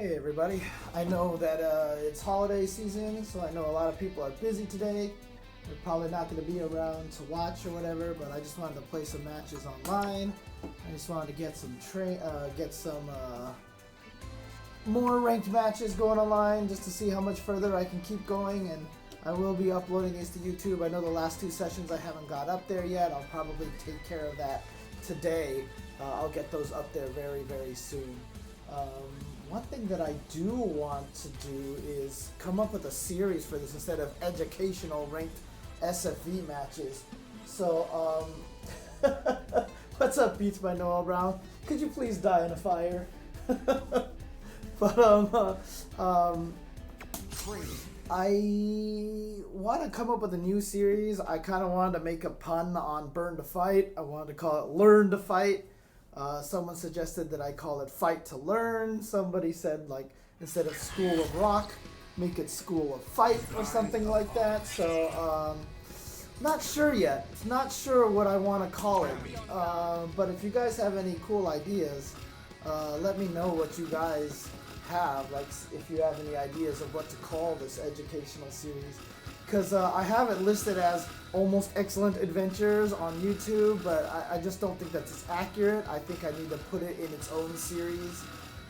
Hey everybody, I know that it's holiday season, so I know a lot of people are busy today. They're probably not going to be around to watch or whatever, but I just wanted to play some matches online. I just wanted to get some more ranked matches going online just to see how much further I can keep going, and I will be uploading these to YouTube. I know the last two sessions I haven't got up there yet. I'll probably take care of that today. I'll get those up there very, very soon. One thing that I do want to do is come up with a series for this instead of educational ranked SFV matches. So, what's up, Beats by Noah Brown? Could you please die in a fire? But, I want to come up with a new series. I kind of wanted to make a pun on Burn to Fight. I wanted to call it Learn to Fight. Someone suggested that I call it Fight to Learn. Somebody said, like, instead of School of Rock, make it School of Fight or something like that. So, not sure yet. Not sure what I want to call it. But if you guys have any cool ideas, let me know what you guys have. Like, if you have any ideas of what to call this educational series. Because I have it listed as Almost Excellent Adventures on YouTube, but I just don't think that's accurate. I think I need to put it in its own series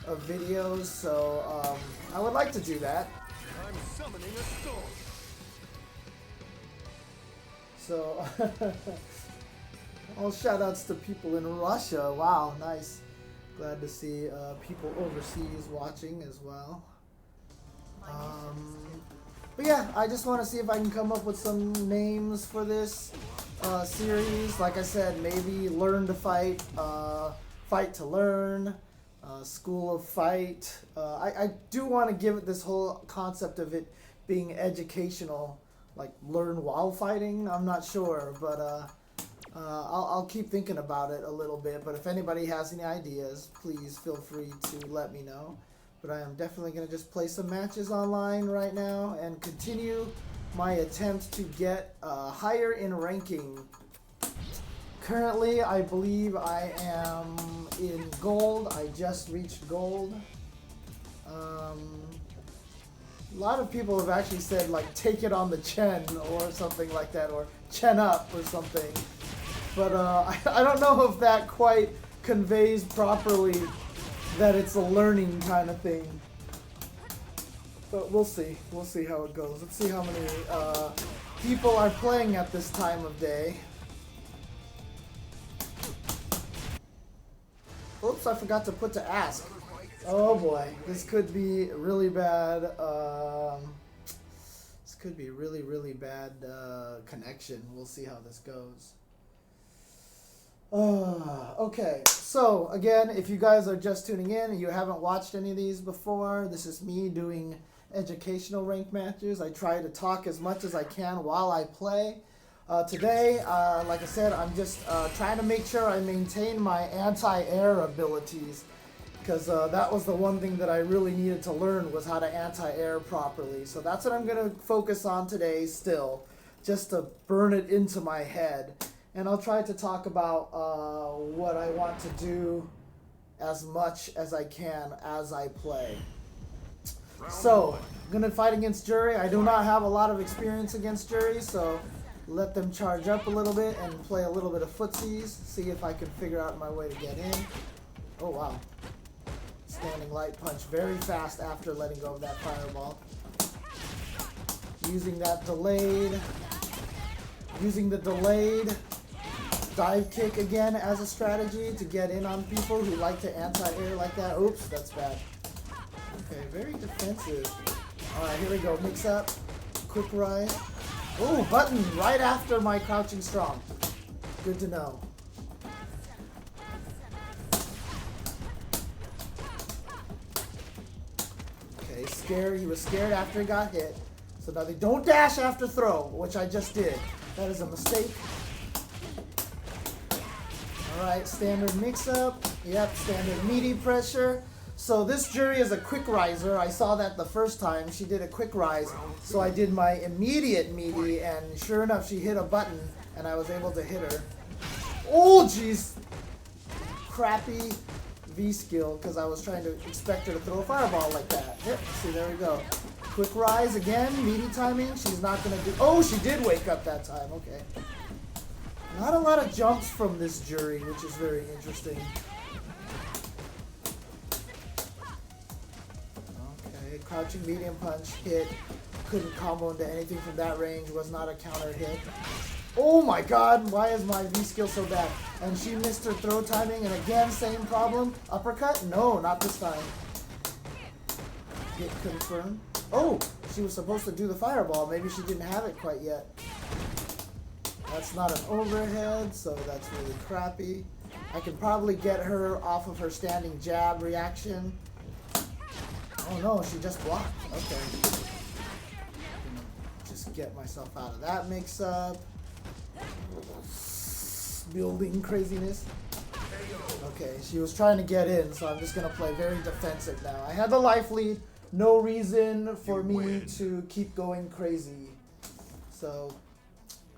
of videos, so I would like to do that. I'm summoning a storm. So, all shout-outs to people in Russia. Wow, nice. Glad to see people overseas watching as well. But yeah, I just want to see if I can come up with some names for this series. Like I said, maybe Learn to Fight, Fight to Learn, School of Fight. I do want to give it this whole concept of it being educational, like learn while fighting. I'm not sure, but I'll keep thinking about it a little bit. But if anybody has any ideas, please feel free to let me know. But I am definitely going to just play some matches online right now and continue my attempt to get higher in ranking. Currently, I believe I am in gold. I just reached gold. A lot of people have actually said, like, take it on the Chen or something like that, or Chen up or something. But I don't know if that quite conveys properly that it's a learning kind of thing. But we'll see. We'll see how it goes. Let's see how many people are playing at this time of day. Oops, I forgot to put to ask. Oh boy, this could be really bad. This could be really, really bad connection. We'll see how this goes. Okay, so again, if you guys are just tuning in and you haven't watched any of these before, this is me doing educational ranked matches. I try to talk as much as I can while I play. Today, like I said, I'm just trying to make sure I maintain my anti-air abilities, because that was the one thing that I really needed to learn, was how to anti-air properly. So that's what I'm going to focus on today still, just to burn it into my head. And I'll try to talk about what I want to do as much as I can as I play. So, I'm going to fight against Juri. I do not have a lot of experience against Juri, so let them charge up a little bit and play a little bit of footsies. See if I can figure out my way to get in. Oh, wow. Standing light punch very fast after letting go of that fireball. Using the delayed dive kick again as a strategy to get in on people who like to anti-air like that. Oops, that's bad. Okay, very defensive. Alright, here we go. Mix up. Quick ride. Ooh, button right after my crouching strong. Good to know. Okay, scared. He was scared after he got hit. So now they don't dash after throw, which I just did. That is a mistake. Alright, standard mix-up. Yep, standard meaty pressure. So this Juri is a quick riser. I saw that the first time. She did a quick rise. So I did my immediate meaty, and sure enough, she hit a button, and I was able to hit her. Oh, jeez. Crappy V skill because I was trying to expect her to throw a fireball like that. Yep, see, there we go. Quick rise again, meaty timing. She's not going to do... Oh, she did wake up that time. Okay. Not a lot of jumps from this Juri, which is very interesting. Okay, crouching medium punch hit. Couldn't combo into anything from that range. Was not a counter hit. Oh my god, why is my V skill so bad? And she missed her throw timing, and again, same problem. Uppercut? No, not this time. Hit confirmed. Oh, she was supposed to do the fireball. Maybe she didn't have it quite yet. That's not an overhead, so that's really crappy. I can probably get her off of her standing jab reaction. Oh no, she just blocked. Okay. Just get myself out of that mix-up. Building craziness. Okay, she was trying to get in, so I'm just going to play very defensive now. I had the life lead. No reason for me to keep going crazy. So,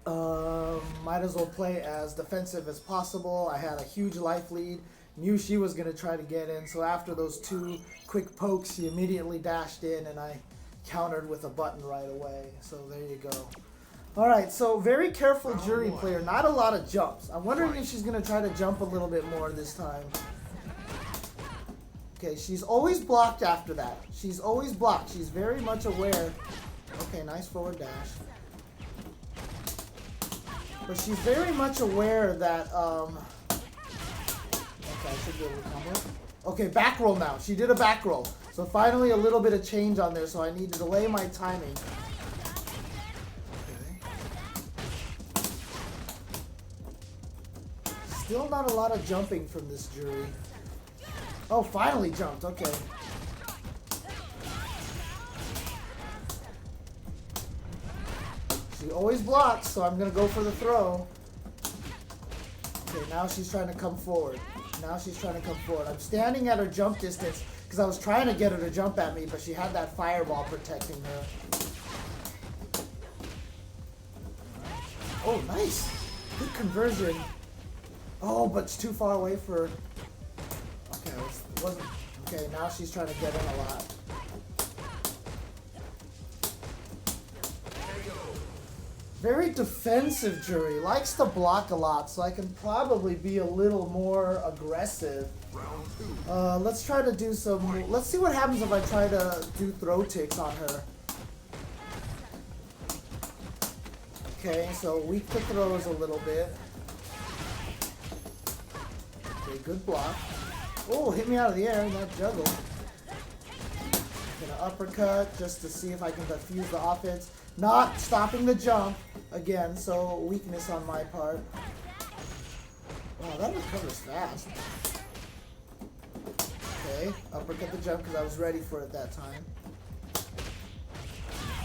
might as well play as defensive as possible. I had a huge life lead. Knew she was going to try to get in, so after those 2 quick pokes, she immediately dashed in, and I countered with a button right away. So there you go. Alright, so very careful Juri player. Not a lot of jumps. I'm wondering if she's going to try to jump a little bit more this time. Okay, she's always blocked after that. She's always blocked. She's very much aware. Okay, nice forward dash. But she's very much aware that, okay, I should be able to combo. Okay, back roll now. She did a back roll. So finally a little bit of change on there, so I need to delay my timing. Still not a lot of jumping from this Juri. Oh, finally jumped. Okay. She always blocks, so I'm going to go for the throw. Okay, now she's trying to come forward. Now she's trying to come forward. I'm standing at her jump distance because I was trying to get her to jump at me, but she had that fireball protecting her. Oh, nice. Good conversion. Oh, but it's too far away for... Okay, it wasn't... Okay, now she's trying to get in a lot. Very defensive Juri. Likes to block a lot, so I can probably be a little more aggressive. Let's try to do some... Let's see what happens if I try to do throw ticks on her. Okay, so weak to throws a little bit. Okay, good block. Oh, hit me out of the air, that juggle. Gonna uppercut just to see if I can defuse the offense. Not stopping the jump again, so weakness on my part. Wow, that recovers fast. Okay, uppercut the jump because I was ready for it that time.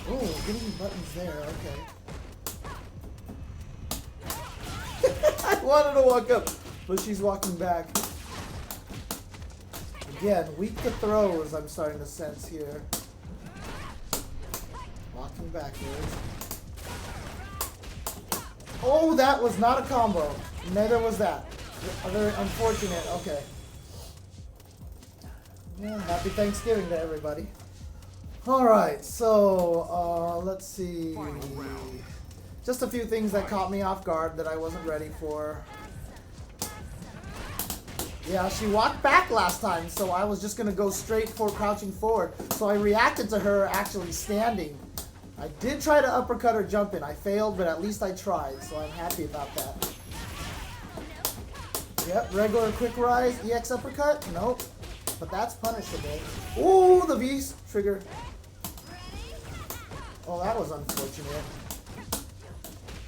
Oh, getting buttons there, okay. I wanted to walk up, but she's walking back. Again, weak to throws, I'm starting to sense here. Walking backwards. Oh, that was not a combo. Neither was that. Very unfortunate. Okay. Yeah, happy Thanksgiving to everybody. Alright, so let's see. Just a few things that caught me off guard that I wasn't ready for. Yeah, she walked back last time, so I was just going to go straight for crouching forward. So I reacted to her actually standing. I did try to uppercut her jump in. I failed, but at least I tried, so I'm happy about that. Yep, regular quick rise, EX uppercut? Nope. But that's punishable. Ooh, the V trigger. Oh, that was unfortunate.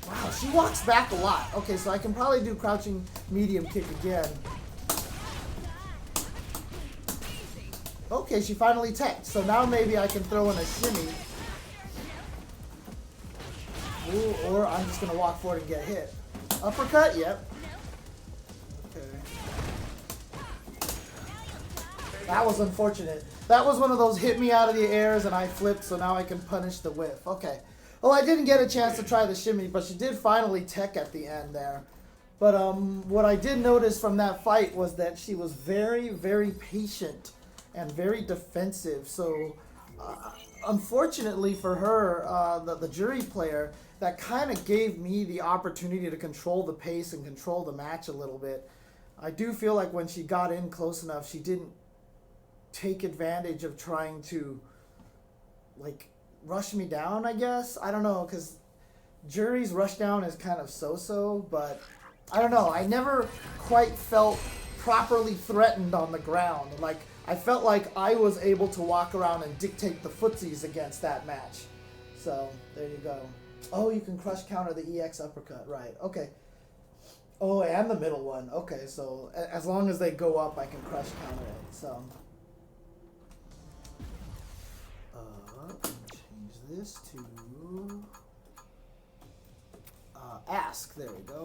Wow, she walks back a lot. Okay, so I can probably do crouching medium kick again. Okay, she finally teched. So now maybe I can throw in a shimmy. Ooh, or I'm just going to walk forward and get hit. Uppercut? Yep. Okay. That was unfortunate. That was one of those hit me out of the airs and I flipped, so now I can punish the whiff. Okay. Well, I didn't get a chance to try the shimmy, but she did finally tech at the end there. But what I did notice from that fight was that she was very, very patient and very defensive. So, unfortunately for her, the Juri player, that kind of gave me the opportunity to control the pace and control the match a little bit. I do feel like when she got in close enough, she didn't take advantage of trying to, like, rush me down, I guess. I don't know, because Juri's rush down is kind of so-so, but I don't know. I never quite felt properly threatened on the ground. Like, I felt like I was able to walk around and dictate the footsies against that match. So, there you go. Oh, you can crush counter the EX uppercut. Right, okay. Oh, and the middle one. Okay, so as long as they go up, I can crush counter it. So, change this to ask. There we go.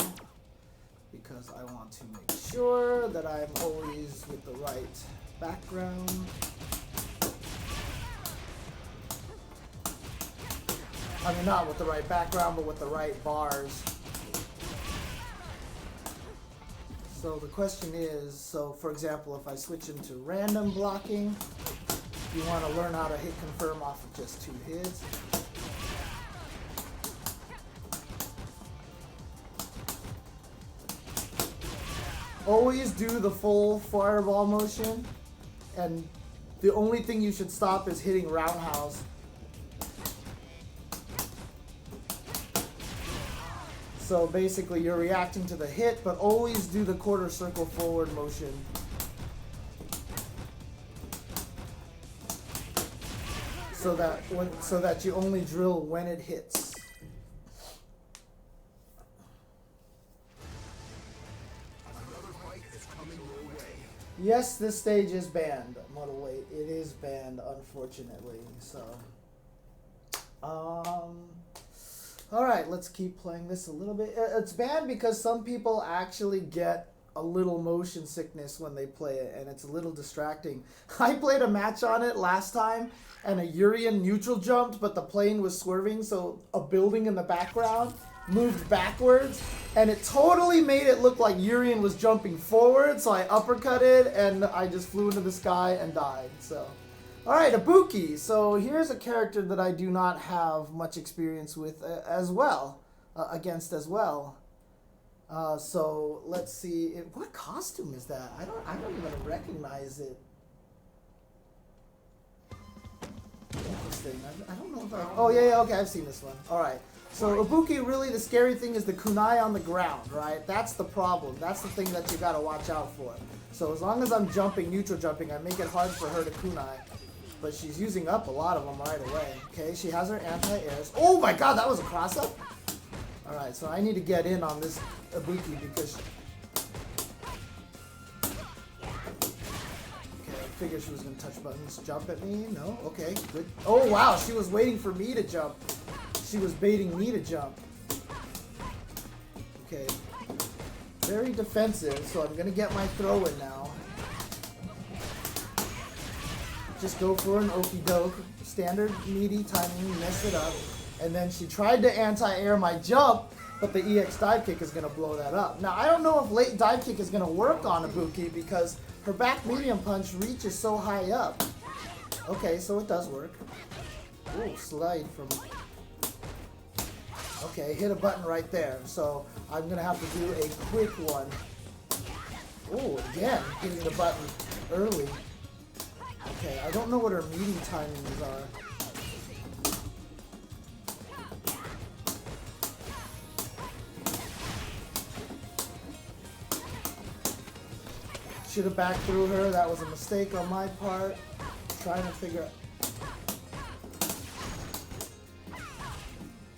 Because I want to make sure that I'm always with the right background. I mean, not with the right background, but with the right bars. So the question is, so for example, if I switch into random blocking, you want to learn how to hit confirm off of just 2 hits. Always do the full fireball motion, and the only thing you should stop is hitting roundhouse. So basically you're reacting to the hit, but always do the quarter circle forward motion. So that you only drill when it hits. Yes, this stage is banned, Muddle Weight. It is banned, unfortunately. So, alright, let's keep playing this a little bit. It's banned because some people actually get a little motion sickness when they play it, and it's a little distracting. I played a match on it last time, and a Urien neutral jumped, but the plane was swerving, so a building in the background moved backwards, and it totally made it look like Urien was jumping forward, so I uppercutted, and I just flew into the sky and died, so... Alright, Ibuki. So here's a character that I do not have much experience with as well, against as well. So let's see, what costume is that? I don't even recognize it. Interesting. I don't know if oh yeah, okay, I've seen this one. Alright. So Ibuki, really the scary thing is the kunai on the ground, right? That's the problem. That's the thing that you gotta watch out for. So as long as I'm jumping, neutral jumping, I make it hard for her to kunai. But she's using up a lot of them right away. Okay, she has her anti-airs. Oh my god, that was a cross-up? Alright, so I need to get in on this Ibuki because... Okay, I figured she was going to touch buttons. Jump at me? No? Okay, good. Oh wow, she was waiting for me to jump. She was baiting me to jump. Okay. Very defensive, so I'm going to get my throw in now. Just go for an okie doke, standard meaty timing, mess it up. And then she tried to anti-air my jump, but the EX dive kick is going to blow that up. Now, I don't know if late dive kick is going to work on Ibuki because her back medium punch reaches so high up. Okay, so it does work. Ooh, slide from... Okay, hit a button right there. So I'm going to have to do a quick one. Ooh, again, hitting the button early. Okay, I don't know what her meaty timings are. Should have backed through her. That was a mistake on my part. Trying to figure out...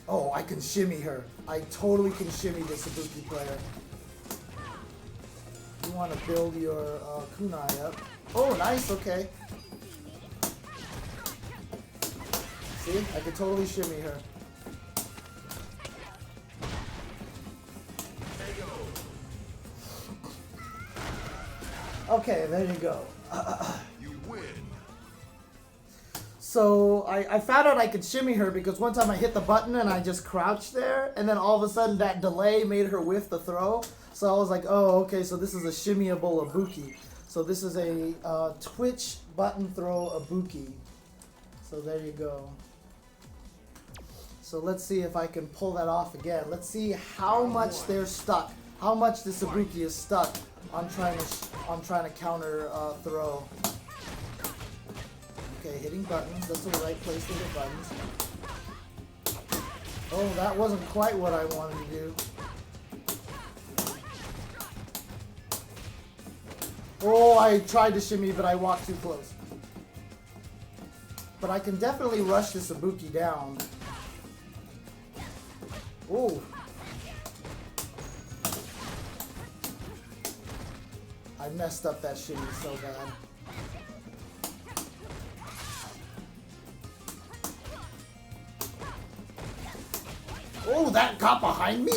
Oh, I can shimmy her. I totally can shimmy this Ibuki player. You want to build your kunai up. Oh, nice, okay. See, I could totally shimmy her. Okay, there you go. You win. So I found out I could shimmy her because one time I hit the button and I just crouched there, and then all of a sudden that delay made her whiff the throw. So I was like, oh, okay, so this is a shimmyable Ibuki. So this is a Twitch button throw Ibuki. So there you go. So let's see if I can pull that off again. Let's see how much they're stuck. How much this Ibuki is stuck on trying to counter throw. Okay, hitting buttons. That's the right place to hit buttons. Oh, that wasn't quite what I wanted to do. Oh, I tried to shimmy, but I walked too close. But I can definitely rush this Ibuki down. Oh. I messed up that shimmy so bad. Oh, that got behind me?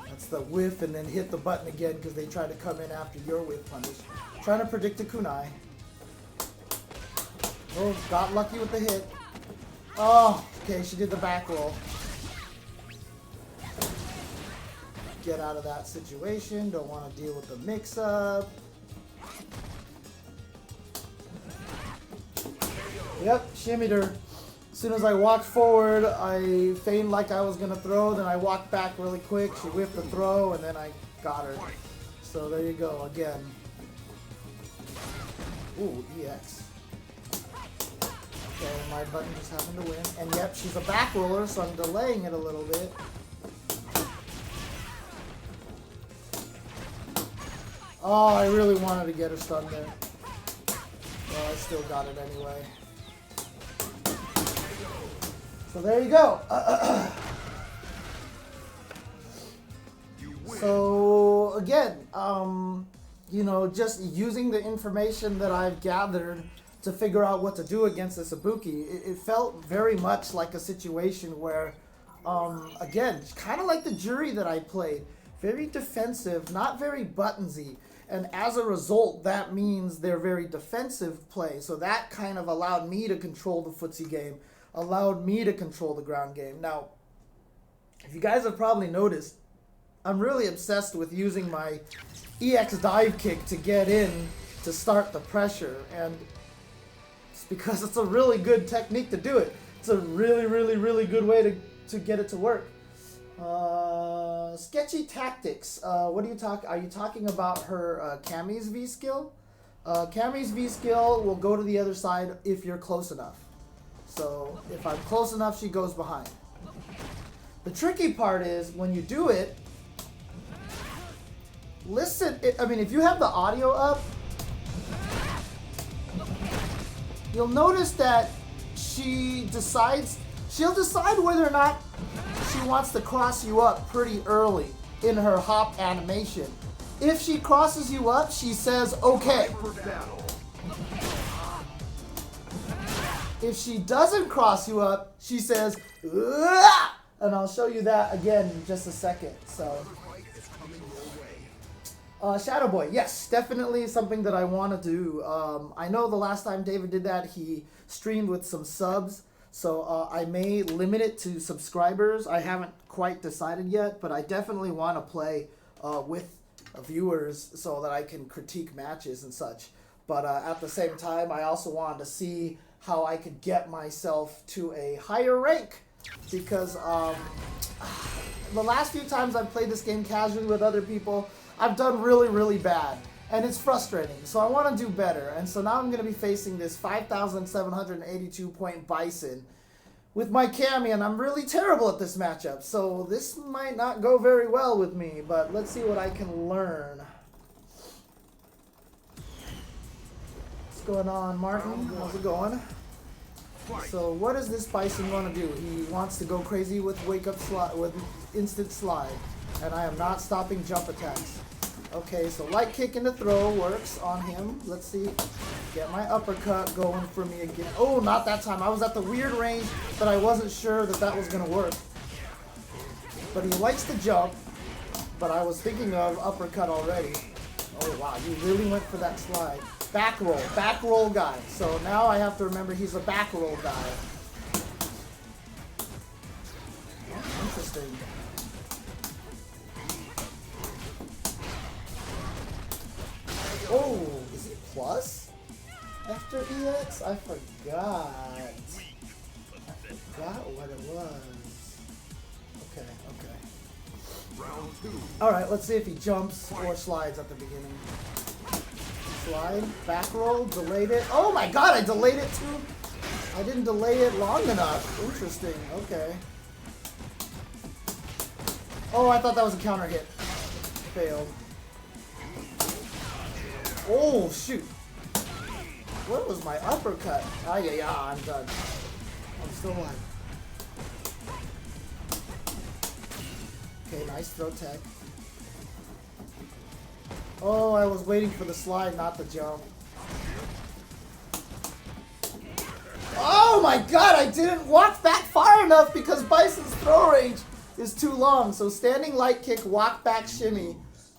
That's the whiff and then hit the button again because they try to come in after your whiff punish. Trying to predict a kunai. Oh, got lucky with the hit. Oh, okay, she did the back roll. Get out of that situation. Don't want to deal with the mix-up. Yep, shimmied her. As soon as I walked forward, I feigned like I was going to throw, then I walked back really quick. She whiffed the throw, and then I got her. So there you go, again. Ooh, EX. Okay, my button just happened to win. And yep, she's a back roller, so I'm delaying it a little bit. Oh, I really wanted to get her stunned there. Well, I still got it anyway. So there you go. So again, you know, just using the information that I've gathered to figure out what to do against this Ibuki, it felt very much like a situation where, again, kind of like the Juri that I played, very defensive, not very buttonsy. And as a result, that means they're very defensive play. So that kind of allowed me to control the footsie game, allowed me to control the ground game. Now, if you guys have probably noticed, I'm really obsessed with using my EX dive kick to get in to start the pressure. And it's because it's a really good technique to do it. It's a really, really, really good way to get it to work. Sketchy tactics. What are you talking about her Cammy's V skill? Cammy's V skill will go to the other side if you're close enough. So if I'm close enough, she goes behind. The tricky part is when you do it, listen, I mean, if you have the audio up, you'll notice that she'll decide whether or not she wants to cross you up pretty early in her hop animation. If she crosses you up, she says, okay. If she doesn't cross you up, she says, ugh! And I'll show you that again in just a second. So, Shadow Boy, yes, definitely something that I want to do. I know the last time David did that, he streamed with some subs. So I may limit it to subscribers. I haven't quite decided yet, but I definitely want to play with viewers so that I can critique matches and such. But at the same time, I also wanted to see how I could get myself to a higher rank. Because the last few times I've played this game casually with other people, I've done really, really bad. And it's frustrating, so I want to do better. And so now I'm going to be facing this 5,782 point Bison with my Cammy, and I'm really terrible at this matchup. So this might not go very well with me, but let's see what I can learn. What's going on, Martin? How's it going? So what does this Bison want to do? He wants to go crazy with wake up slide, with instant slide, and I am not stopping jump attacks. Okay, so light kick into throw works on him. Let's see. Get my uppercut going for me again. Oh, not that time. I was at the weird range that I wasn't sure that was going to work. But he likes to jump. But I was thinking of uppercut already. Oh, wow. You really went for that slide. Back roll guy. So now I have to remember he's a back roll guy. Interesting. Oh, is it plus after EX? I forgot. I forgot what it was. Okay, okay. Round 2. Alright, let's see if he jumps or slides at the beginning. Slide, back roll, delayed it. Oh my god, I delayed it too? I didn't delay it long enough. Interesting, okay. Oh, I thought that was a counter hit. Failed. Oh, shoot. What was my uppercut? Ah, yeah, I'm done. I'm still alive. Okay, nice throw tech. Oh, I was waiting for the slide, not the jump. Oh my god, I didn't walk back far enough because Bison's throw range is too long. So standing light kick, walk back shimmy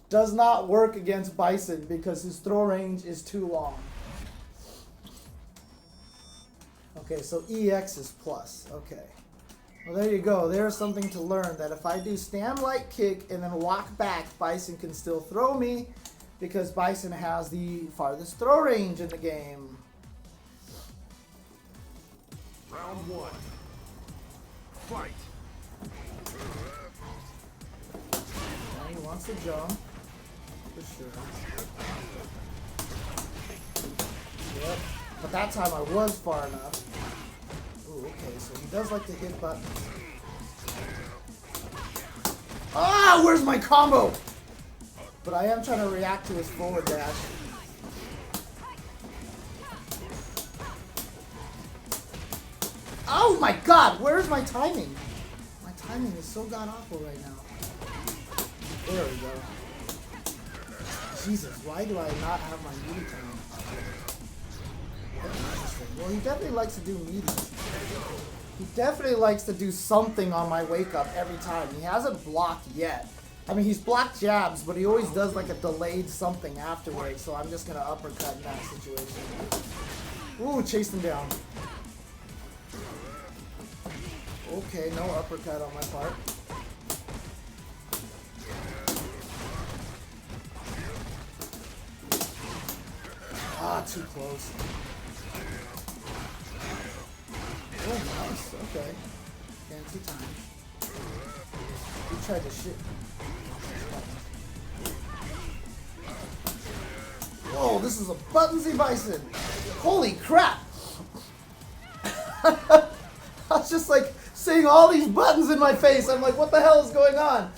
does not work against Bison because his throw range is too long. Okay, so EX is plus. Okay. Well, there you go. There's something to learn, that if I do stand light kick and then walk back, Bison can still throw me because Bison has the farthest throw range in the game. Round 1. Fight. Now he wants to jump. For sure. Yep. But that time I was far enough. Ooh, okay, so he does like to hit buttons. Ah, where's my combo? But I am trying to react to his forward dash. Oh my god, where's my timing? My timing is so god awful right now. There we go. Jesus, why do I not have my meaty timing? Interesting. Well, he definitely likes to do meaties. He definitely likes to do something on my wake up every time. He hasn't blocked yet. I mean, he's blocked jabs, but he always does like a delayed something afterwards, so I'm just going to uppercut in that situation. Ooh, chased him down. Okay, no uppercut on my part. Ah, too close. Oh, nice. Okay. Fancy time. He tried to shit. Whoa, this is a buttonsy Bison. Holy crap. I was just like seeing all these buttons in my face. I'm like, what the hell is going on?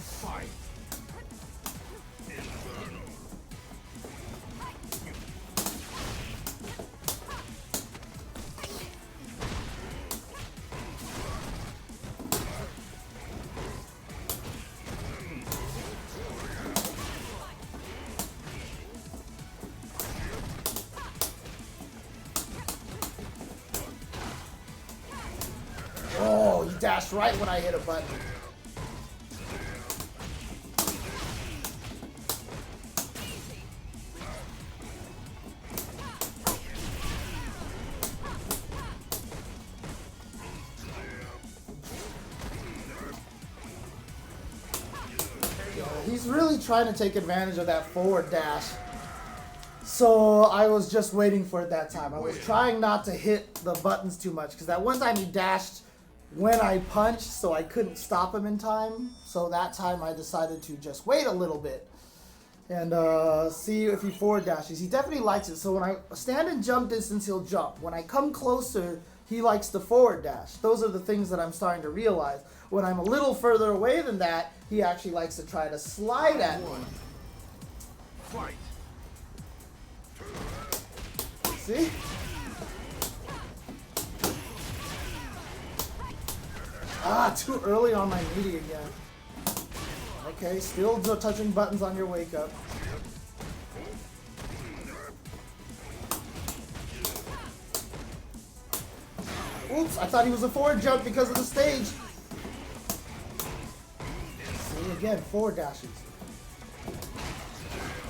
Oh, he dashed right when I hit a button. He's really trying to take advantage of that forward dash. So I was just waiting for it that time. I was trying not to hit the buttons too much because that one time he dashed when I punched, so I couldn't stop him in time. So that time I decided to just wait a little bit and see if he forward dashes. He definitely likes it. So when I stand and jump distance, he'll jump. When I come closer, he likes the forward dash. Those are the things that I'm starting to realize. When I'm a little further away than that, he actually likes to try to slide at me. Fight. See? Ah, too early on my meaty again. Okay, still touching buttons on your wake up. Oops, I thought he was a forward jump because of the stage. See, again, forward dashes.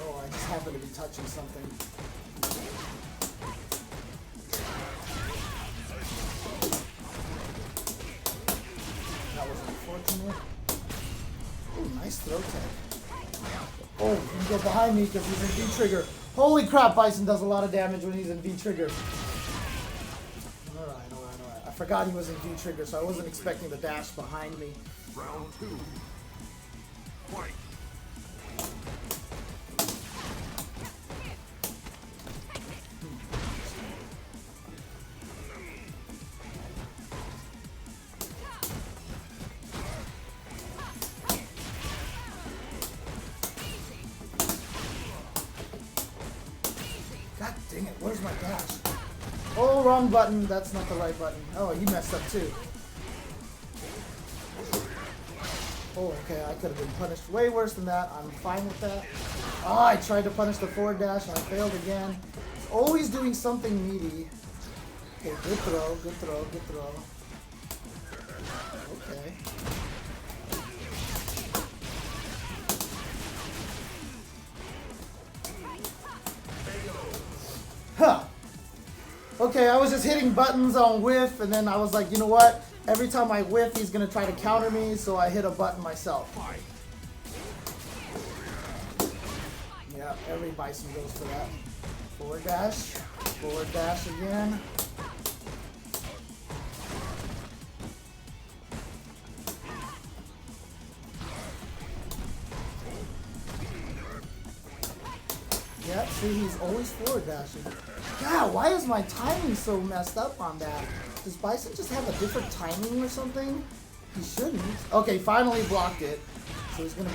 Oh, I just happen to be touching something. That was unfortunate. Ooh, nice throw tag. Oh, you can go behind me because he's in V-trigger. Holy crap, Bison does a lot of damage when he's in V-trigger. Alright. I forgot he was in V-trigger, so I wasn't expecting the dash behind me. Round 2. Fight. God dang it, where's my dash? Oh, wrong button. That's not the right button. Oh, he messed up too. Oh, okay, I could have been punished way worse than that. I'm fine with that. Oh, I tried to punish the forward dash and I failed again. He's always doing something meaty. Okay, good throw, good throw, good throw. Okay. Huh. Okay, I was just hitting buttons on whiff, and then I was like, you know what? Every time I whiff, he's going to try to counter me, so I hit a button myself. Yeah, every Bison goes for that. Forward dash again. Yep, see, he's always forward dashing. God, why is my timing so messed up on that? Does Bison just have a different timing or something? He shouldn't. Okay, finally blocked it. So he's gonna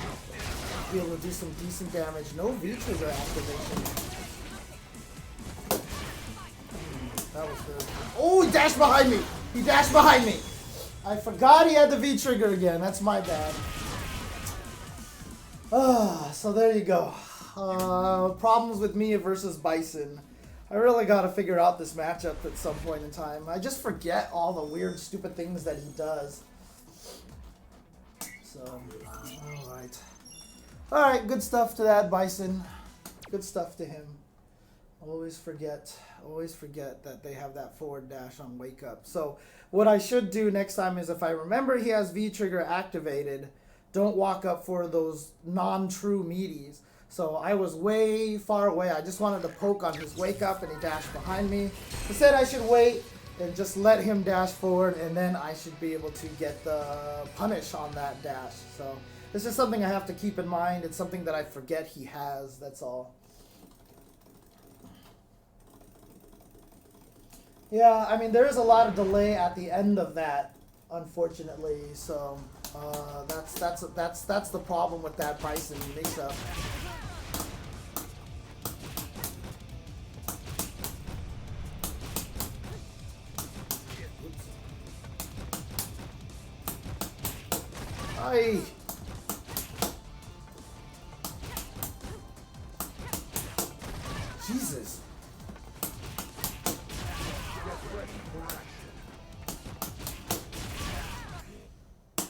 be able to do some decent damage. No V-trigger activation. That was good. Oh, he dashed behind me! He dashed behind me! I forgot he had the V-trigger again. That's my bad. So there you go. Problems with me versus Bison. I really got to figure out this matchup at some point in time. I just forget all the weird, stupid things that he does. So, alright. Alright, good stuff to that, Bison. Good stuff to him. Always forget that they have that forward dash on Wake Up. So, what I should do next time is if I remember he has V-trigger activated, don't walk up for those non-true meaties. So I was way far away. I just wanted to poke on his Wake Up and he dashed behind me. Instead, I should wait and just let him dash forward, and then I should be able to get the punish on that dash. So this is something I have to keep in mind. It's something that I forget he has, that's all. Yeah, I mean, there is a lot of delay at the end of that, unfortunately. So that's the problem with that Bison mix-up. Aye. Jesus.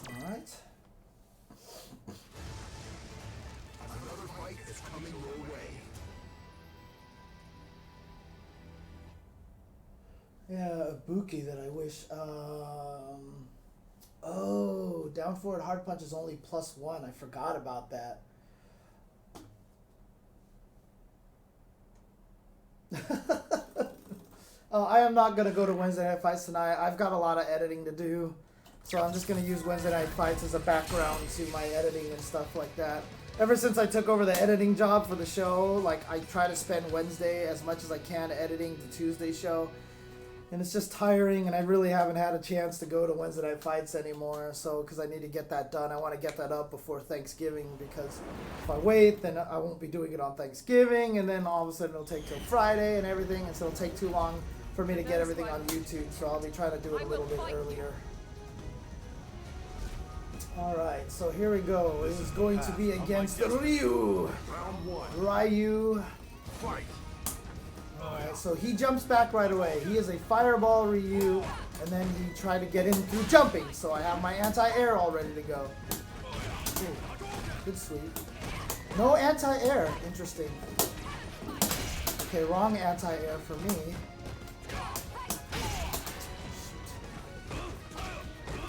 All right. Another fight is coming your way. Yeah, Ibuki that I wish. Oh, down forward hard punch is only +1. I forgot about that. I am not going to go to Wednesday Night Fights tonight. I've got a lot of editing to do. So I'm just going to use Wednesday Night Fights as a background to my editing and stuff like that. Ever since I took over the editing job for the show, like, I try to spend Wednesday as much as I can editing the Tuesday show. And it's just tiring, and I really haven't had a chance to go to Wednesday Night Fights anymore. So, because I need to get that done. I want to get that up before Thanksgiving, because if I wait, then I won't be doing it on Thanksgiving, and then all of a sudden it'll take till Friday and everything, and so it'll take too long for me to get everything on YouTube. So I'll be trying to do it a little bit earlier. Alright, so here we go. This is going to be against Ryu. Ryu. Fight. Alright, so he jumps back right away. He is a fireball Ryu, and then he tried to get in through jumping. So I have my anti-air all ready to go. Ooh, good sweep. No anti-air. Interesting. Okay, wrong anti-air for me.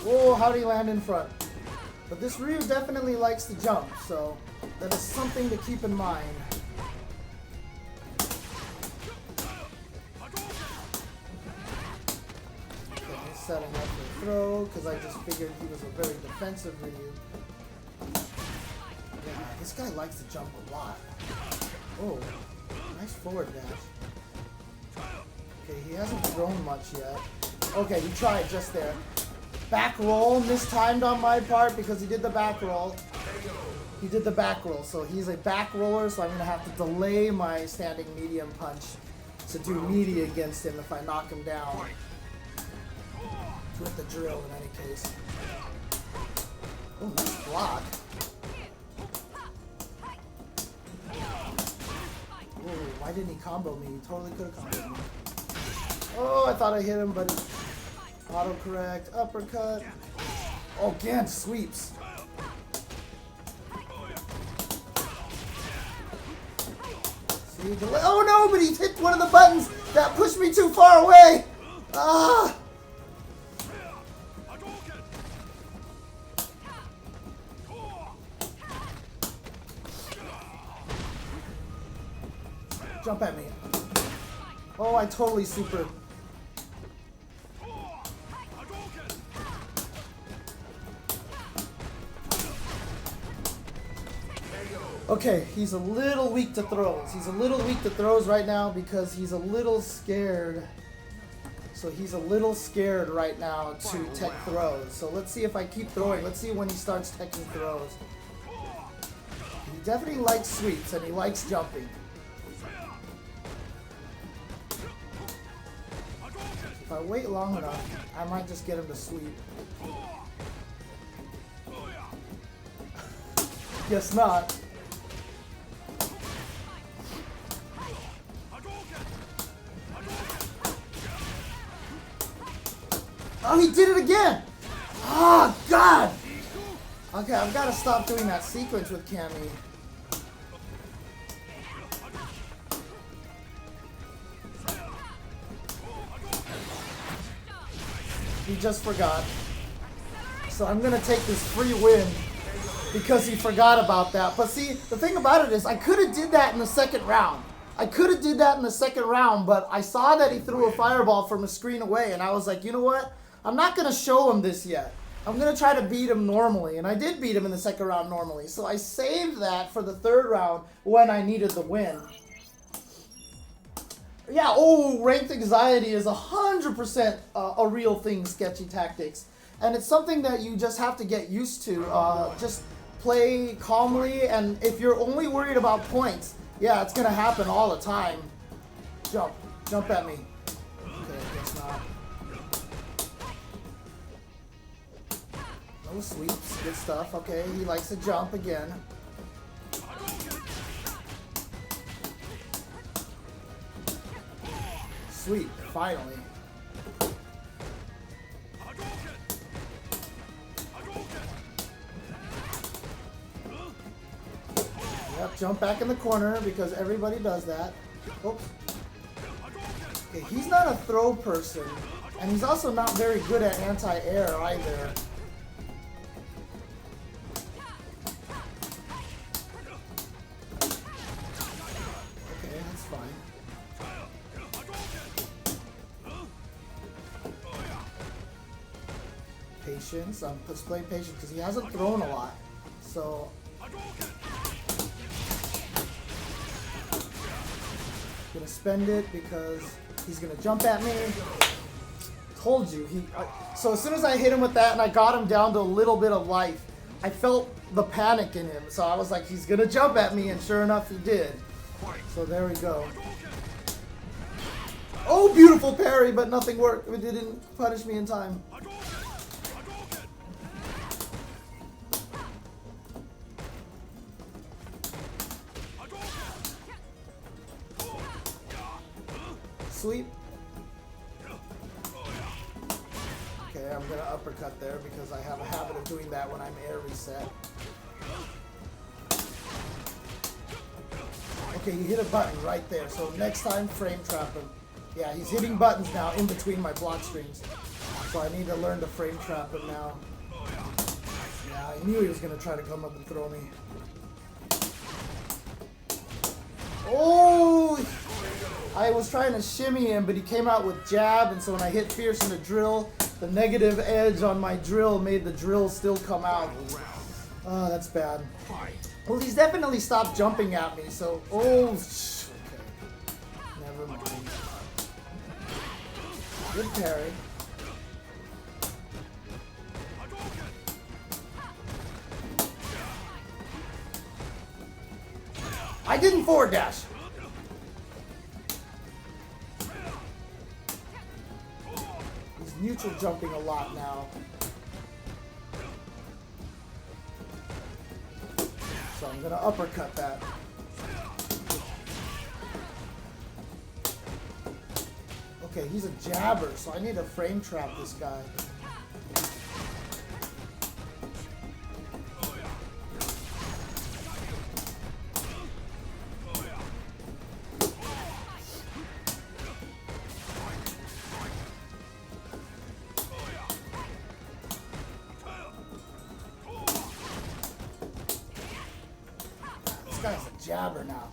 Oh, how'd he land in front? But this Ryu definitely likes to jump, so that is something to keep in mind. Okay, he's setting up the throw, because I just figured he was a very defensive Ryu. Yeah, this guy likes to jump a lot. Oh, nice forward dash. Okay, he hasn't thrown much yet. Okay, he tried just there. Back roll, mistimed on my part because he did the back roll. He did the back roll, so he's a back roller, so I'm going to have to delay my standing medium punch to do meaty against him if I knock him down. With the drill in any case. Oh, nice block. Ooh, why didn't he combo me? He totally could have comboed me. Oh, I thought I hit him, but autocorrect, uppercut. Oh, again, sweeps. See, oh no, but he hit one of the buttons that pushed me too far away. Ah. Jump at me. Oh, I totally super. Okay, he's a little weak to throws. He's a little weak to throws right now because he's a little scared. So he's a little scared right now to tech throws. So let's see if I keep throwing. Let's see when he starts teching throws. He definitely likes sweeps and he likes jumping. If I wait long enough, I might just get him to sweep. Guess not. Oh, he did it again! Oh, God! Okay, I've got to stop doing that sequence with Cammy. He just forgot. So I'm going to take this free win because he forgot about that. But see, the thing about it is I could have did that in the second round. But I saw that he threw a fireball from a screen away, and I was like, you know what? I'm not going to show him this yet. I'm going to try to beat him normally, and I did beat him in the second round normally. So I saved that for the third round when I needed the win. Yeah, oh, ranked anxiety is 100% a real thing, sketchy tactics. And it's something that you just have to get used to. Just play calmly, and if you're only worried about points, yeah, it's going to happen all the time. Jump at me. Okay, I guess not. No sweeps, good stuff. Okay, he likes to jump again. Sweep, finally. Yep, jump back in the corner because everybody does that. Oops. Okay, he's not a throw person, and he's also not very good at anti-air either. Patience. Let's play patience because he hasn't thrown a lot. So gonna spend it because he's gonna jump at me. Told you. So as soon as I hit him with that and I got him down to a little bit of life, I felt the panic in him. So I was like, he's gonna jump at me, and sure enough, he did. So there we go. Oh, beautiful parry, but nothing worked. It didn't punish me in time. Sweep. Okay, I'm gonna uppercut there because I have a habit of doing that when I'm air reset. Okay, you hit a button right there, so next time frame trap him. Yeah, he's hitting buttons now in between my block strings. So I need to learn to frame trap him now. Yeah, I knew he was going to try to come up and throw me. Oh! I was trying to shimmy him, but he came out with jab, and so when I hit fierce in the drill, the negative edge on my drill made the drill still come out. Oh, that's bad. Well, he's definitely stopped jumping at me, so... Oh, okay. Never mind. Good parry. I didn't forward dash. He's neutral jumping a lot now. So I'm gonna uppercut that. Okay, he's a jabber, so I need to frame trap this guy. This guy's a jabber now.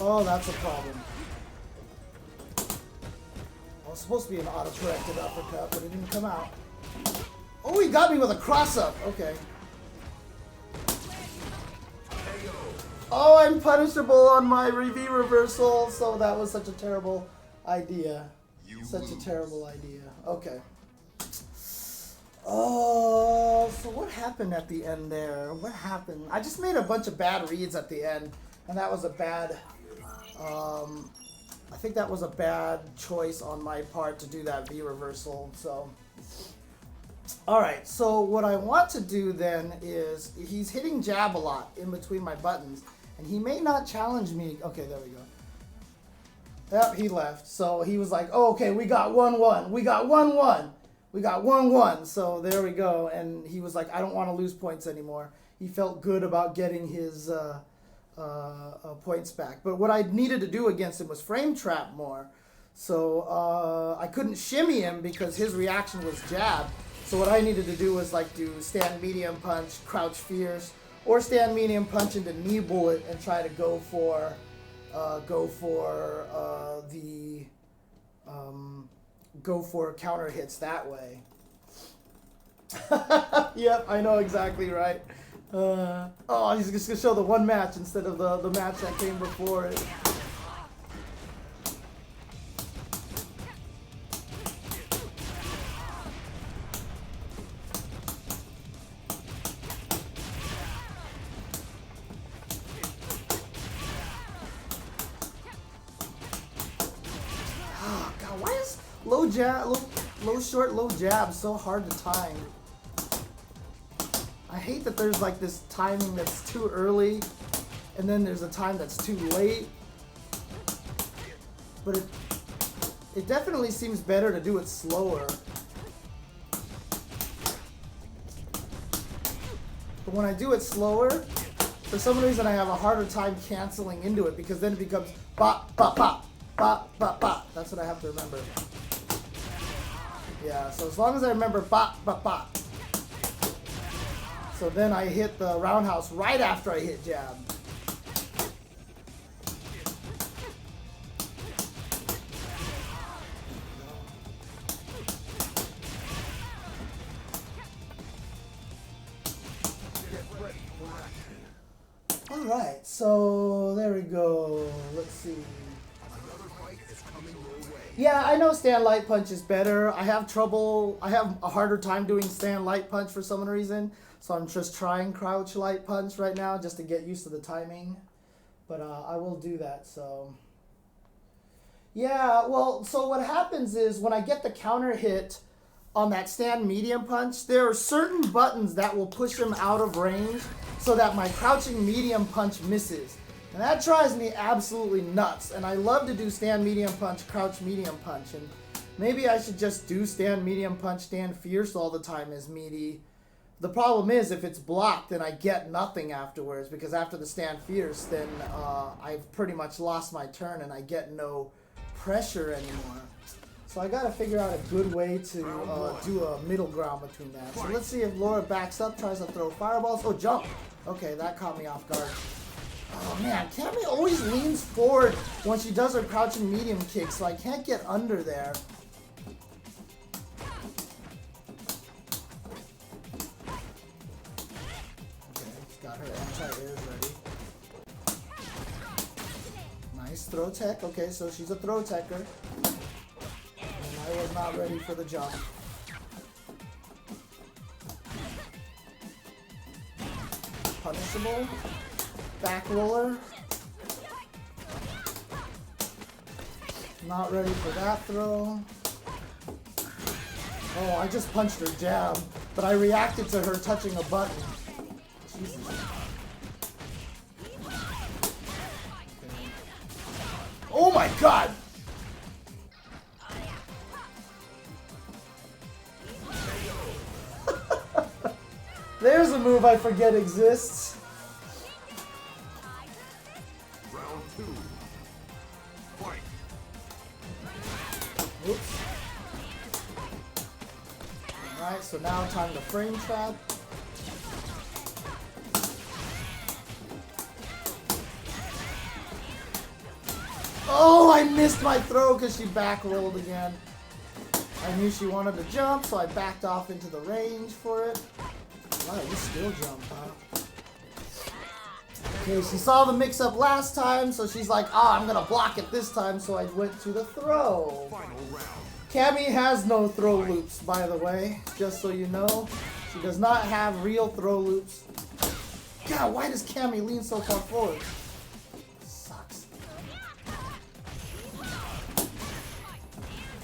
Oh, that's a problem. I was supposed to be an auto-corrected uppercut, but it didn't come out. Oh, he got me with a cross-up. Okay. Oh, I'm punishable on my V reversal, so that was such a terrible idea. Such a terrible idea. Okay. Oh, so what happened at the end there? What happened? I just made a bunch of bad reads at the end, and that was a bad... I think that was a bad choice on my part to do that V reversal, so... Alright, so what I want to do then is, he's hitting jab a lot in between my buttons, and he may not challenge me. Okay, there we go. Yep, he left. So he was like, oh, okay, we got 1-1. We got 1-1. We got 1-1. So there we go. And he was like, I don't want to lose points anymore. He felt good about getting his... points back. But what I needed to do against him was frame trap more. So I couldn't shimmy him because his reaction was jab. So what I needed to do was like do stand medium punch, crouch fierce, or stand medium punch into knee bullet and try to go for counter hits that way. Yep, I know exactly right. Oh, he's just gonna show the one match instead of the match that came before it. Oh God, why is low jab so hard to time? I hate that there's like this timing that's too early, and then there's a time that's too late. But it definitely seems better to do it slower. But when I do it slower, for some reason I have a harder time canceling into it because then it becomes bop, bop, bop, bop, bop, bop. That's what I have to remember. Yeah, so as long as I remember bop, bop, bop. So then I hit the roundhouse right after I hit jab. Alright, so there we go. Let's see. Yeah, I know stand light punch is better. I have a harder time doing stand light punch for some reason. So I'm just trying crouch light punch right now just to get used to the timing. But I will do that, so. Yeah, well, so what happens is when I get the counter hit on that stand medium punch, there are certain buttons that will push him out of range so that my crouching medium punch misses. And that drives me absolutely nuts. And I love to do stand medium punch, crouch medium punch. And maybe I should just do stand medium punch, stand fierce all the time as meaty. The problem is if it's blocked, then I get nothing afterwards because after the stand fierce, then I've pretty much lost my turn and I get no pressure anymore. So I gotta figure out a good way to do a middle ground between that. So let's see if Laura backs up, tries to throw fireballs. Oh, jump! Okay, that caught me off guard. Oh man, Cammy always leans forward when she does her crouching medium kick, so I can't get under there. Okay, got her anti-airs ready. Nice throw tech. Okay, so she's a throw techer. I was not ready for the jump. Punishable. Back roller. Not ready for that throw. Oh, I just punched her jab, but I reacted to her touching a button. Jesus. Okay. Oh my god! There's a move I forget exists. Round 2. Fight. Oops. Alright, so now time to frame trap. Oh, I missed my throw because she back rolled again. I knew she wanted to jump, so I backed off into the range for it. Wow, you still jump, huh? Okay, she saw the mix-up last time, so she's like, ah, I'm gonna block it this time, so I went to the throw. Final round. Cammy has no throw loops, by the way, just so you know. She does not have real throw loops. God, why does Cammy lean so far forward? Sucks.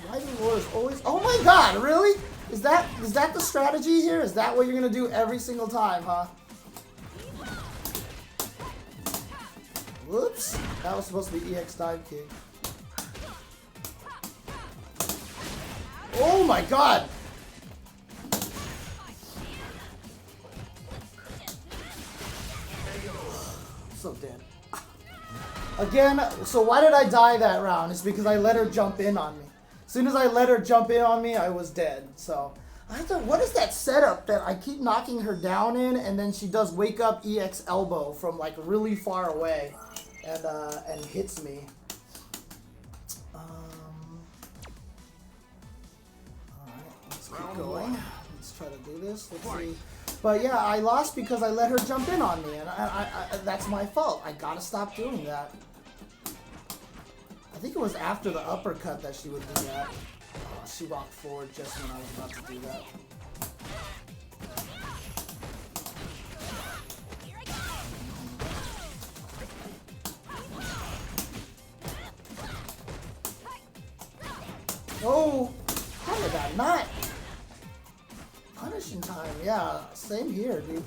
Why do Laura's always... Oh my god, really? Is that the strategy here? Is that what you're gonna do every single time, huh? Whoops. That was supposed to be EX dive kick. Oh my god! So dead. Again, so why did I die that round? It's because I let her jump in on me. As soon as I let her jump in on me, I was dead. So, I thought, what is that setup that I keep knocking her down in, and then she does wake up EX elbow from like really far away, and hits me. Alright, let's keep going. Let's try to do this. Let's see. But yeah, I lost because I let her jump in on me, and I that's my fault. I gotta stop doing that. I think it was after the uppercut that she would do that. She rocked forward just when I was about to do that. Oh! How did that not? Punishing time, yeah. Same here, dude.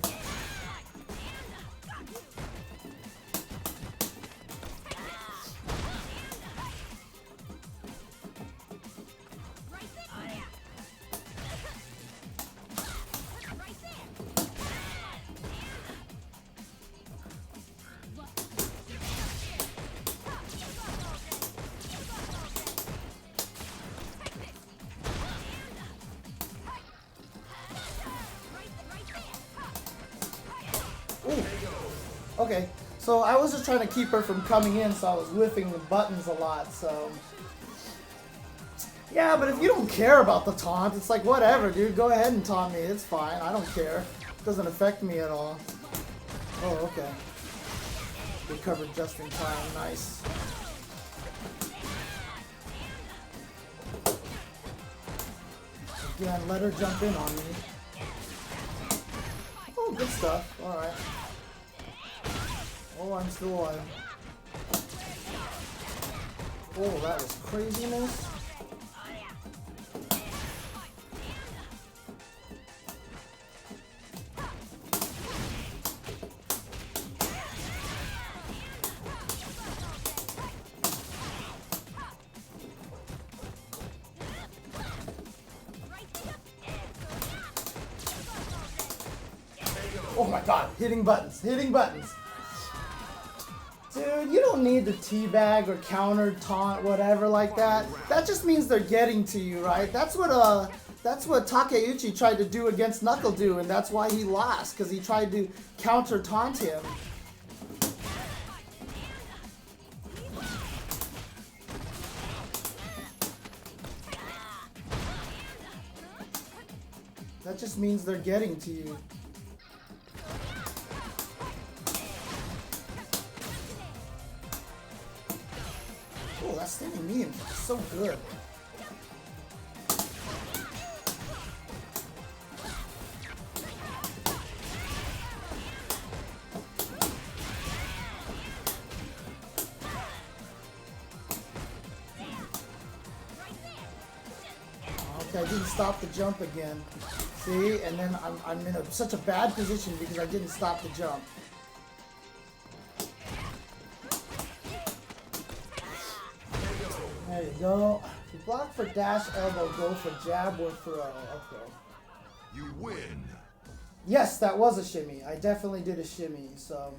Okay, so I was just trying to keep her from coming in, so I was whiffing the buttons a lot, so... Yeah, but if you don't care about the taunt, it's like, whatever, dude, go ahead and taunt me, it's fine, I don't care. It doesn't affect me at all. Oh, okay. Recovered just in time, nice. Again, let her jump in on me. Oh, good stuff, alright. Oh, I'm still alive. Oh, that was craziness. Oh my god, hitting buttons, hitting buttons. Dude, you don't need to teabag or counter, taunt, whatever like that. That just means they're getting to you, right? That's what Takeuchi tried to do against NuckleDu, and that's why he lost, because he tried to counter taunt him. That just means they're getting to you. Oh, that standing medium is so good. Okay, I didn't stop the jump again. See, and then I'm in such a bad position because I didn't stop the jump. There you go. If you block for dash elbow, go for jab or throw. Okay. You win. Yes, that was a shimmy. I definitely did a shimmy. So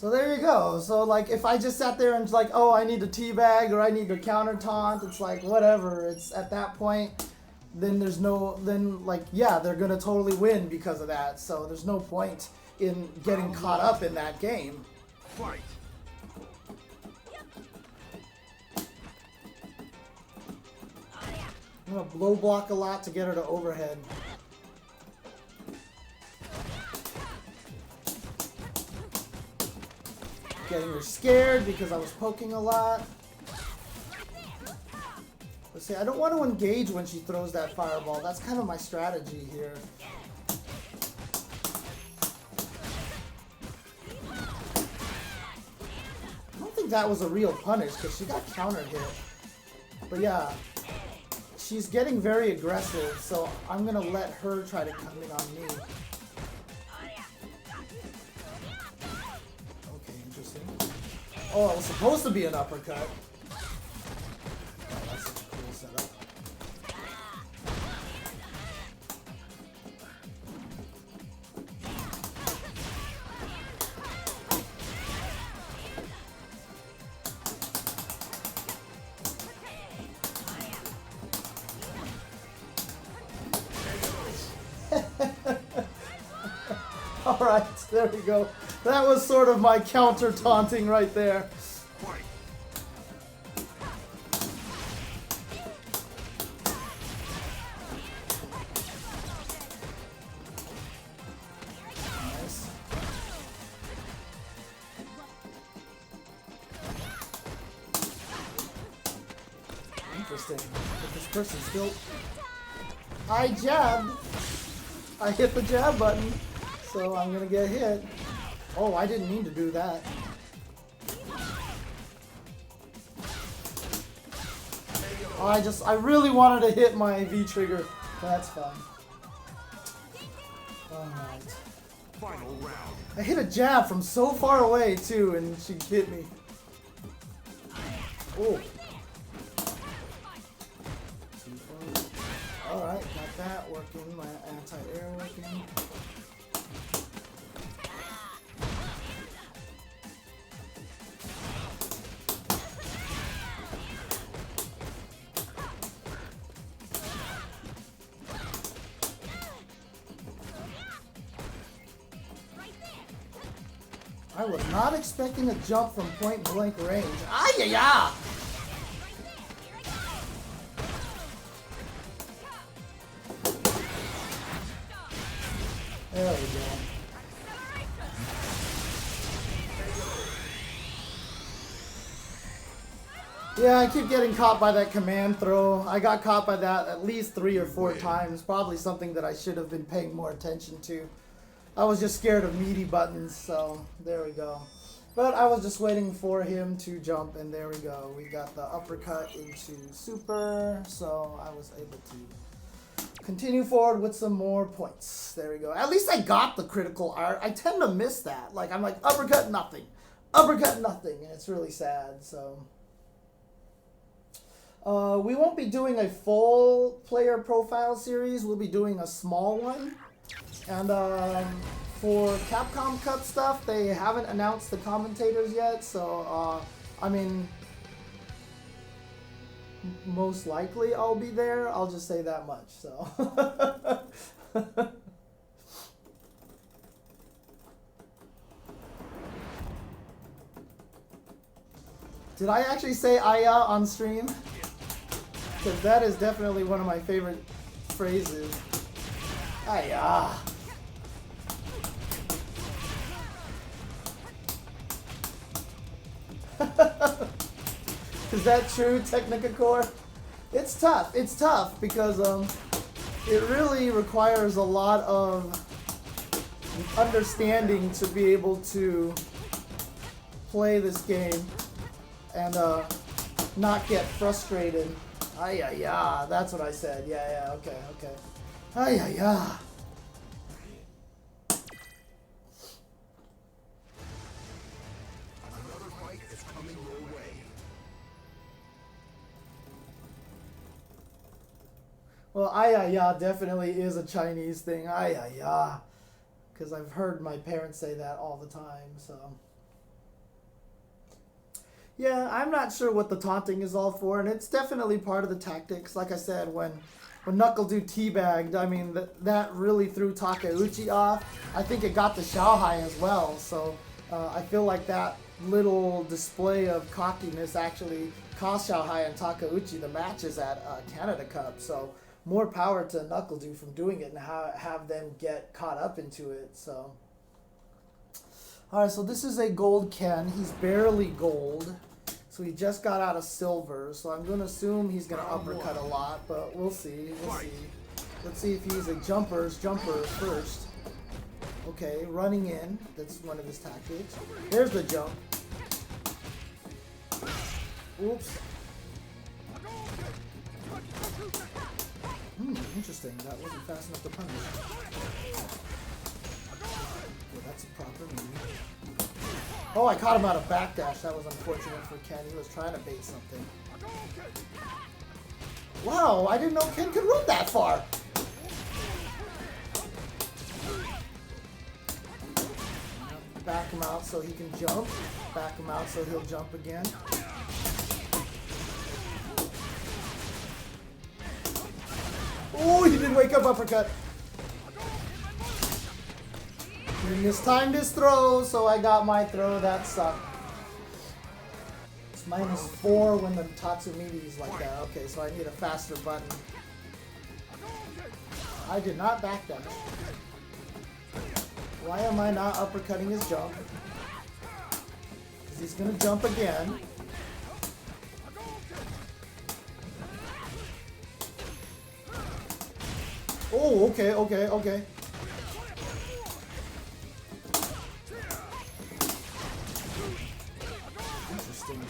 there you go. So like, if I just sat there and like, oh, I need to teabag or I need to counter taunt, it's like whatever. It's at that point, then there's no, then like, yeah, they're gonna totally win because of that. So there's no point in getting caught up in that game. Fight. I'm gonna blow block a lot to get her to overhead. Getting her scared because I was poking a lot. Let's see, I don't want to engage when she throws that fireball. That's kind of my strategy here. I don't think that was a real punish because she got counter hit. But yeah. She's getting very aggressive, so I'm gonna let her try to come in on me. Okay, interesting. Oh, it was supposed to be an uppercut. Oh, that's such a cool setup. Alright, there we go. That was sort of my counter taunting right there. Fight. Nice. Interesting. But this person still... I jabbed. I hit the jab button. So I'm gonna get hit. Oh, I didn't mean to do that. Oh, I really wanted to hit my V trigger. That's fine. Alright. Final round. I hit a jab from so far away too, and she hit me. Oh. Alright, got that working. My anti-air working. I was not expecting a jump from point blank range. Ah-ya-ya! There we go. Yeah, I keep getting caught by that command throw. I got caught by that at least 3 or 4 times. Probably something that I should have been paying more attention to. I was just scared of meaty buttons, so there we go. But I was just waiting for him to jump, and there we go. We got the uppercut into super, so I was able to continue forward with some more points. There we go. At least I got the critical art. I tend to miss that. Like, I'm like, uppercut, nothing. Uppercut, nothing, and it's really sad, so... we won't be doing a full player profile series. We'll be doing a small one. And For Capcom Cup stuff, they haven't announced the commentators yet, so I mean, most likely I'll be there. I'll just say that much. So. Did I actually say "aya" on stream? Because that is definitely one of my favorite phrases. "Aya." Is that true, Technica Core? It's tough. It's tough because it really requires a lot of understanding to be able to play this game and not get frustrated. Ay, ay, ay. That's what I said. Yeah, okay, okay. Ay, ay, ay. Another fight is coming your way. Well, ay, ay, ay definitely is a Chinese thing. Ay, ay, ay. Because I've heard my parents say that all the time, so. Yeah, I'm not sure what the taunting is all for, and it's definitely part of the tactics. Like I said, when Knuckle Do teabagged, I mean, that really threw Takeuchi off. I think it got the Xiaohai as well, so I feel like that little display of cockiness actually cost Xiaohai and Takeuchi the matches at Canada Cup, so more power to Knuckle Do from doing it and have them get caught up into it, so. Alright, so this is a gold Ken. He's barely gold. So he just got out of silver, so I'm going to assume he's going to uppercut a lot, but we'll see, we'll see. Let's see if he's a jumper first. Okay, running in, that's one of his tactics. There's the jump. Oops. Interesting, that wasn't fast enough to punish. Okay, that's a proper move. Oh, I caught him out of backdash. That was unfortunate for Ken. He was trying to bait something. Wow, I didn't know Ken could run that far. Back him out so he can jump. Back him out so he'll jump again. Oh, he didn't wake up uppercut. He mistimed his throw, so I got my throw. That sucked. It's -4 when the Tatsumidi's like that. Okay, so I need a faster button. I did not backdash. Why am I not uppercutting his jump? Because he's going to jump again. Oh, okay, okay, okay. Interesting.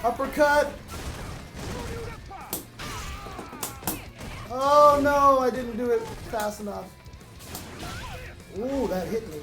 Uppercut! Oh no, I didn't do it fast enough. Ooh, that hit me.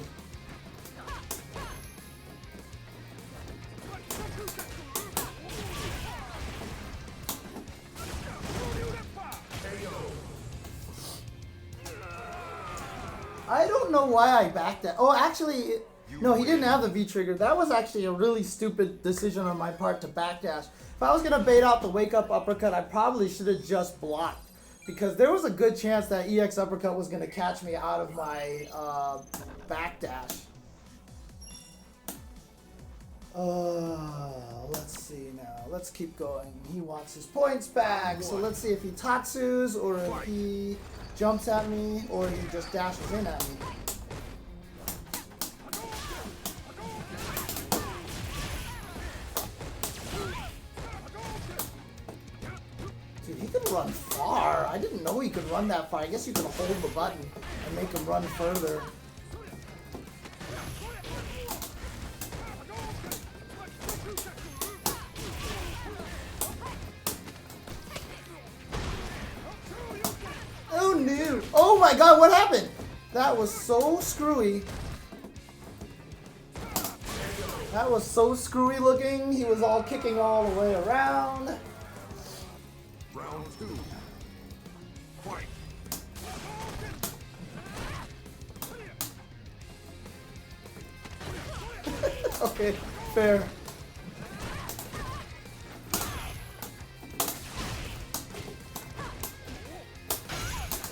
I don't know why I backed that. Oh, actually, no, he didn't have the V trigger. That was actually a really stupid decision on my part to backdash. If I was going to bait out the wake up uppercut, I probably should have just blocked. Because there was a good chance that EX uppercut was going to catch me out of my backdash. Let's see now. Let's keep going. He wants his points back. So let's see if he Tatsus or if he jumps at me or he just dashes in at me. Dude, he can run far. I didn't know he could run that far. I guess you can hold the button and make him run further. Oh no! Oh my god, what happened? That was so screwy. That was so screwy looking. He was all kicking all the way around. Round 2. Fight. Okay, fair.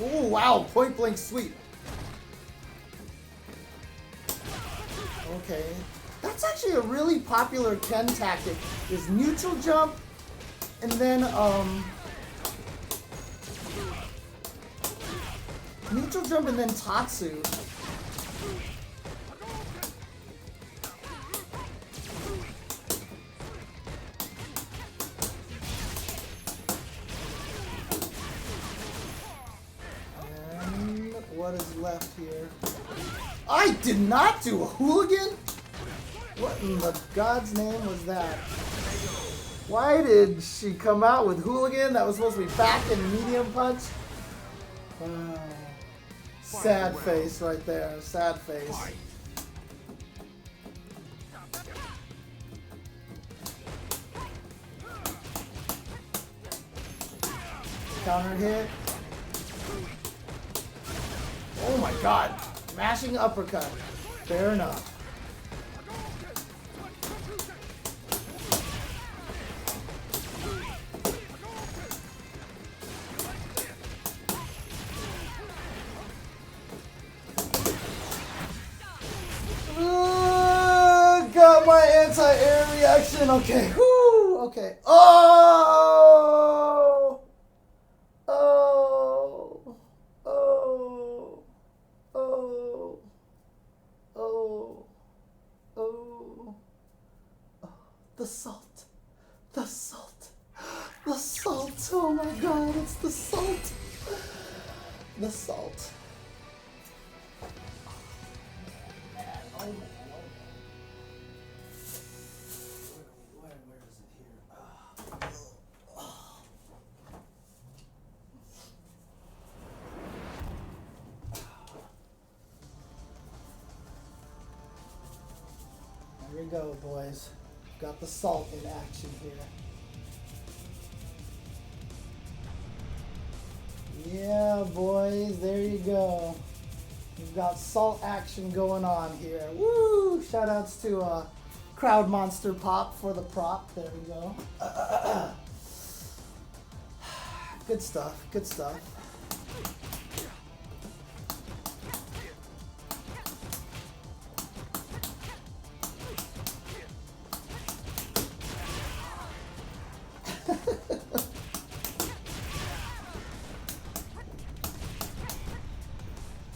Oh wow, point blank sweep. Okay, that's actually a really popular Ken tactic. Is neutral jump, and then neutral jump and then Tatsu. And what is left here? I did not do a hooligan? What in the God's name was that? Why did she come out with hooligan? That was supposed to be back and medium punch? Sad face right there. Sad face. Counter hit. Oh my god. Mashing uppercut. Fair enough. Got my anti-air reaction. Okay. Whoo. Okay. Oh. Oh. Oh. Oh. Oh. Oh. The salt. The salt. The salt. Oh my god, it's the salt. The salt. Where is it here? There we go, boys. Got the salt in action here. Yeah, boys, there you go. We've got salt action going on here. Woo! Shoutouts to Crowd Monster Pop for the prop. There we go. Good stuff. Good stuff.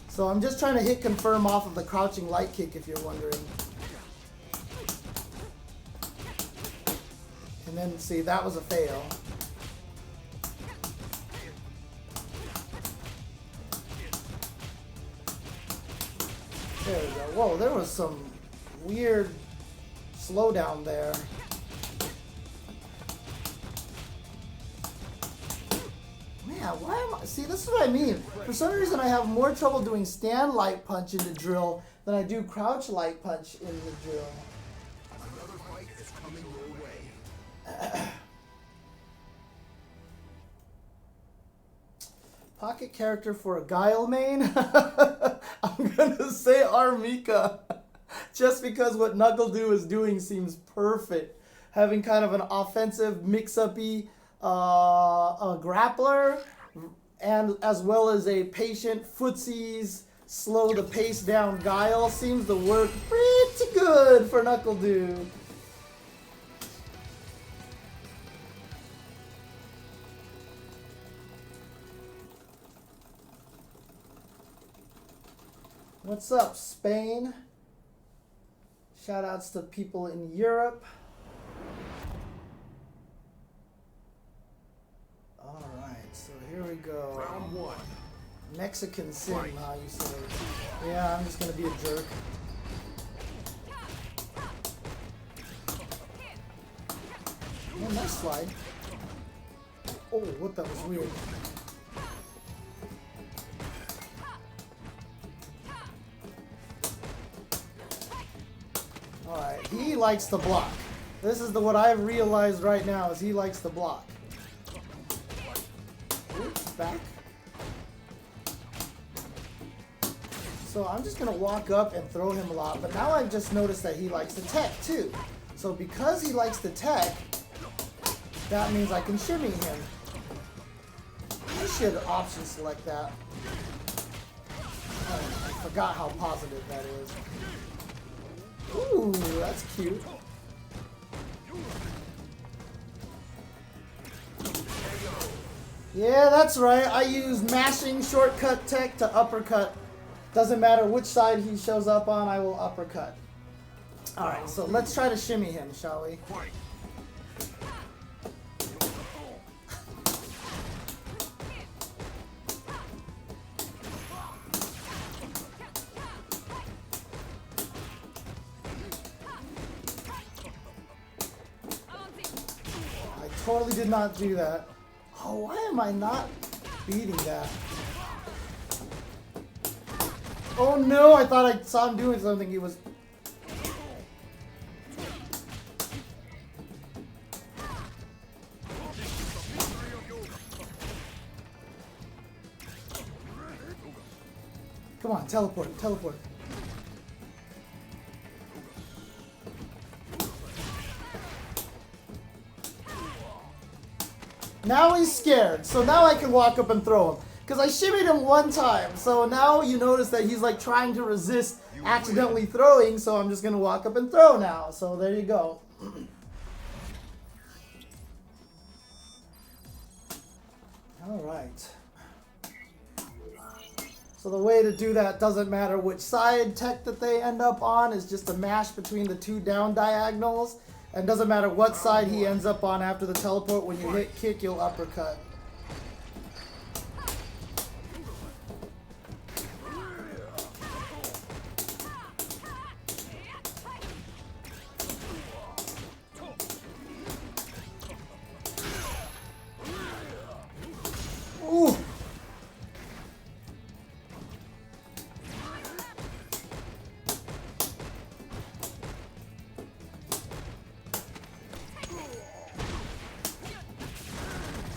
So I'm just trying to hit confirm off of the crouching light kick if you're wondering. And then see, that was a fail. There we go. Whoa, there was some weird slowdown there. Man, why am I? See, this is what I mean. For some reason, I have more trouble doing stand light punch in the drill than I do crouch light punch in the drill. Another fight is coming your way. Pocket character for a Guile main? I'm gonna say Armika. Just because what Knuckle Do is doing seems perfect. Having kind of an offensive mix-up-y a grappler, and as well as a patient footsies, slow the pace down Guile seems to work pretty good for Knuckle Do. What's up, Spain? Shoutouts to people in Europe. Alright, so here we go. Round 1. Mexican sim, how you say. Yeah, I'm just gonna be a jerk. Oh, nice slide. Oh, what, that was weird. Alright, he likes to block. This is what I've realized right now is he likes to block. back. So I'm just going to walk up and throw him a lot. But now I've just noticed that he likes the tech too. So because he likes the tech, that means I can shimmy him. I should option select that. Oh, I forgot how positive that is. Ooh, that's cute. Yeah, that's right. I use mashing shortcut tech to uppercut. Doesn't matter which side he shows up on, I will uppercut. Alright, so let's try to shimmy him, shall we? I totally did not do that. Oh, why am I not beating that? Oh no, I thought I saw him doing something. He was... Come on, teleport, teleport. Now he's scared, so now I can walk up and throw him. Because I shimmied him one time, so now you notice that he's like trying to resist accidentally throwing, so I'm just going to walk up and throw now. So there you go. Alright. So the way to do that doesn't matter which side tech that they end up on, is just a mash between the two down diagonals. And doesn't matter what side he ends up on after the teleport, when you hit kick, you'll uppercut. Ooh.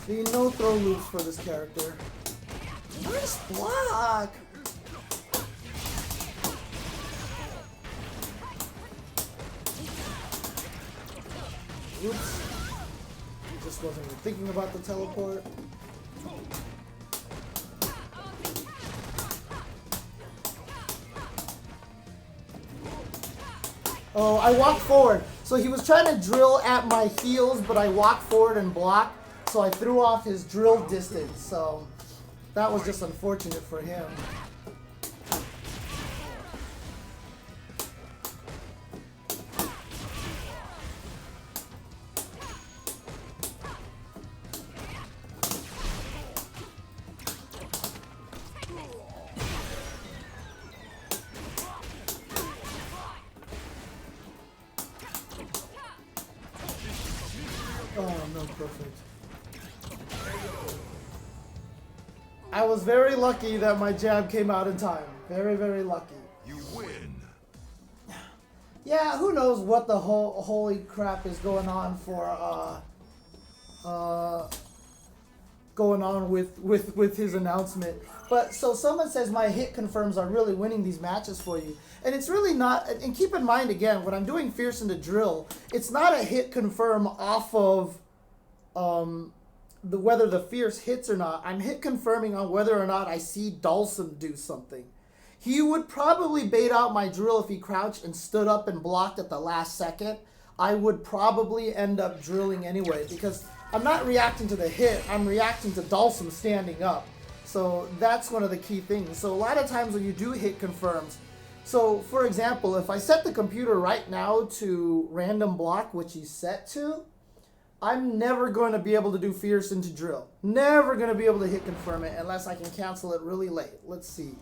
See, no throw loops for this character. Nice block! Oops. Just wasn't even thinking about the teleport. Oh, I walked forward. So he was trying to drill at my heels, but I walked forward and blocked. So I threw off his drill distance. So that was just unfortunate for him. Oh, no, perfect. I was very lucky that my jab came out in time. Very, very lucky. You win. Yeah, who knows what the holy crap is going on for going on with his announcement. But so someone says my hit confirms are really winning these matches for you. And it's really not, and keep in mind again, when I'm doing Fierce into Drill, it's not a hit confirm off of whether the Fierce hits or not. I'm hit confirming on whether or not I see Dhalsim do something. He would probably bait out my drill if he crouched and stood up and blocked at the last second. I would probably end up drilling anyway, because I'm not reacting to the hit, I'm reacting to Dhalsim standing up. So that's one of the key things. So a lot of times when you do hit confirms, so for example, if I set the computer right now to random block, which he's set to, I'm never going to be able to do Fierce into Drill. Never going to be able to hit confirm it unless I can cancel it really late. Let's see.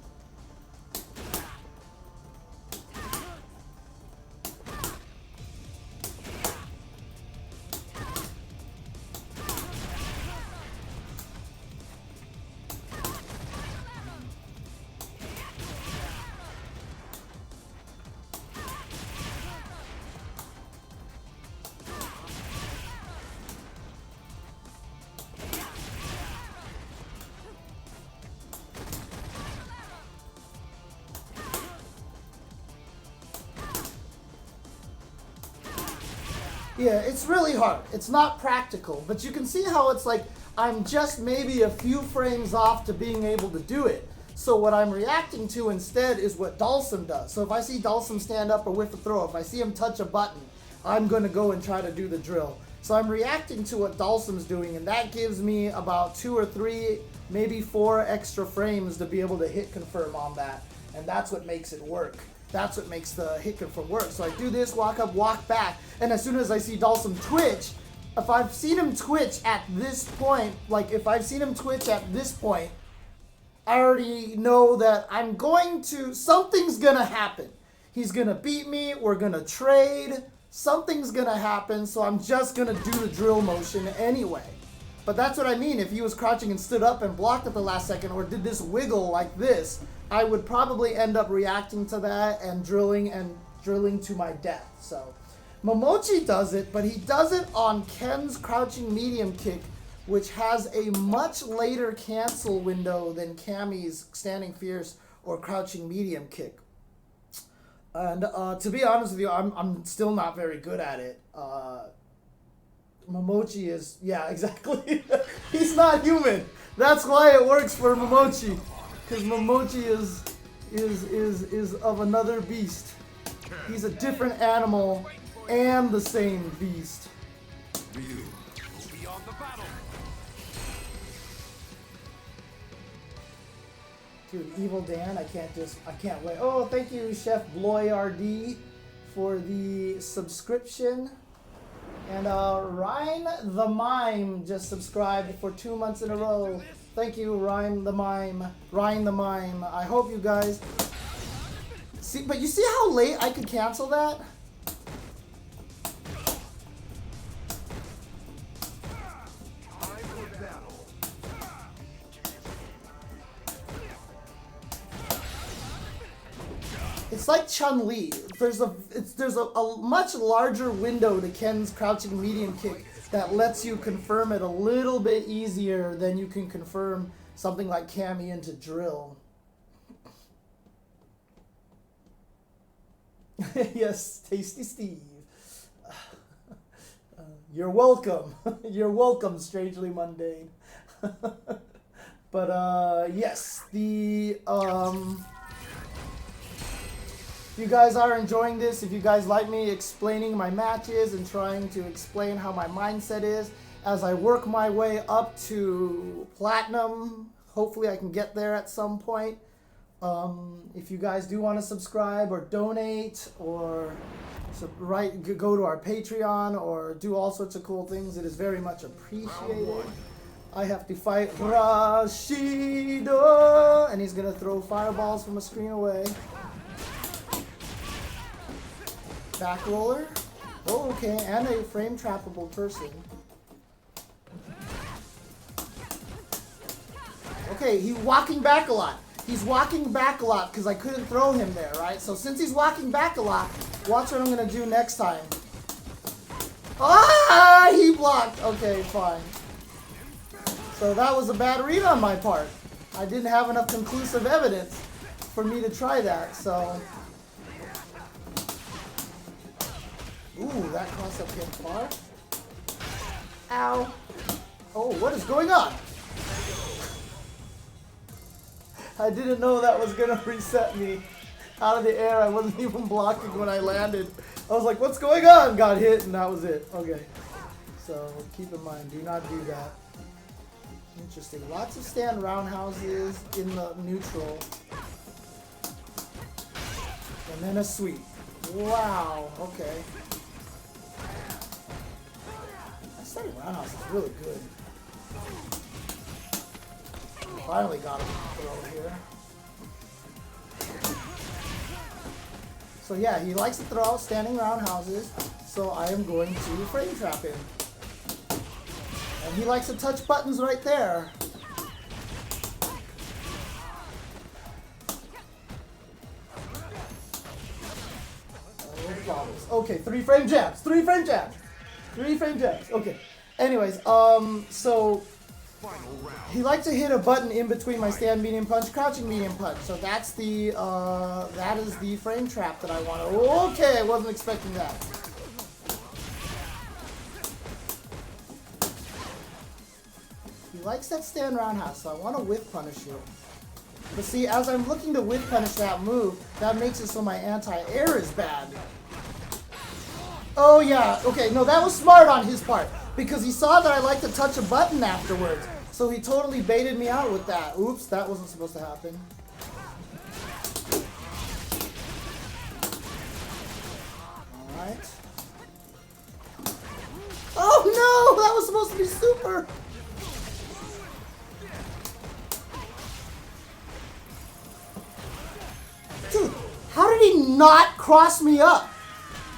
Yeah, it's really hard. It's not practical, but you can see how it's like I'm just maybe a few frames off to being able to do it. So what I'm reacting to instead is what Dhalsim does. So if I see Dhalsim stand up or whiff a throw, if I see him touch a button, I'm going to go and try to do the drill. So I'm reacting to what Dhalsim's doing, and that gives me about 2 or 3, maybe 4 extra frames to be able to hit confirm on that. And that's what makes it work. That's what makes the hit confirm work. So I do this, walk up, walk back, and as soon as I see Dhalsim twitch, if I've seen him twitch at this point, like if I've seen him twitch at this point, I already know that something's gonna happen. He's gonna beat me, we're gonna trade, something's gonna happen, so I'm just gonna do the drill motion anyway. But that's what I mean, if he was crouching and stood up and blocked at the last second or did this wiggle like this, I would probably end up reacting to that and drilling to my death. So Momochi does it, but he does it on Ken's crouching medium kick, which has a much later cancel window than Cammy's standing fierce or crouching medium kick. And to be honest with you, I'm still not very good at it. Momochi is, yeah, exactly. He's not human. That's why it works for Momochi, because Momochi is of another beast. He's a different animal and the same beast. Dude, Evil Dan, I can't wait. Oh, thank you, Chef Bloy RD, for the subscription. And Ryan the Mime just subscribed for 2 months in a row. Thank you, Ryan the Mime. I hope you guys see, but you see how late I could cancel that? It's like Chun-Li. There's a much larger window to Ken's crouching medium kick that lets you confirm it a little bit easier than you can confirm something like Cammy into drill. Yes, Tasty Steve. You're welcome. You're welcome, Strangely Mundane. But yes, if you guys are enjoying this, if you guys like me explaining my matches and trying to explain how my mindset is as I work my way up to platinum, hopefully I can get there at some point. If you guys do want to subscribe or donate or go to our Patreon or do all sorts of cool things, it is very much appreciated. I have to fight Rashido, and he's going to throw fireballs from a screen away. Back roller. Oh, okay, and a frame trappable person. Okay, he's walking back a lot. He's walking back a lot because I couldn't throw him there, right? So since he's walking back a lot, watch what I'm going to do next time. Ah, he blocked. Okay, fine. So that was a bad read on my part. I didn't have enough conclusive evidence for me to try that, so... Ooh, that cross-up hit far. Ow. Oh, what is going on? I didn't know that was going to reset me out of the air. I wasn't even blocking when I landed. I was like, what's going on? Got hit, and that was it. Okay. So keep in mind, do not do that. Interesting. Lots of stand roundhouses in the neutral. And then a sweep. Wow. Okay. That standing roundhouse is really good. Finally got him to throw here. So yeah, he likes to throw out standing roundhouses, so I am going to frame trap him. And he likes to touch buttons right there. Okay, 3 frame jabs. Okay. Anyways, so he likes to hit a button in between my stand medium punch, crouching medium punch. So that's the that is the frame trap that I want to. Okay, I wasn't expecting that. He likes that stand roundhouse, so I want to whiff punish here. But see, as I'm looking to whiff punish that move, that makes it so my anti-air is bad. Oh yeah, okay, no, that was smart on his part. Because he saw that I like to touch a button afterwards. So he totally baited me out with that. Oops, that wasn't supposed to happen. Alright. Oh no! That was supposed to be super! Dude, how did he not cross me up?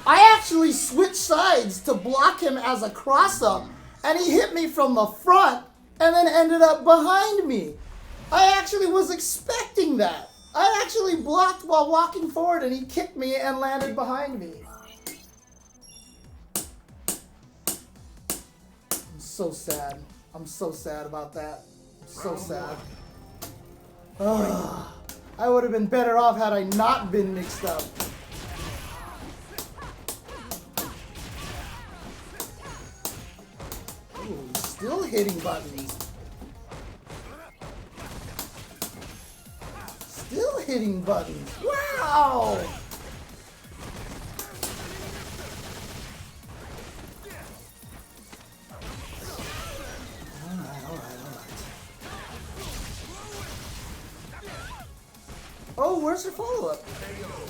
I actually switched sides to block him as a cross-up, and he hit me from the front and then ended up behind me. I actually was expecting that. I actually blocked while walking forward, and he kicked me and landed behind me. I'm so sad. I'm so sad about that. I'm so sad. Ugh. I would have been better off had I not been mixed up. Ooh, still hitting buttons. Still hitting buttons. Wow! Oh, where's your follow-up?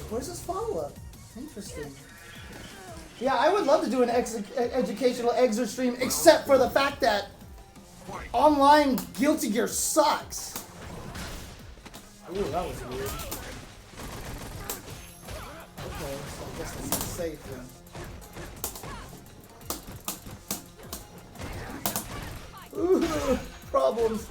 Where's his follow-up? Interesting. Yeah, I would love to do an educational Exer stream, except for the fact that online Guilty Gear sucks. Ooh, that was weird. Okay, so I guess this is safe then. Ooh, problems.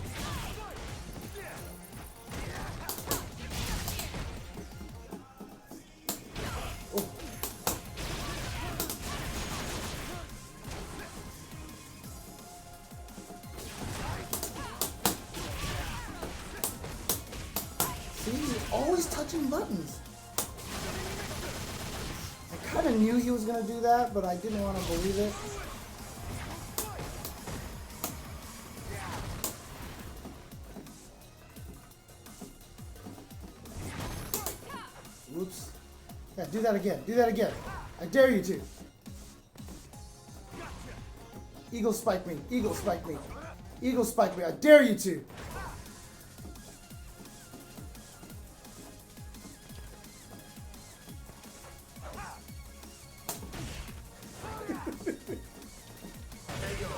Always touching buttons. I kind of knew he was going to do that, but I didn't want to believe it. Oops. Yeah, do that again. Do that again. I dare you to. Eagle spike me. Eagle spike me. Eagle spike me. I dare you to.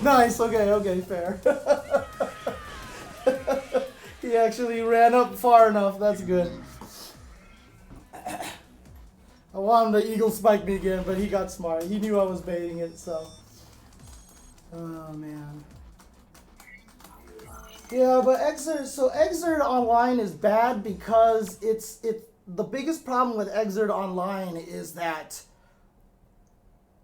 Nice, okay, fair. He actually ran up far enough, that's good. I wanted to eagle spike me again, but he got smart. He knew I was baiting it, so. Oh, man. Yeah, but Exert Online is bad because the biggest problem with Exert Online is that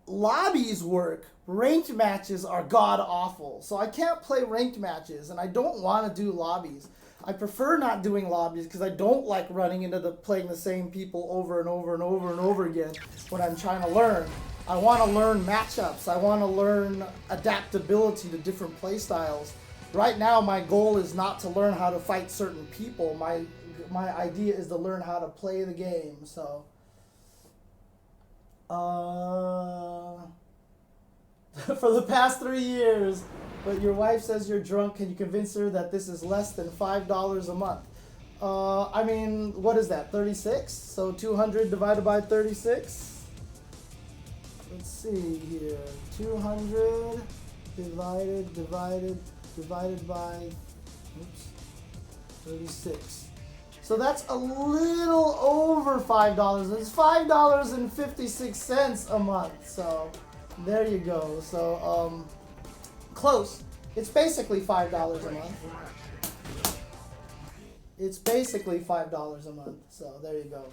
lobbies work. Ranked matches are god awful. So I can't play ranked matches, and I don't want to do lobbies. I prefer not doing lobbies because I don't like running into playing the same people over and over and over and over again when I'm trying to learn. I want to learn matchups. I want to learn adaptability to different play styles. Right now, my goal is not to learn how to fight certain people. My idea is to learn how to play the game. So. For the past 3 years, but your wife says you're drunk. Can you convince her that this is less than $5 a month? I mean, what is that, 36? So 200 divided by 36? Let's see here. 200 divided by, 36. So that's a little over $5. It's $5.56 a month. So there you go. So close. It's basically $5 a month. It's basically $5 a month. So there you go.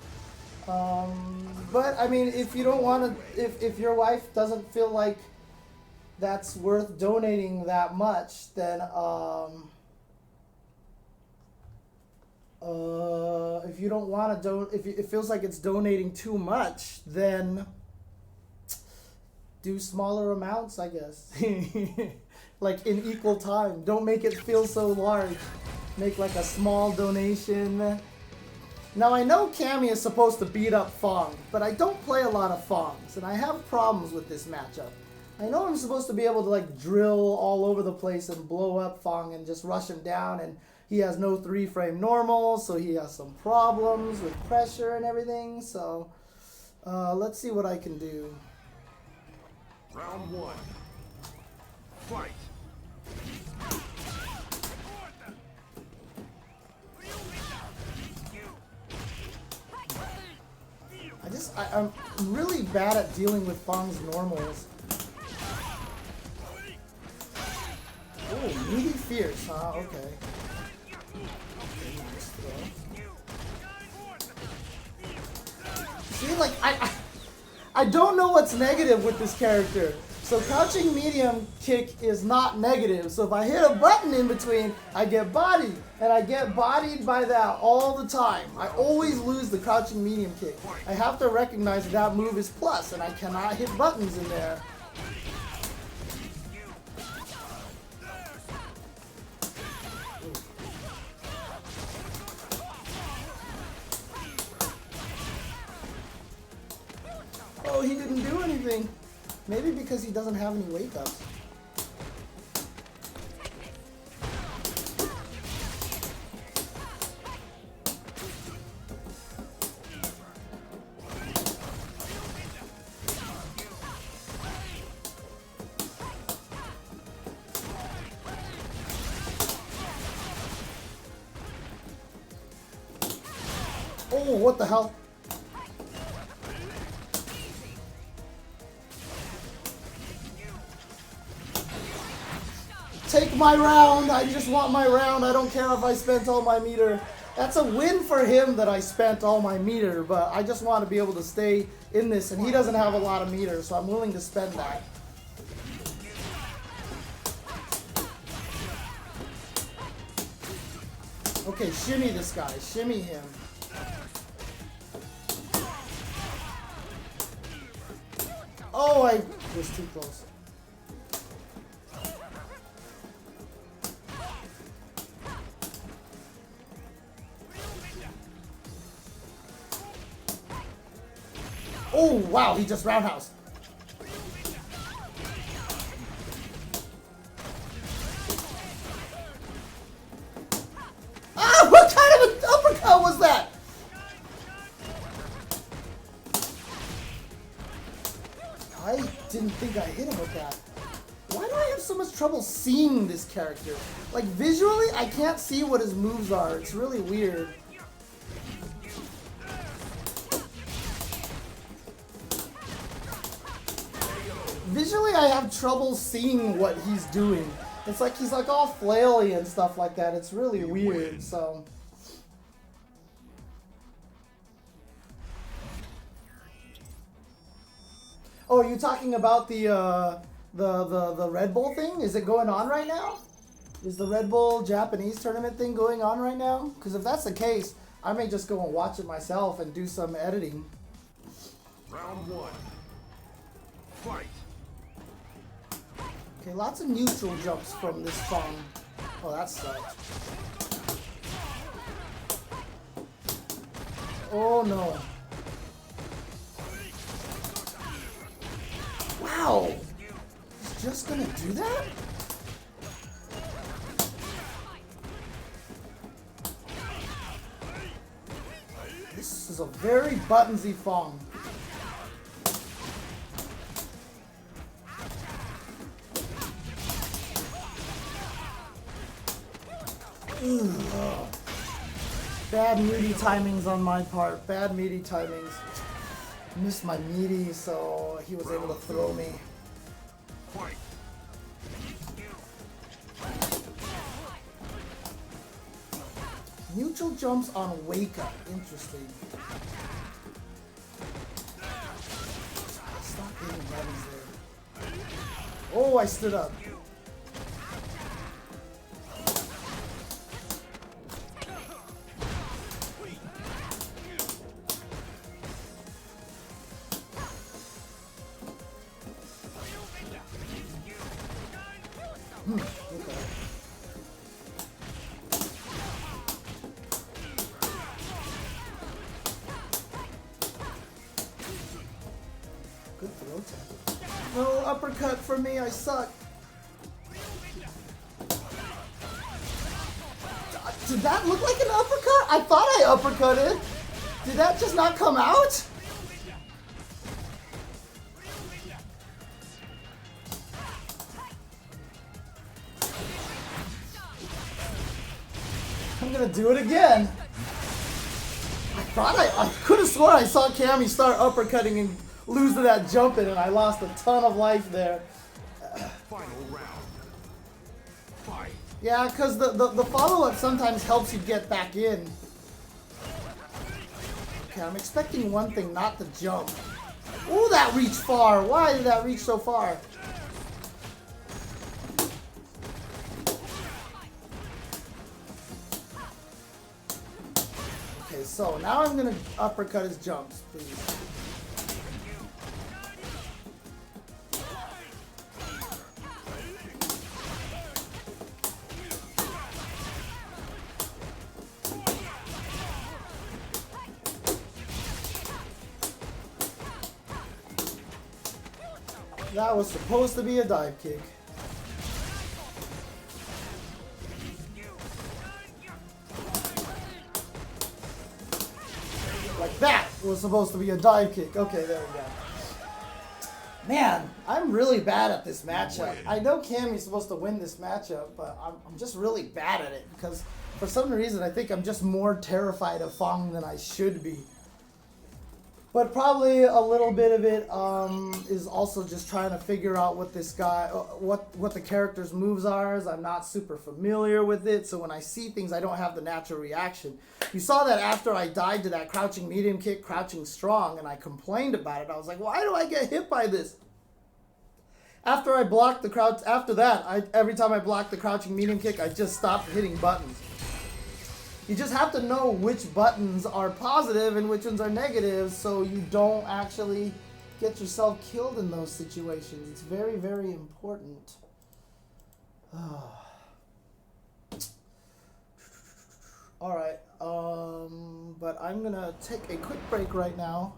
But I mean, if you don't want to, if your wife doesn't feel like that's worth donating that much, then if you don't want to if it feels like it's donating too much, then do smaller amounts, I guess. Like in equal time. Don't make it feel so large. Make like a small donation. Now I know Cammy is supposed to beat up F.A.N.G, but I don't play a lot of F.A.N.Gs, and I have problems with this matchup. I know I'm supposed to be able to like drill all over the place and blow up F.A.N.G and just rush him down, and he has no 3-frame normal, so he has some problems with pressure and everything, so let's see what I can do. Round 1. Fight. I'm really bad at dealing with F.A.N.G's normals. Oh, meaty fierce, huh? Okay. Nice throw. See, like, I don't know what's negative with this character. So crouching medium kick is not negative. So if I hit a button in between, I get bodied. And I get bodied by that all the time. I always lose the crouching medium kick. I have to recognize that that move is plus, and I cannot hit buttons in there. Oh, he didn't do anything. Maybe because he doesn't have any wake-ups. Oh, what the hell? Take my round. I just want my round. I don't care if I spent all my meter. That's a win for him that I spent all my meter, but I just want to be able to stay in this, and he doesn't have a lot of meter, so I'm willing to spend that. Okay, shimmy this guy. Shimmy him. Oh, I was too close. Oh, wow, he just roundhouse. Ah, what kind of an uppercut was that? I didn't think I hit him with that. Why do I have so much trouble seeing this character? Like, visually, I can't see what his moves are. It's really weird. Visually, I have trouble seeing what he's doing. It's like he's like all flaily and stuff like that. It's really weird, so. Oh, are you talking about the Red Bull thing? Is it going on right now? Is the Red Bull Japanese tournament thing going on right now? Because if that's the case, I may just go and watch it myself and do some editing. Round 1. Fight. Okay, lots of neutral jumps from this F.A.N.G. Oh, that sucked. Oh no. Wow! He's just gonna do that? This is a very buttonsy F.A.N.G. Ugh. Bad meaty timings on my part. Bad meaty timings. Missed my meaty, so he was able to throw me. Neutral jumps on wake up. Interesting. Stop hitting buttons there. Oh, I stood up. Okay. Good throw tackle. No uppercut for me, I suck. Did that look like an uppercut? I thought I uppercutted. Did that just not come out? I'm gonna do it again. I could have sworn I saw Cammy start uppercutting and lose to that jump in, and I lost a ton of life there. Final round. Fight. Yeah, because the follow-up sometimes helps you get back in. Okay, I'm expecting one thing, not the jump. Ooh, that reached far. Why did that reach so far? Okay, so now I'm going to uppercut his jumps, please. That was supposed to be a dive kick. Like that was supposed to be a dive kick. Okay, there we go. Man, I'm really bad at this matchup. I know Cammy's supposed to win this matchup, but I'm just really bad at it because for some reason I think I'm just more terrified of F.A.N.G than I should be. But probably a little bit of it is also just trying to figure out what this guy, what the character's moves are. As I'm not super familiar with it, so when I see things, I don't have the natural reaction. You saw that after I died to that crouching medium kick, crouching strong, and I complained about it. I was like, why do I get hit by this? After I blocked the crouch, after that, every time I blocked the crouching medium kick, I just stopped hitting buttons. You just have to know which buttons are positive and which ones are negative so you don't actually get yourself killed in those situations. It's very, very important. Alright, but I'm going to take a quick break right now.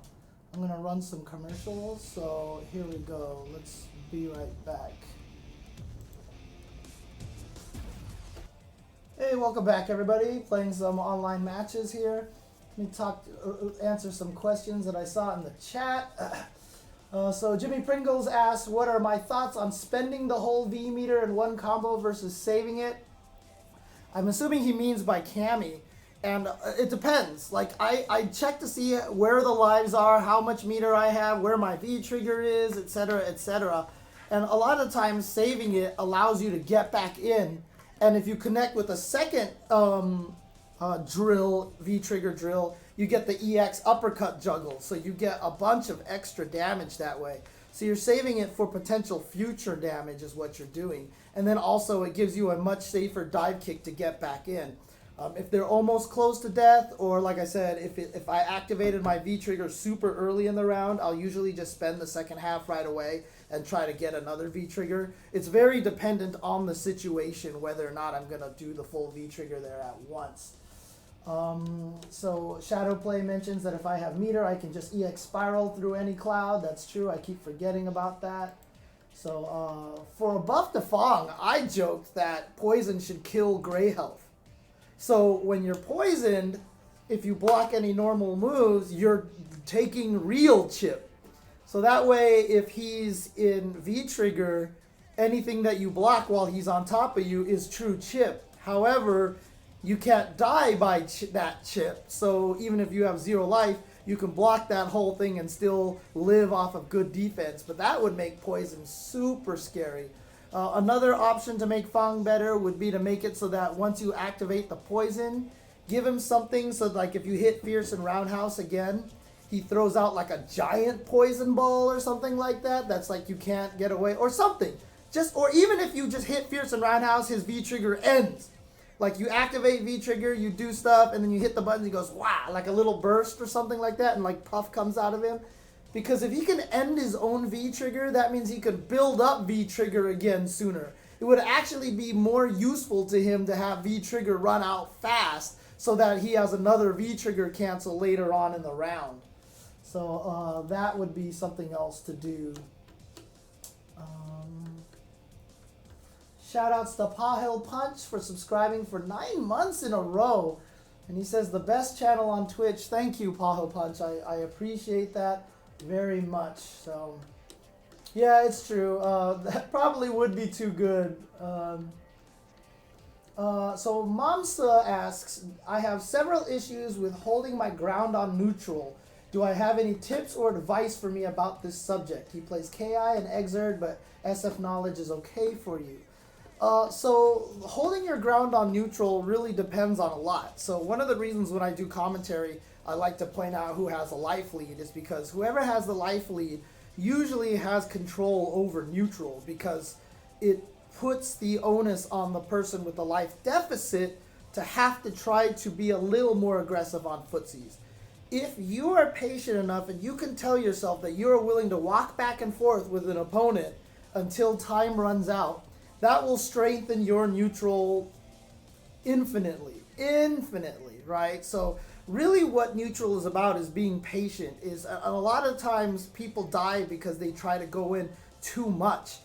I'm going to run some commercials, so here we go. Let's be right back. Hey, welcome back, everybody. Playing some online matches here. Let me answer some questions that I saw in the chat. So Jimmy Pringles asked, what are my thoughts on spending the whole V meter in one combo versus saving it? I'm assuming he means by Cammy. And it depends. Like, I check to see where the lives are, how much meter I have, where my V trigger is, etc., etc. And a lot of times saving it allows you to get back in. And if you connect with a second drill, V-trigger drill, you get the EX uppercut juggle. So you get a bunch of extra damage that way. So you're saving it for potential future damage is what you're doing. And then also it gives you a much safer dive kick to get back in. If they're almost close to death, or like I said, if I activated my V-trigger super early in the round, I'll usually just spend the second half right away and try to get another V-trigger. It's very dependent on the situation whether or not I'm going to do the full V-trigger there at once. So Shadowplay mentions that if I have meter, I can just EX spiral through any cloud. That's true. I keep forgetting about that. So for a buff to F.A.N.G, I joked that poison should kill gray health. So when you're poisoned, if you block any normal moves, you're taking real chip. So that way, if he's in V-trigger, anything that you block while he's on top of you is true chip. However, you can't die by that chip. So even if you have 0 life, you can block that whole thing and still live off of good defense. But that would make poison super scary. Another option to make F.A.N.G better would be to make it so that once you activate the poison, give him something so like if you hit Fierce and Roundhouse again, he throws out like a giant poison ball or something like that. That's like you can't get away or something. Or even if you just hit Fierce and Roundhouse, his V-trigger ends. Like you activate V-trigger, you do stuff, and then you hit the button, he goes, wow, like a little burst or something like that, and like puff comes out of him. Because if he can end his own V-trigger, that means he can build up V-trigger again sooner. it would actually be more useful to him to have V-Trigger run out fast so that he has another V-Trigger cancel later on in the round. So that would be something else to do. Shout outs to Pahil Punch for subscribing for 9 months in a row. And he says the best channel on Twitch. Thank you, Pahil Punch. I appreciate that very much. So yeah, it's true. That probably would be too good. So Mamsa asks, I have several issues with holding my ground on neutral. Do I have any tips or advice for me about this subject? He plays KI and Exerd, but SF knowledge is okay for you. So holding your ground on neutral really depends on a lot. So one of the reasons when I do commentary, I like to point out who has a life lead is because whoever has the life lead usually has control over neutral, because it puts the onus on the person with the life deficit to have to try to be a little more aggressive on footsies. If you are patient enough and you can tell yourself that you are willing to walk back and forth with an opponent until time runs out, that will strengthen your neutral infinitely, right? So really what neutral is about is being patient. A lot of times people die because they try to go in too much.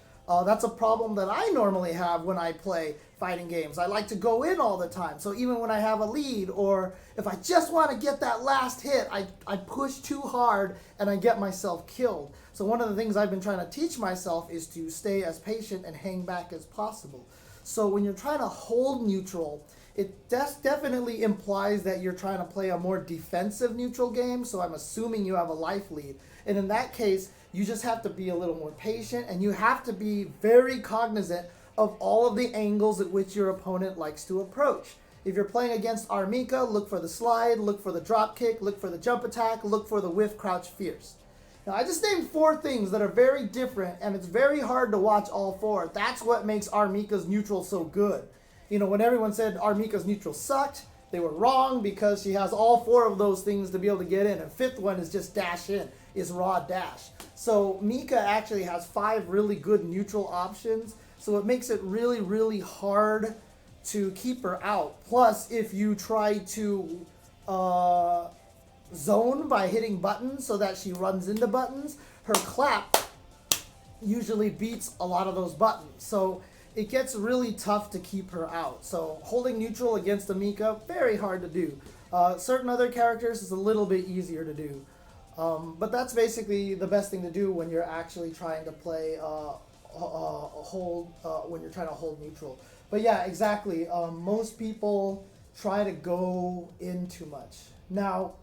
That's a problem that I normally have when I play fighting games. I like to go in all the time. So even when I have a lead, or if I just want to get that last hit, I push too hard and I get myself killed. So one of the things I've been trying to teach myself is to stay as patient and hang back as possible. So when you're trying to hold neutral, it definitely implies that you're trying to play a more defensive neutral game. So I'm assuming you have a life lead. And in that case, you just have to be a little more patient, and you have to be very cognizant of all of the angles at which your opponent likes to approach. If you're playing against Armika, look for the slide, look for the drop kick, look for the jump attack, look for the whiff crouch fierce. Now, I just named 4 things that are very different, and it's very hard to watch all 4. That's what makes Armika's neutral so good. You know, when everyone said Armika's neutral sucked, they were wrong, because she has all 4 of those things to be able to get in. And 5th one is just dash in, is raw dash. So Mika actually has 5 really good neutral options. So it makes it really, really hard to keep her out. Plus, if you try to zone by hitting buttons so that she runs into buttons, her clap usually beats a lot of those buttons. So it gets really tough to keep her out. So holding neutral against Amika, very hard to do. Certain other characters is a little bit easier to do. But that's basically the best thing to do when you're actually trying to play when you're trying to hold neutral. But yeah, exactly. Most people try to go in too much. Now,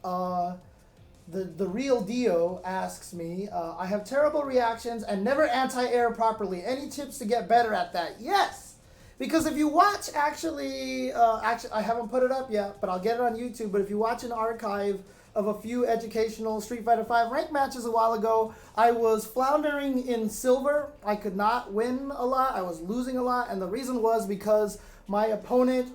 the real Dio asks me, I have terrible reactions and never anti-air properly. Any tips to get better at that? Yes! Because if you watch, actually, I haven't put it up yet, but I'll get it on YouTube. But if you watch an archive of a few educational Street Fighter V ranked matches a while ago, I was floundering in silver. I could not win a lot. I was losing a lot. And the reason was because my opponents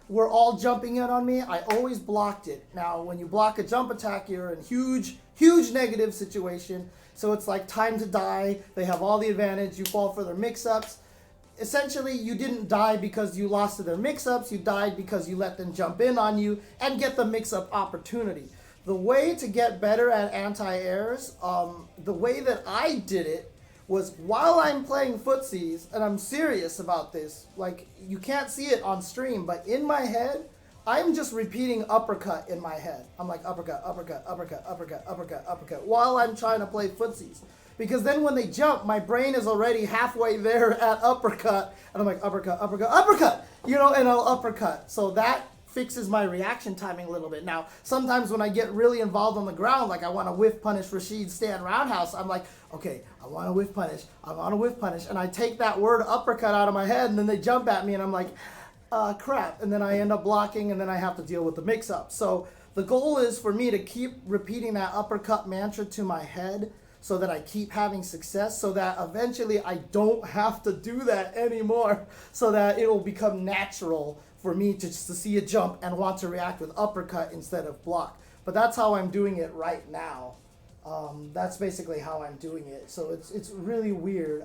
were all jumping in on me. I always blocked it. Now, when you block a jump attack, you're in huge negative situation. So it's like time to die. They have all the advantage. You fall for their mix-ups. Essentially, you didn't die because you lost to their mix-ups. You died because you let them jump in on you and get the mix-up opportunity. The way to get better at anti-airs, the way that I did it, was while I'm playing footsies, and I'm serious about this, like, you can't see it on stream, but in my head, I'm just repeating uppercut in my head. I'm like uppercut, uppercut, uppercut, uppercut, uppercut, uppercut, while I'm trying to play footsies. Because then when they jump, my brain is already halfway there at uppercut, and I'm like uppercut, uppercut, uppercut, you know, and I'll uppercut. So that fixes my reaction timing a little bit. Now, sometimes when I get really involved on the ground, like I want to whiff punish Rashid's stand roundhouse, I'm like, okay, I want to whiff punish, I want to whiff punish, and I take that word uppercut out of my head, and then they jump at me, and I'm like, crap, and then I end up blocking, and then I have to deal with the mix-up. So the goal is for me to keep repeating that uppercut mantra to my head so that I keep having success, so that eventually I don't have to do that anymore, so that it will become natural for me to just to see a jump and want to react with uppercut instead of block. But that's how I'm doing it right now. That's basically how I'm doing it. So it's really weird.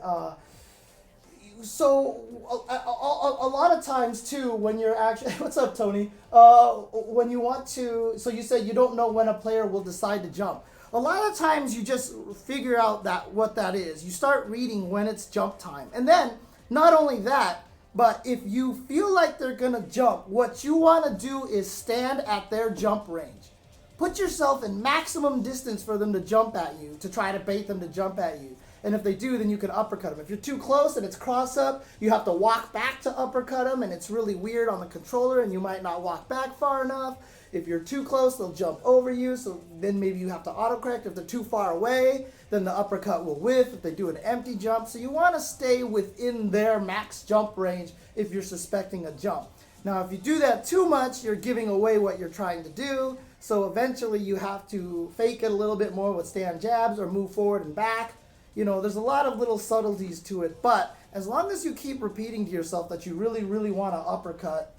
So a lot of times too, when you're actually what's up, Tony? When you want to, so you said you don't know when a player will decide to jump. A lot of times you just figure out that what that is. You start reading when it's jump time, and then not only that, but if you feel like they're gonna jump, what you want to do is stand at their jump range. Put yourself in maximum distance for them to jump at you, to try to bait them to jump at you. And if they do, then you can uppercut them. If you're too close and it's cross up, you have to walk back to uppercut them, and it's really weird on the controller, and you might not walk back far enough. If you're too close, they'll jump over you, so then maybe you have to autocorrect. If they're too far away, then the uppercut will whiff if they do an empty jump. So you want to stay within their max jump range if you're suspecting a jump. Now, if you do that too much, you're giving away what you're trying to do. So eventually you have to fake it a little bit more with stand jabs or move forward and back. You know, there's a lot of little subtleties to it, but as long as you keep repeating to yourself that you really, really want to uppercut,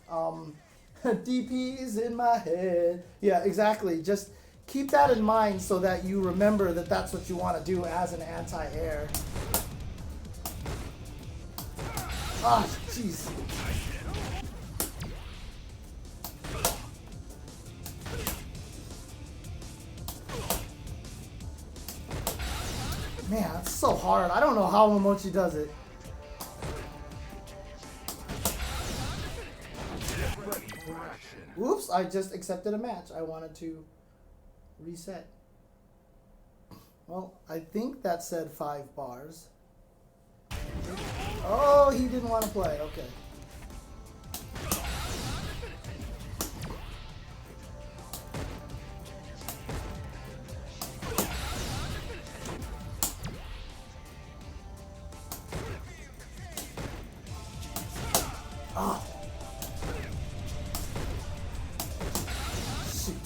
DP's in my head. Yeah, exactly. Just keep that in mind so that you remember that that's what you want to do as an anti-air. Ah, jeez. Man, it's so hard. I don't know how Momochi does it. Oops, I just accepted a match. I wanted to reset. Well, I think that said 5 bars. Oh, he didn't want to play. Okay. Ah. Shoot.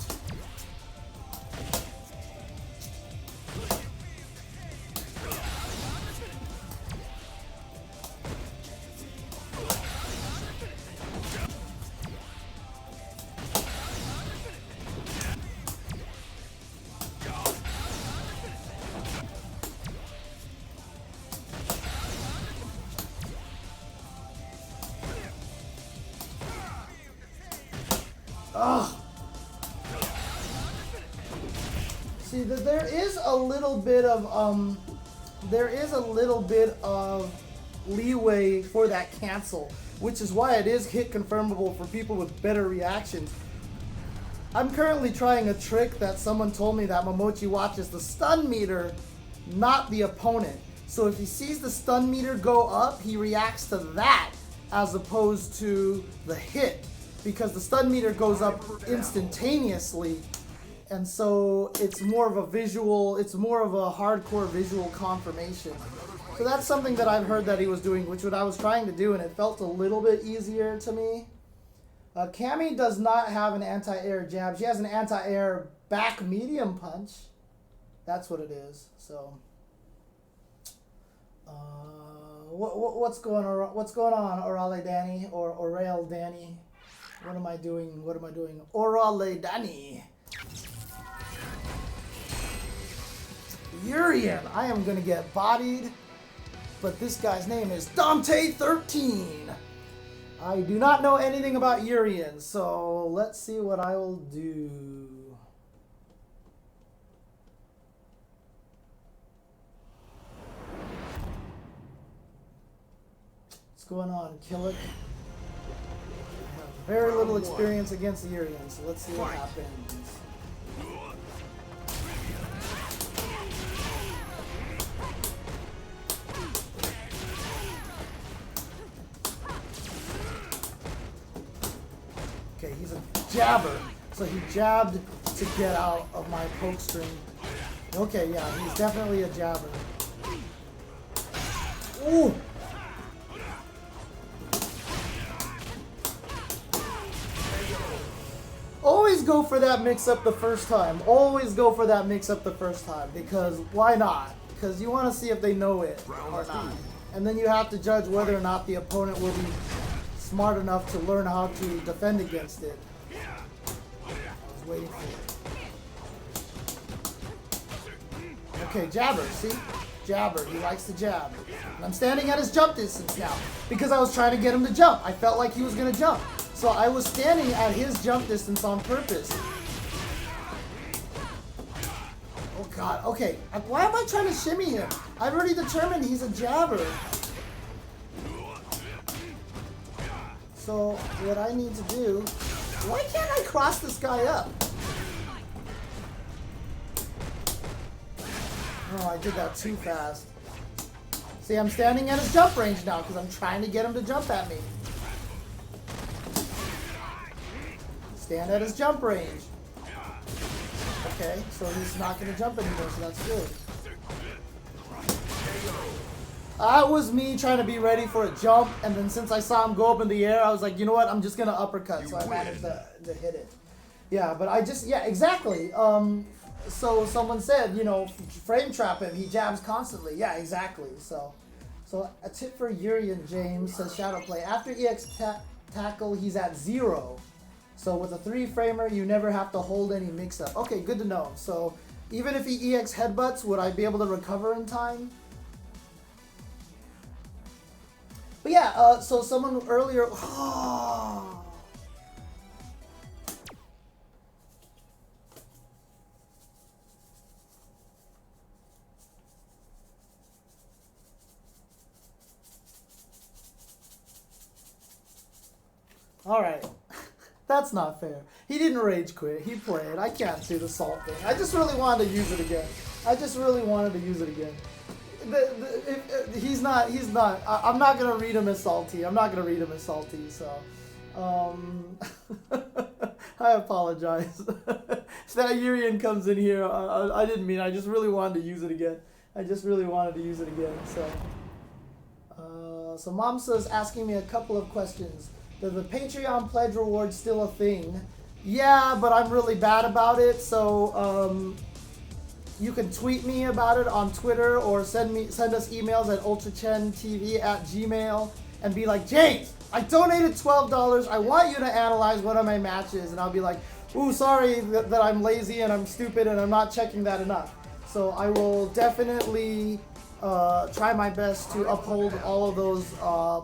Ugh. See, there is a little bit of leeway for that cancel, which is why it is hit confirmable for people with better reactions. I'm currently trying a trick that someone told me that Momochi watches the stun meter, not the opponent. So if he sees the stun meter go up, he reacts to that as opposed to the hit, because the stun meter goes up instantaneously, and so it's more of a visual, it's more of a hardcore visual confirmation. So that's something that I've heard that he was doing, which what I was trying to do, and it felt a little bit easier to me. Cammy does not have an anti-air jab. She has an anti-air back medium punch. That's what it is. So, what's going on, Orale Danny or Orail Danny? What am I doing? What am I doing? Orale Danny. Urien. I am gonna get bodied, but this guy's name is Dante13. I do not know anything about Urien, so let's see what I will do. What's going on, Killick? I have very little experience against Urien, so let's see what happens. Okay, he's a jabber, so he jabbed to get out of my poke string. Okay, yeah, he's definitely a jabber. Ooh! Always go for that mix-up the first time. Always go for that mix-up the first time, because why not? Because you want to see if they know it or not. And then you have to judge whether or not the opponent will be smart enough to learn how to defend against it. I was waiting for it. Okay, jabber, see? Jabber, he likes to jab. And I'm standing at his jump distance now because I was trying to get him to jump. I felt like he was gonna jump. So I was standing at his jump distance on purpose. Oh God, okay. Why am I trying to shimmy him? I've already determined he's a jabber. So what I need to do, why can't I cross this guy up? Oh, I did that too fast. See, I'm standing at his jump range now because I'm trying to get him to jump at me. Stand at his jump range. Okay, so he's not going to jump anymore, so that's good. That was me trying to be ready for a jump, and then since I saw him go up in the air, I was like, you know what, I'm just going to uppercut, so I managed to hit it. Yeah, but yeah, exactly. So someone said, you know, frame trap him, he jabs constantly. Yeah, exactly. So a tip for Urien, James, says Shadow Play. After EX tackle, he's at 0. So with a 3-framer, you never have to hold any mix-up. Okay, good to know. So even if he EX headbutts, would I be able to recover in time? But yeah, so someone earlier... Alright. That's not fair. He didn't rage quit. He played. I can't see the salt thing. I just really wanted to use it again. He's not. I'm not going to read him as salty. So, I apologize. So that Urien comes in here. I didn't mean. I just really wanted to use it again. So Mamsa's asking me a couple of questions. The Patreon pledge reward still a thing? Yeah, but I'm really bad about it, so you can tweet me about it on Twitter or send us emails at UltraChenTV@gmail and be like, James, I donated $12. I want you to analyze one of my matches, and I'll be like, ooh, sorry that I'm lazy and I'm stupid and I'm not checking that enough. So I will definitely try my best to uphold all of those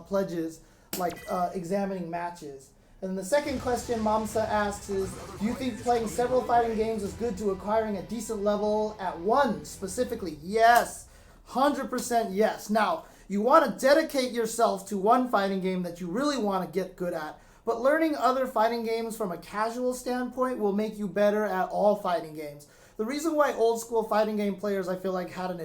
pledges, like examining matches. And the second question Mamsa asks is, do you think playing several fighting games is good to acquiring a decent level at one specifically? Yes, 100% yes. Now, you want to dedicate yourself to one fighting game that you really want to get good at, but learning other fighting games from a casual standpoint will make you better at all fighting games. The reason why old school fighting game players, I feel like, have an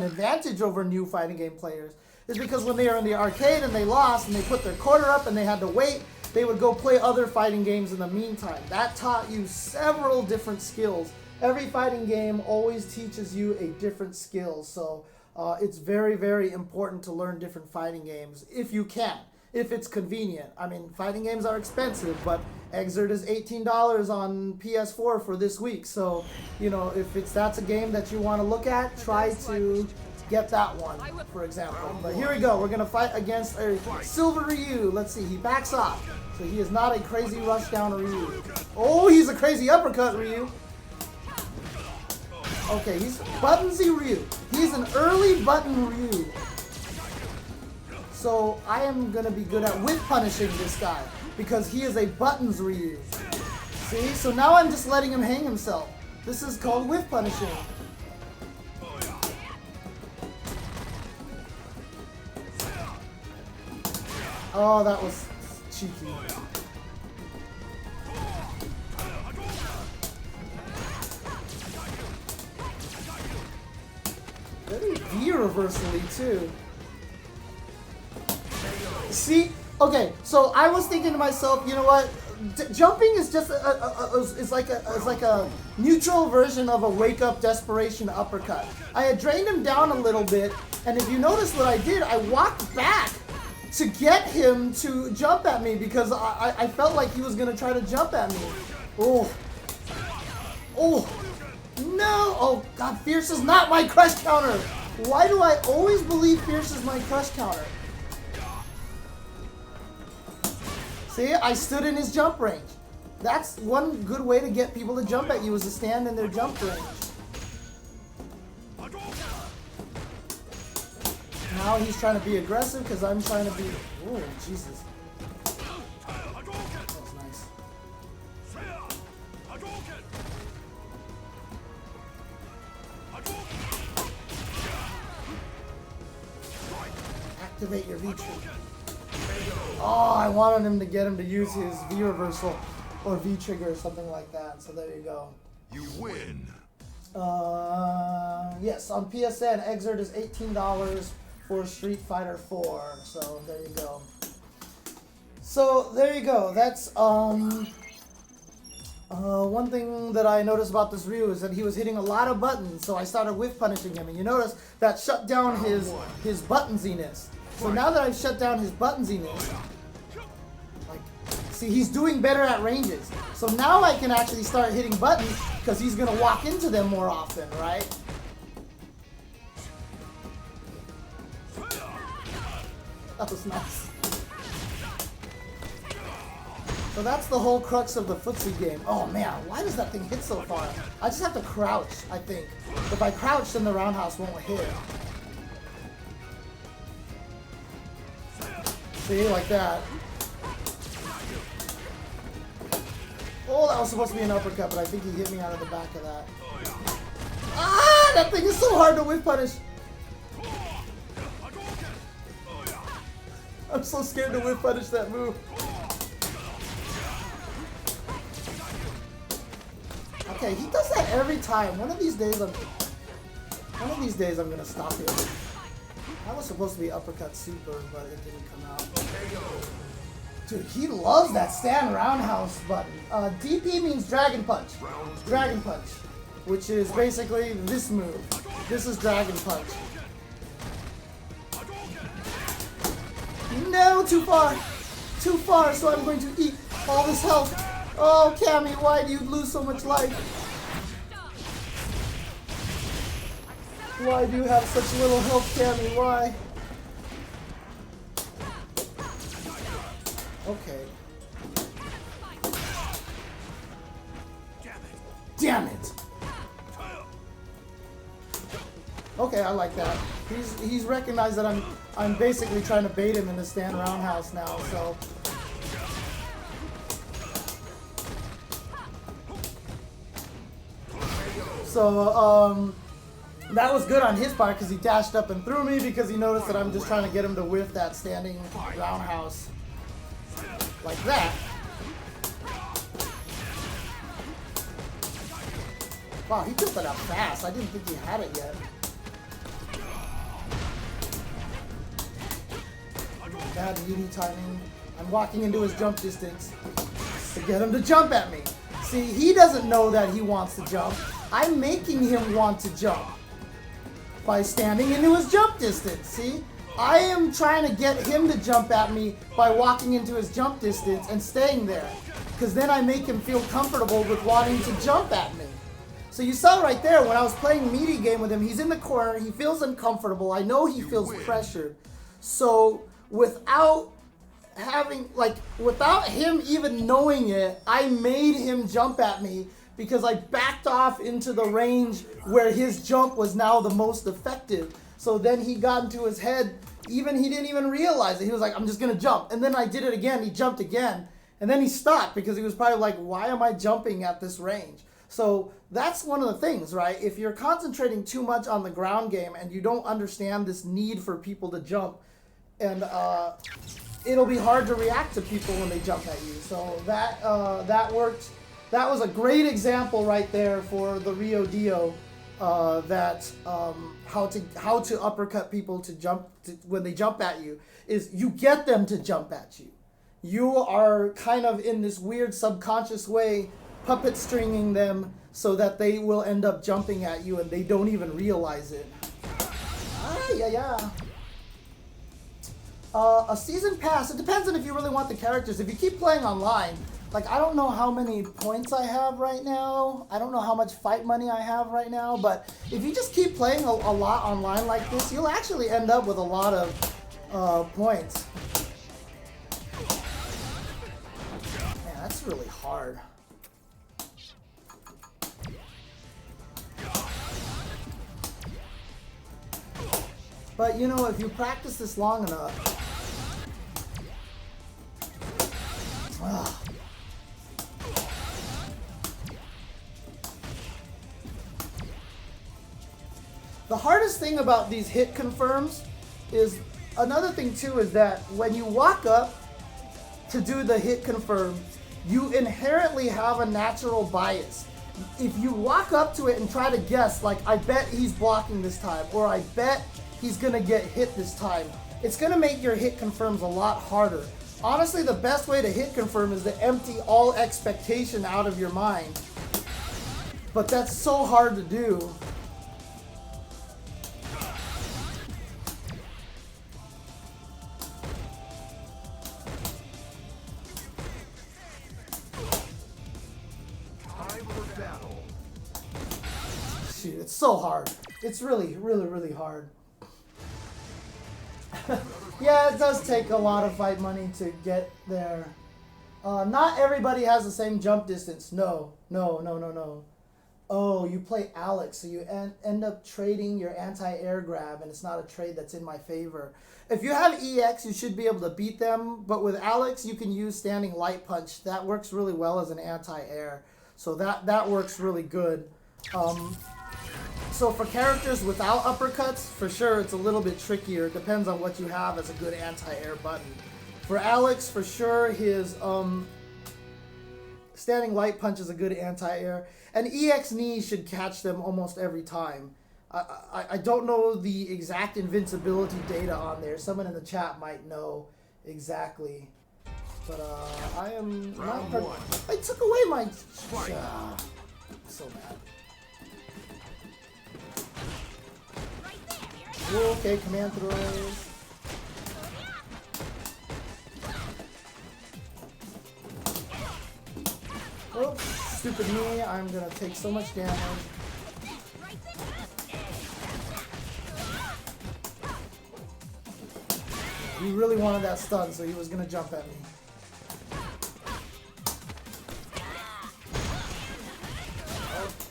advantage over new fighting game players is because when they were in the arcade and they lost and they put their quarter up and they had to wait, they would go play other fighting games in the meantime. That taught you several different skills. Every fighting game always teaches you a different skill, so it's very, very important to learn different fighting games if you can, if it's convenient. I mean, fighting games are expensive, but Exert is $18 on PS4 for this week, so, you know, if that's a game that you want to look at, try to get that one, for example. But here we go. We're going to fight against a Silver Ryu. Let's see. He backs off. So he is not a crazy rush down Ryu. Oh, he's a crazy uppercut Ryu. Okay, he's Buttonsy Ryu. He's an early button Ryu. So I am going to be good at whip punishing this guy because he is a buttons Ryu. See? So now I'm just letting him hang himself. This is called whip punishing. Oh, that was cheeky. Very V-reversally, too. See? Okay, so I was thinking to myself, you know what? Jumping is just is like a neutral version of a wake-up desperation uppercut. I had drained him down a little bit, and if you notice what I did, I walked back to get him to jump at me because I felt like he was going to try to jump at me. Oh. Oh. No. Oh, God. Fierce is not my crush counter. Why do I always believe Fierce is my crush counter? See, I stood in his jump range. That's one good way to get people to jump at you is to stand in their jump range. Now he's trying to be aggressive because I'm trying to be. Oh, Jesus. That was nice. Activate your V-trigger. Oh, I wanted him to get him to use his V-reversal or V-trigger or something like that. So there you go. You win. Yes, on PSN, Exert is $18 for Street Fighter 4. So there you go. So there you go. That's one thing that I noticed about this Ryu is that he was hitting a lot of buttons. So I started whiff punishing him, and you notice that shut down his buttonsiness. So now that I've shut down his buttonsiness, like, see, he's doing better at ranges. So now I can actually start hitting buttons because he's gonna walk into them more often, right? That was nice. So that's the whole crux of the footsie game. Oh man, why does that thing hit so far? I just have to crouch, I think. If I crouch, then the roundhouse won't hit. See, like that. Oh, that was supposed to be an uppercut, but I think he hit me out of the back of that. Ah, that thing is so hard to whiff punish. I'm so scared to whiff punish that move. Okay, he does that every time. One of these days I'm gonna stop him. That was supposed to be uppercut super, but it didn't come out. Dude, he loves that stand roundhouse button. DP means dragon punch. Dragon punch, which is basically this move. This is dragon punch. No, too far. Too far, so I'm going to eat all this health. Oh, Cammy, why do you lose so much life? Why do you have such little health, Cammy? Why? Okay. Damn it! Okay, I like that. He's recognized that I'm basically trying to bait him in the stand roundhouse now, so. So, that was good on his part because he dashed up and threw me because he noticed that I'm just trying to get him to whiff that standing roundhouse like that. Wow, he took that out fast. I didn't think he had it yet. Bad Yuri timing. I'm walking into his jump distance to get him to jump at me. See, he doesn't know that he wants to jump. I'm making him want to jump by standing into his jump distance, see? I am trying to get him to jump at me by walking into his jump distance and staying there. Because then I make him feel comfortable with wanting to jump at me. So you saw right there, when I was playing meaty game with him, he's in the corner, he feels uncomfortable, I know he feels pressured. So without him even knowing it, I made him jump at me because I backed off into the range where his jump was now the most effective. So then he got into his head, he didn't even realize it. He was like, I'm just gonna jump. And then I did it again, he jumped again. And then he stopped because he was probably like, why am I jumping at this range? So that's one of the things, right? If you're concentrating too much on the ground game and you don't understand this need for people to jump, and it'll be hard to react to people when they jump at you. So that worked. That was a great example right there for the Rio Dio, how to uppercut people to jump when they jump at you, is you get them to jump at you. You are kind of in this weird subconscious way puppet stringing them so that they will end up jumping at you and they don't even realize it. A season pass, it depends on if you really want the characters. If you keep playing online, like, I don't know how many points I have right now. I don't know how much fight money I have right now. But if you just keep playing a lot online like this, you'll actually end up with a lot of points. Man, that's really hard. But you know, if you practice this long enough, the hardest thing about these hit confirms is another thing too is that when you walk up to do the hit confirm, you inherently have a natural bias. If you walk up to it and try to guess, like, I bet he's blocking this time, or I bet he's gonna get hit this time, it's gonna make your hit confirms a lot harder. Honestly, the best way to hit confirm is to empty all expectation out of your mind. But that's so hard to do. Shoot, it's so hard. It's really, really, really hard. Yeah, it does take a lot of fight money to get there. Not everybody has the same jump distance. No. Oh, you play Alex, so you end up trading your anti-air grab, and it's not a trade that's in my favor. If you have EX, you should be able to beat them, but with Alex, you can use standing light punch. That works really well as an anti-air, so that works really good. So for characters without uppercuts, for sure it's a little bit trickier. It depends on what you have as a good anti-air button. For Alex, for sure, his standing light punch is a good anti-air. And EX knee should catch them almost every time. I don't know the exact invincibility data on there. Someone in the chat might know exactly. But I am not... I took away my... so mad. Okay, command throws. Oops, stupid me. I'm gonna take so much damage. He really wanted that stun, so he was gonna jump at me.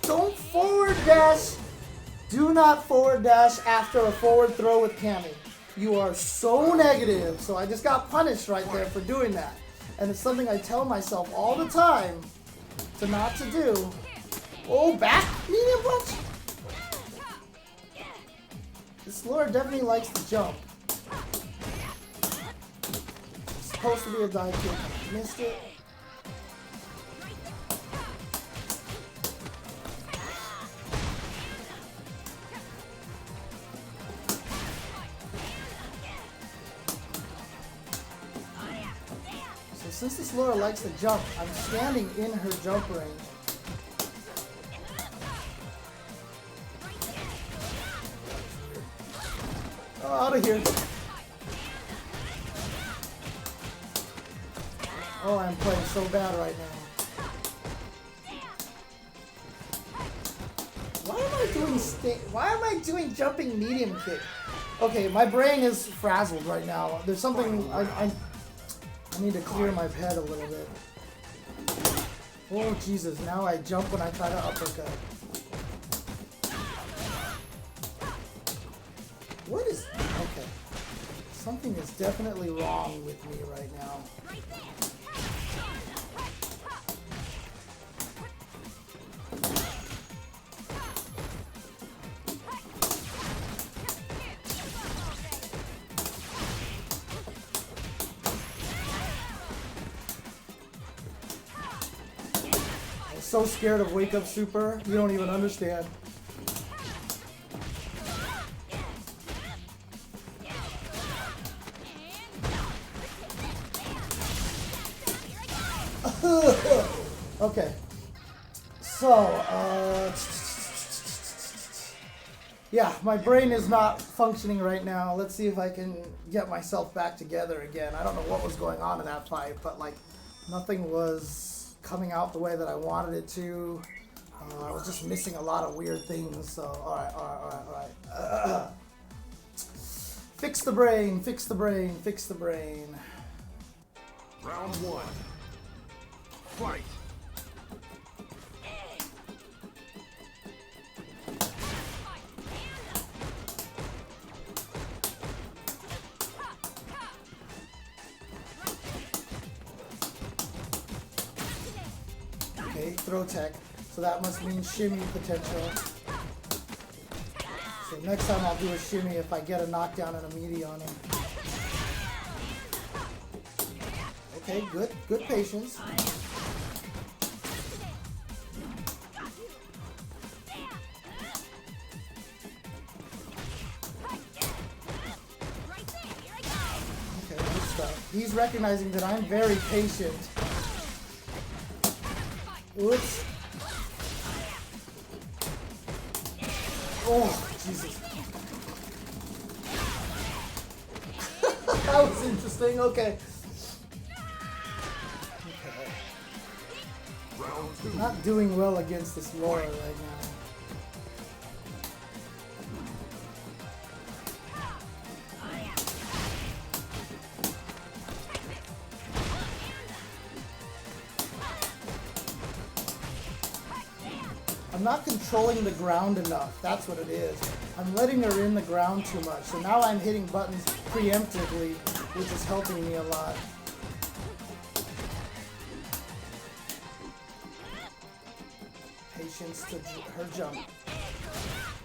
Don't forward dash! Do not forward dash after a forward throw with Cammy. You are so negative. So I just got punished right there for doing that. And it's something I tell myself all the time to not to do. Oh, back medium punch? This lure definitely likes to jump. It's supposed to be a dive kick. Missed it. Since this lure likes to jump, I'm standing in her jump range. Oh, out of here. Oh, I'm playing so bad right now. Why am I doing jumping medium kick? Okay, my brain is frazzled right now. There's something I need to clear my head a little bit. Oh Jesus, now I jump when I try to uppercut. What is... Okay. Something is definitely wrong with me right now. So scared of Wake Up Super, you don't even understand. Okay. So, yeah, my brain is not functioning right now. Let's see if I can get myself back together again. I don't know what was going on in that fight, but like, nothing was coming out the way that I wanted it to. I was just missing a lot of weird things, so alright. Fix the brain, fix the brain, fix the brain. Round one. Fight! Okay, throw tech. So that must mean shimmy potential. So next time I'll do a shimmy if I get a knockdown and a meaty on him. Okay, good. Good patience. Okay, good stuff. He's recognizing that I'm very patient. Oops. Oh, Jesus. That was interesting. Okay. Not doing well against this Laura right now. I'm not controlling the ground enough. That's what it is. I'm letting her in the ground too much. So now I'm hitting buttons preemptively, which is helping me a lot. Patience to her jump.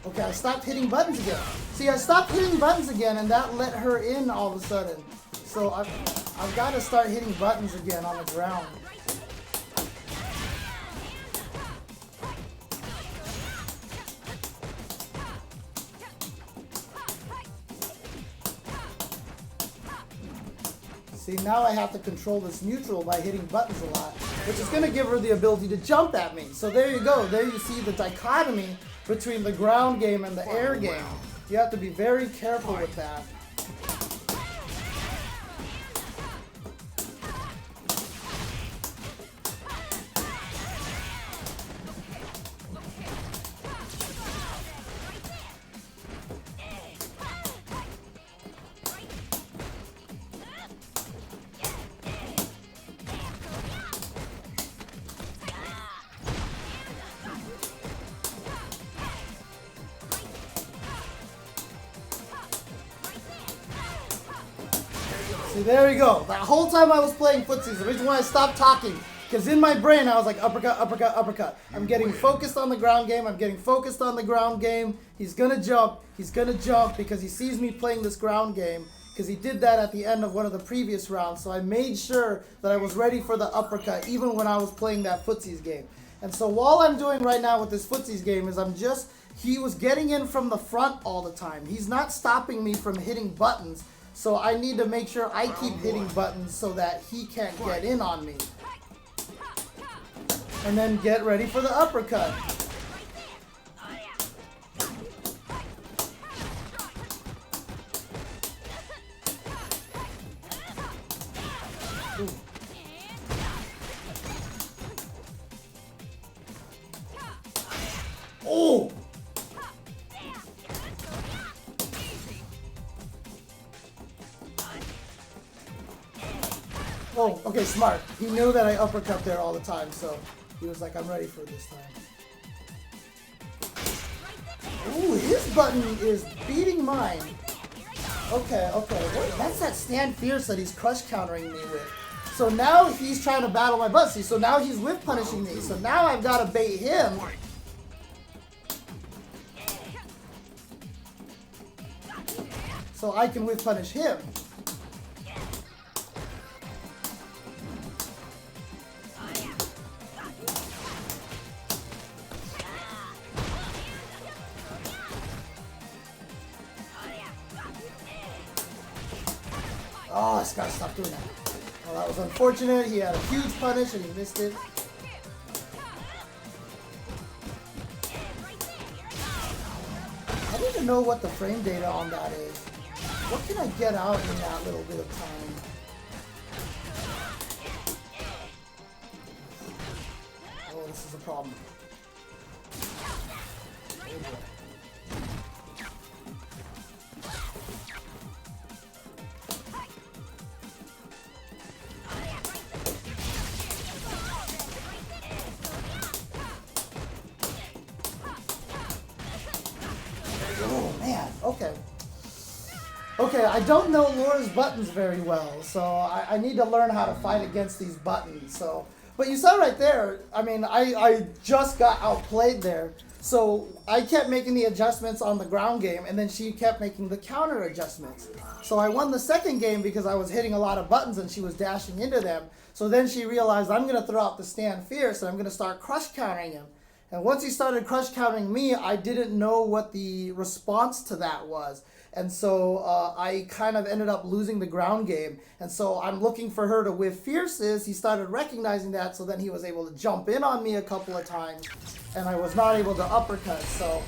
Okay, I stopped hitting buttons again. See, I stopped hitting buttons again, and that let her in all of a sudden. So I've got to start hitting buttons again on the ground. See, now I have to control this neutral by hitting buttons a lot, which is going to give her the ability to jump at me. So there you go. There you see the dichotomy between the ground game and the air game. You have to be very careful with that. See, there you go. That whole time I was playing footsies, the reason why I stopped talking, because in my brain I was like, uppercut, uppercut, uppercut. I'm getting focused on the ground game. I'm getting focused on the ground game. He's going to jump. He's going to jump because he sees me playing this ground game, because he did that at the end of one of the previous rounds. So I made sure that I was ready for the uppercut even when I was playing that footsies game. And so all I'm doing right now with this footsies game is he was getting in from the front all the time. He's not stopping me from hitting buttons. So I need to make sure I keep hitting buttons so that he can't get in on me. And then get ready for the uppercut. Ooh. Oh! Oh, okay, smart. He knew that I uppercut there all the time, so he was like, I'm ready for this time. Ooh, his button is beating mine. Okay, okay. That's that stand fierce that he's crush countering me with. So now he's trying to battle my butt. See, so now he's whip punishing me. So now I've got to bait him. So I can whip punish him. Oh, I just gotta stop doing that. Well, that was unfortunate. He had a huge punish and he missed it. I don't even know what the frame data on that is. What can I get out in that little bit of time? Oh, this is a problem. Okay. Okay, I don't know Laura's buttons very well, so I need to learn how to fight against these buttons. So But you saw right there, I mean, I just got outplayed there. So I kept making the adjustments on the ground game, and then she kept making the counter adjustments. So I won the second game because I was hitting a lot of buttons and she was dashing into them. So then she realized I'm going to throw out the stand fierce and I'm going to start crush countering him. And once he started crush countering me, I didn't know what the response to that was. And so I kind of ended up losing the ground game. And so I'm looking for her to whiff fierces. He started recognizing that, so then he was able to jump in on me a couple of times. And I was not able to uppercut. So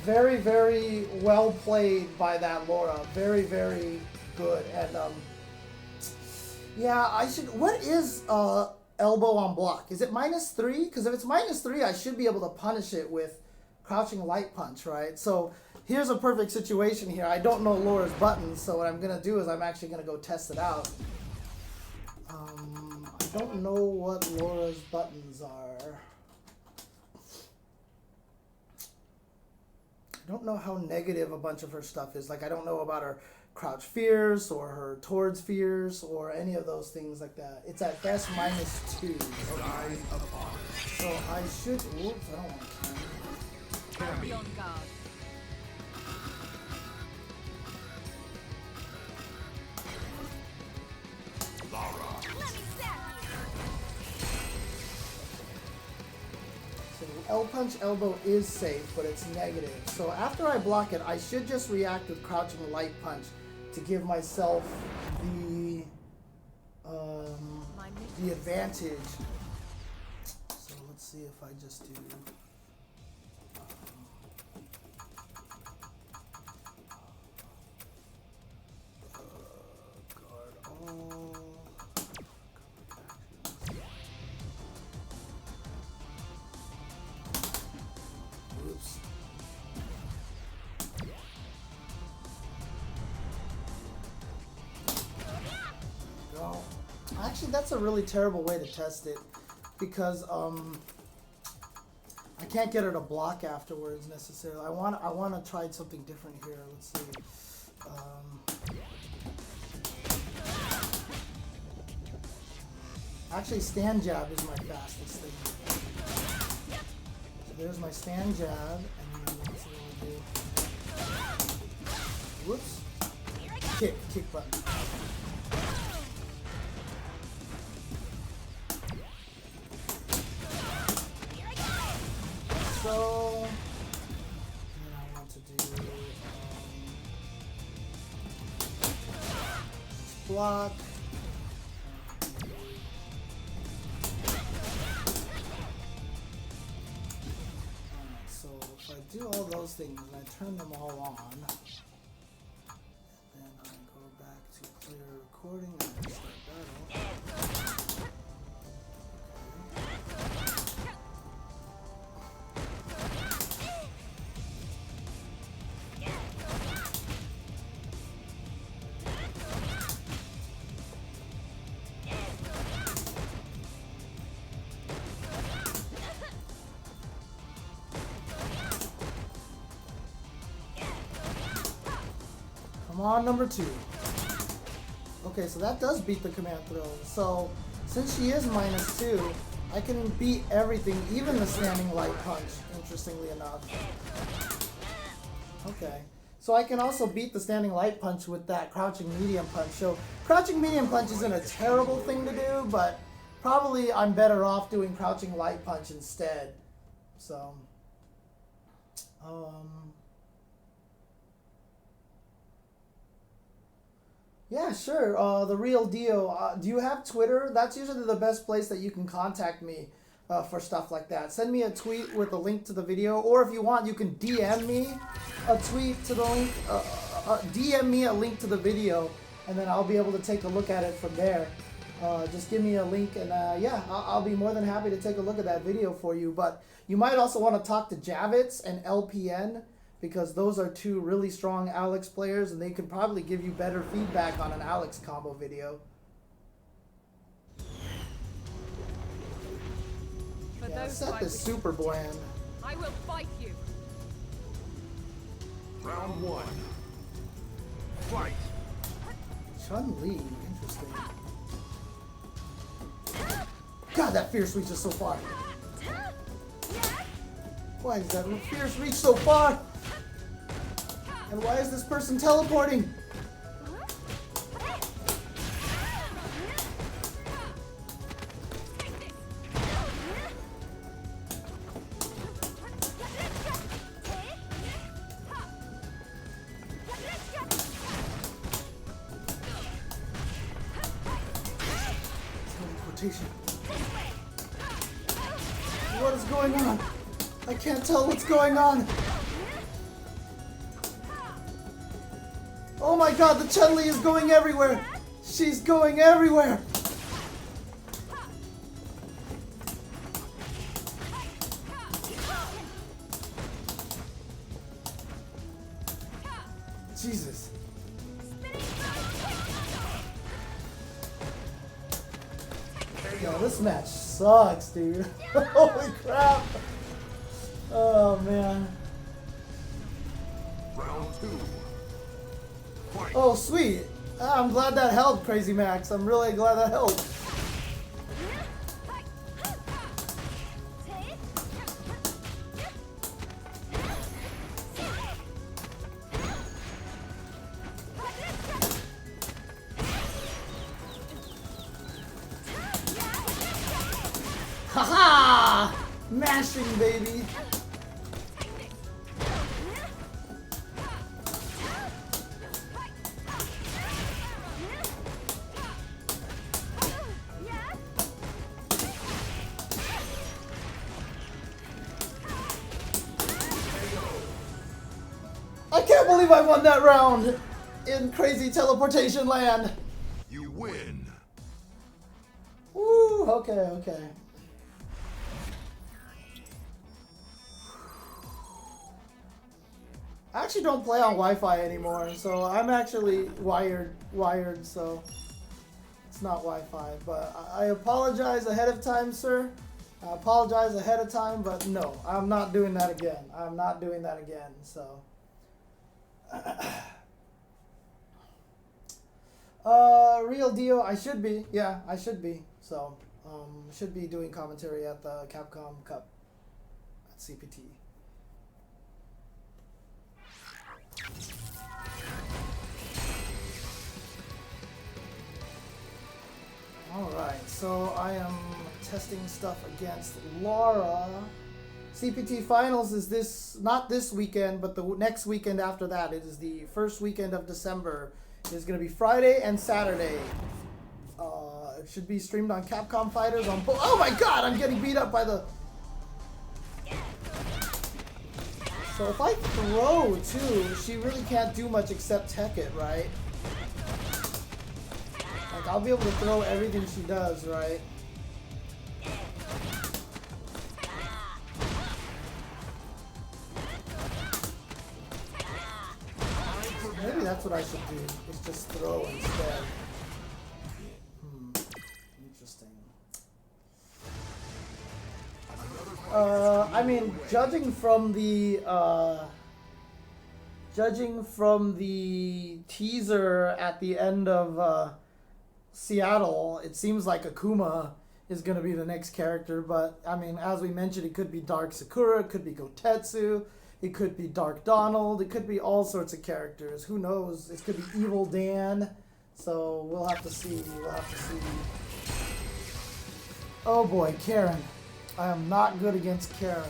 very, very well played by that Laura. Very, very good. And yeah, I should... What is elbow on block? Is it -3? Because if it's -3, I should be able to punish it with crouching light punch, right? So... Here's a perfect situation here. I don't know Laura's buttons, so what I'm going to do is I'm actually going to go test it out. I don't know what Laura's buttons are. I don't know how negative a bunch of her stuff is. Like, I don't know about her crouch fierce or her towards fierce or any of those things like that. It's at best -2. Okay. So I should... Whoops, I don't want to Cammy. On guard. L punch elbow is safe, but it's negative. So after I block it, I should just react with crouching light punch to give myself the advantage. So let's see if I just do guard all. Actually, that's a really terrible way to test it because I can't get her to block afterwards necessarily. I want to try something different here. Let's see. Actually, stand jab is my fastest thing. So there's my stand jab, and then let's see what we do. Whoops. Kick button. So, then I want to do block. So if I do all those things and I turn them all on, and then I go back to clear recording and I start battle. On number 2. Okay, so that does beat the command throw. So since she is -2, I can beat everything, even the standing light punch, interestingly enough. Okay, so I can also beat the standing light punch with that crouching medium punch. So crouching medium punch isn't a terrible thing to do, but probably I'm better off doing crouching light punch instead. So yeah, sure. The real deal. Do you have Twitter? That's usually the best place that you can contact me for stuff like that. Send me a tweet with a link to the video, or if you want, you can DM me a tweet to the link. DM me a link to the video, and then I'll be able to take a look at it from there. Just give me a link, and yeah, I'll be more than happy to take a look at that video for you. But you might also want to talk to Javits and LPN, because those are two really strong Alex players, and they could probably give you better feedback on an Alex combo video. Yeah, Seth is super bland. I will fight you. Round 1. Fight. Chun-Li, interesting. God, that fierce reach is so far. Why is that fierce reach so far? And why is this person teleporting? Teleportation. What is going on? I can't tell what's going on. Oh my god, the Chun-Li is going everywhere. She's going everywhere. Jesus. Yo, this match sucks, dude. Holy crap. Oh, man. Round 2. Fight. Oh, sweet. I'm glad that helped, Crazy Max. I'm really glad that helped. Haha! Mashing, baby. I can't believe I won that round in crazy teleportation land. You win. Woo, okay. I actually don't play on Wi-Fi anymore, so I'm actually wired, so it's not Wi-Fi. But I apologize ahead of time, sir. I apologize ahead of time, but no, I'm not doing that again. I'm not doing that again, so. Real deal, I should be. Yeah, I should be. So, should be doing commentary at the Capcom Cup at CPT. Alright, so I am testing stuff against Laura. CPT Finals is not this weekend, but the next weekend after that. It is the first weekend of December. It is going to be Friday and Saturday. It should be streamed on Capcom Fighters on both. Oh my god, I'm getting beat up by the... So if I throw too, she really can't do much except tech it, right? Like, I'll be able to throw everything she does, right? Maybe that's what I should do, is just throw instead. Interesting. I mean, judging from the teaser at the end of Seattle, it seems like Akuma is going to be the next character, but I mean, as we mentioned, it could be Dark Sakura, it could be Gotetsu, it could be Dark Donald, it could be all sorts of characters. Who knows? It could be Evil Dan. So we'll have to see. Oh boy, Karin. I am not good against Karin.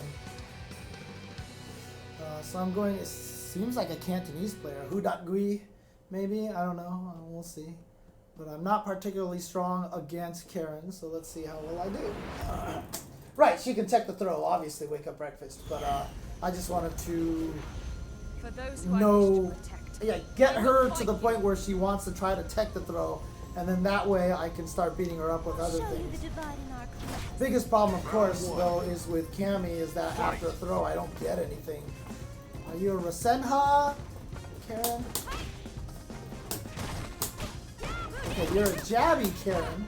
So I'm going, it seems like a Cantonese player. Gui, maybe? I don't know. We'll see. But I'm not particularly strong against Karin, so let's see how well I do. Right, she can tech the throw, obviously, wake up breakfast. But I just wanted to get her to the point where she wants to try to tech the throw, and then that way I can start beating her up with other things. Biggest problem, of course, though, is with Cammy is that after a throw I don't get anything. Are you a Rasenha, Karin? Okay, you're a jabby, Karin.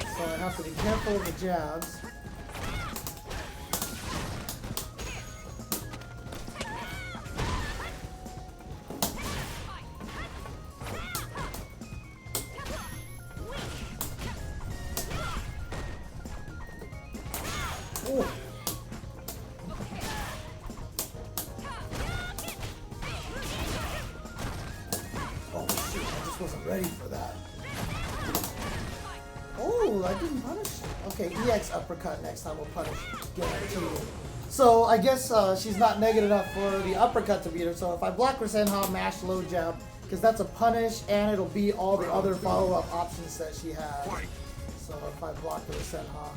So I have to be careful of the jabs. Oh. Oh shoot, I just wasn't ready for that. Oh, I didn't punish. Okay, EX uppercut next time we'll punish. Get her too. So I guess she's not negative enough for the uppercut to beat her. So if I block her Senha, mash low jab, because that's a punish and it'll beat all the other follow-up options that she has. So if I block her Senha.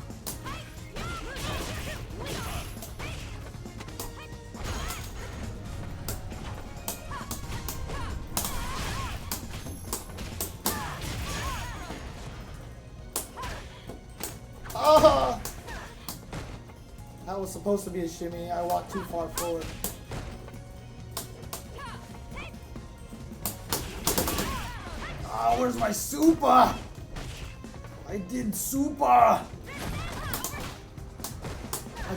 Oh! That was supposed to be a shimmy. I walked too far forward. Oh, where's my super? I did super! I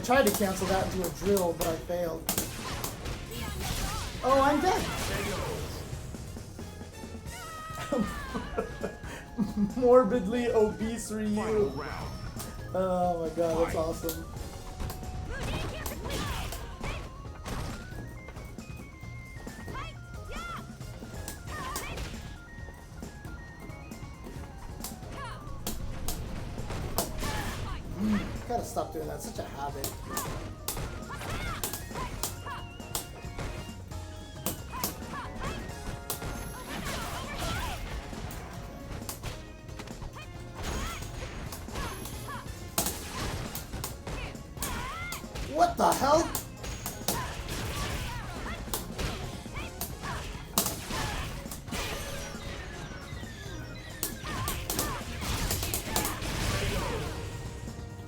tried to cancel that into a drill, but I failed. Oh, I'm dead! Morbidly obese Ryu. Oh my god, that's awesome. Gotta stop doing that, it's such a habit. What the hell?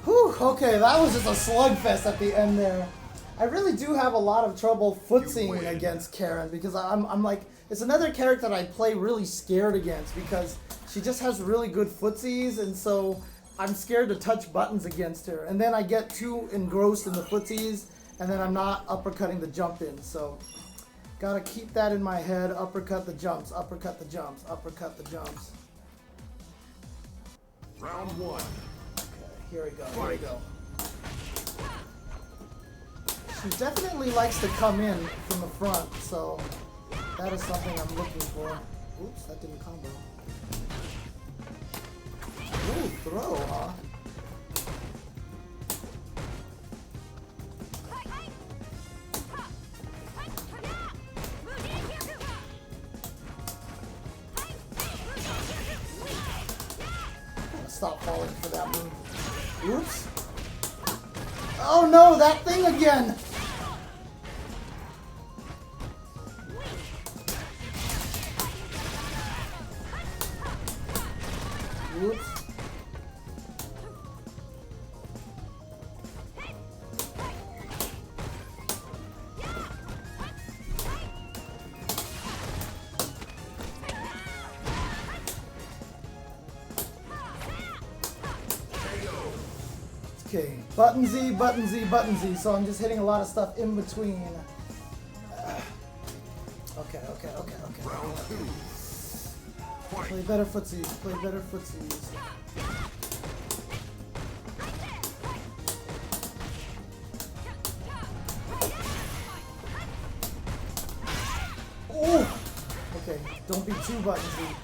Whew, okay, that was just a slugfest at the end there. I really do have a lot of trouble footsying against Karin because I'm like, it's another character that I play really scared against because she just has really good footsies, and so I'm scared to touch buttons against her. And then I get too engrossed in the footsies, and then I'm not uppercutting the jump in. So gotta keep that in my head. Uppercut the jumps, uppercut the jumps, uppercut the jumps. Round one. Here we go, here we go. She definitely likes to come in from the front, so that is something I'm looking for. Oops, that didn't combo. Ooh, throw, huh? Gotta stop falling for that move. Oops. Oh no, that thing again! Oops. Okay, button Z, button Z, button Z. So I'm just hitting a lot of stuff in between. Okay. Round two. Play better footsies, play better footsies. Oh! Okay, don't be too button Z.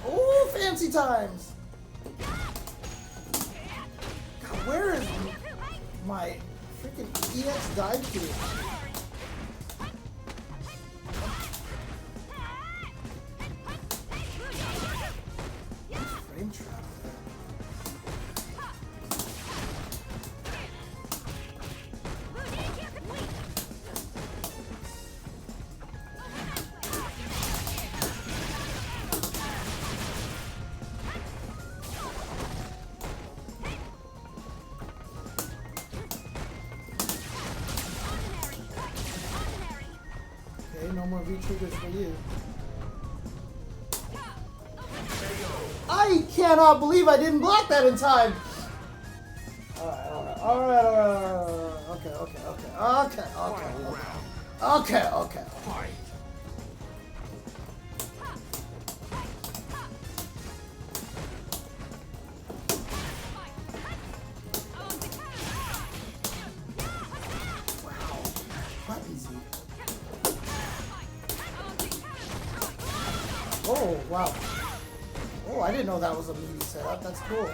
Oh, fancy times! God, where is my freaking EX dive key? Frame trap. Okay, no more V triggers for you. I cannot believe I didn't block that in time. Alright. Okay. Fight. Oh, wow. Oh, I didn't know that was a meaty setup. That's cool.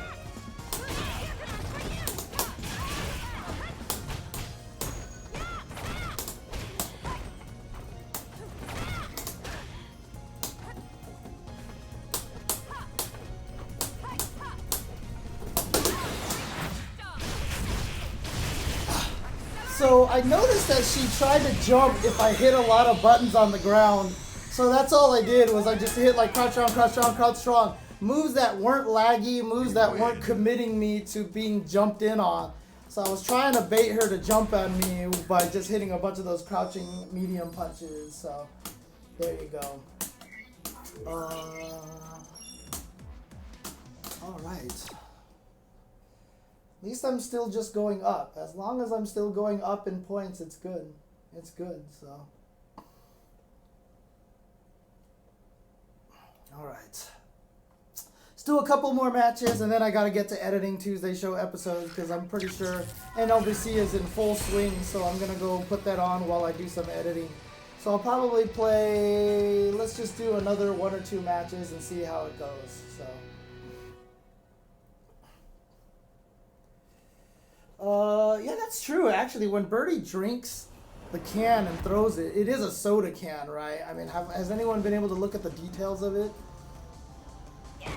So I noticed that she tried to jump if I hit a lot of buttons on the ground. So that's all I did was I just hit like crouch strong, crouch strong, crouch strong. Moves that weren't laggy, moves that weren't committing me to being jumped in on. So I was trying to bait her to jump at me by just hitting a bunch of those crouching medium punches. So there you go. All right. At least I'm still just going up. As long as I'm still going up in points, it's good. It's good, so. Alright. Let's do a couple more matches, and then I gotta get to editing Tuesday show episodes, because I'm pretty sure NLBC is in full swing, so I'm gonna go put that on while I do some editing. So I'll probably play, let's just do another 1 or 2 matches and see how it goes, so. Yeah, that's true. Actually, when Birdie drinks the can and throws it, it is a soda can, right? I mean, has anyone been able to look at the details of it? I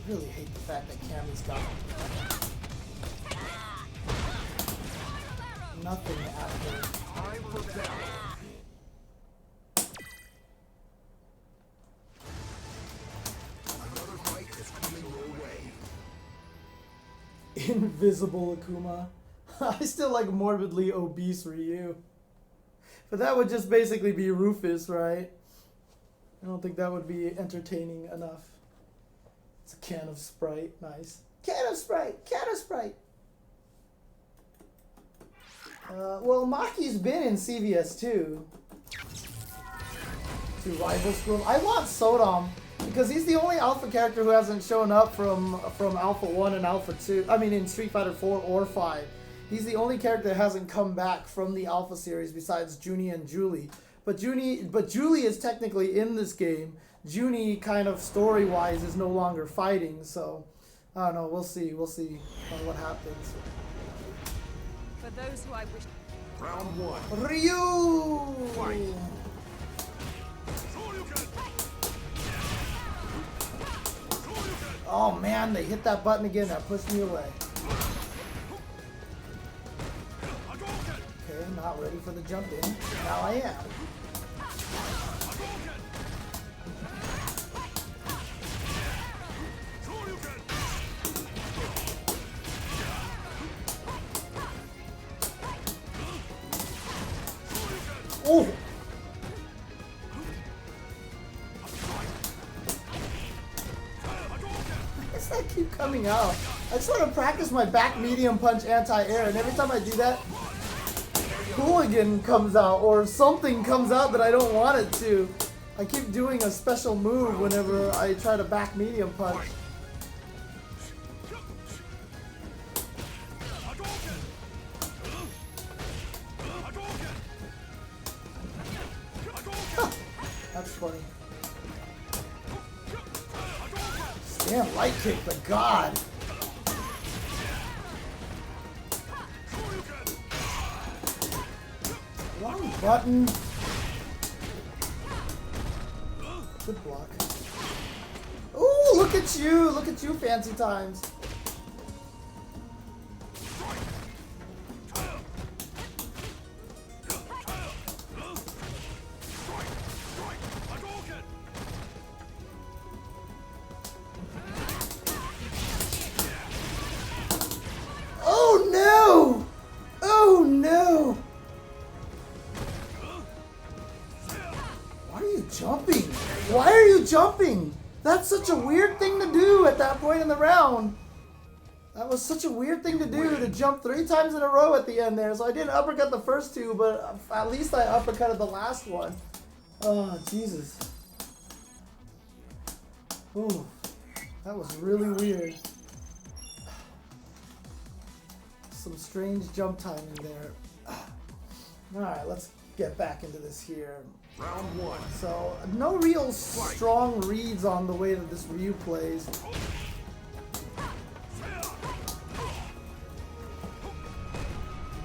really hate the fact that Cammy's got nothing after. Invisible Akuma. I still like morbidly obese Ryu. But that would just basically be Rufus, right? I don't think that would be entertaining enough. It's a can of Sprite. Nice. Can of Sprite! Can of Sprite! Well, Maki's been in CVS too. To Rival School. I want Sodom. Because he's the only Alpha character who hasn't shown up from Alpha 1 and Alpha 2. I mean, in Street Fighter 4 or 5. He's the only character that hasn't come back from the Alpha series besides Juni and Juli. But Juli is technically in this game. Juni, kind of story-wise, is no longer fighting. So, I don't know. We'll see. We'll see what happens. For those who I wish. Round 1. Ryu! Fight. Oh man, they hit that button again. That pushed me away. Okay, not ready for the jump in. Now I am. Oh! That keep coming out. I just want to practice my back medium punch anti-air, and every time I do that, Hooligan comes out, or something comes out that I don't want it to. I keep doing a special move whenever I try to back medium punch. That's funny. Damn, light kick, the god. Wrong button. Good block. Ooh, look at you. Look at you, fancy times. Jumping! That's such a weird thing to do at that point in the round. That was such a weird thing to do, to jump 3 times in a row at the end there. So I didn't uppercut the first 2, but at least I uppercutted the last one. Oh, Jesus. Ooh, that was really weird. Some strange jump timing there. Alright, let's get back into this here. Round 1. So, no real strong reads on the way that this Ryu plays.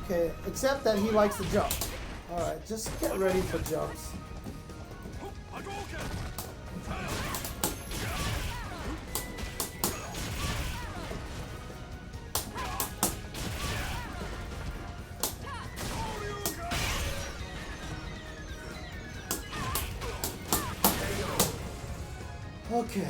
Okay, except that he likes to jump. Alright, just get ready for jumps. Okay.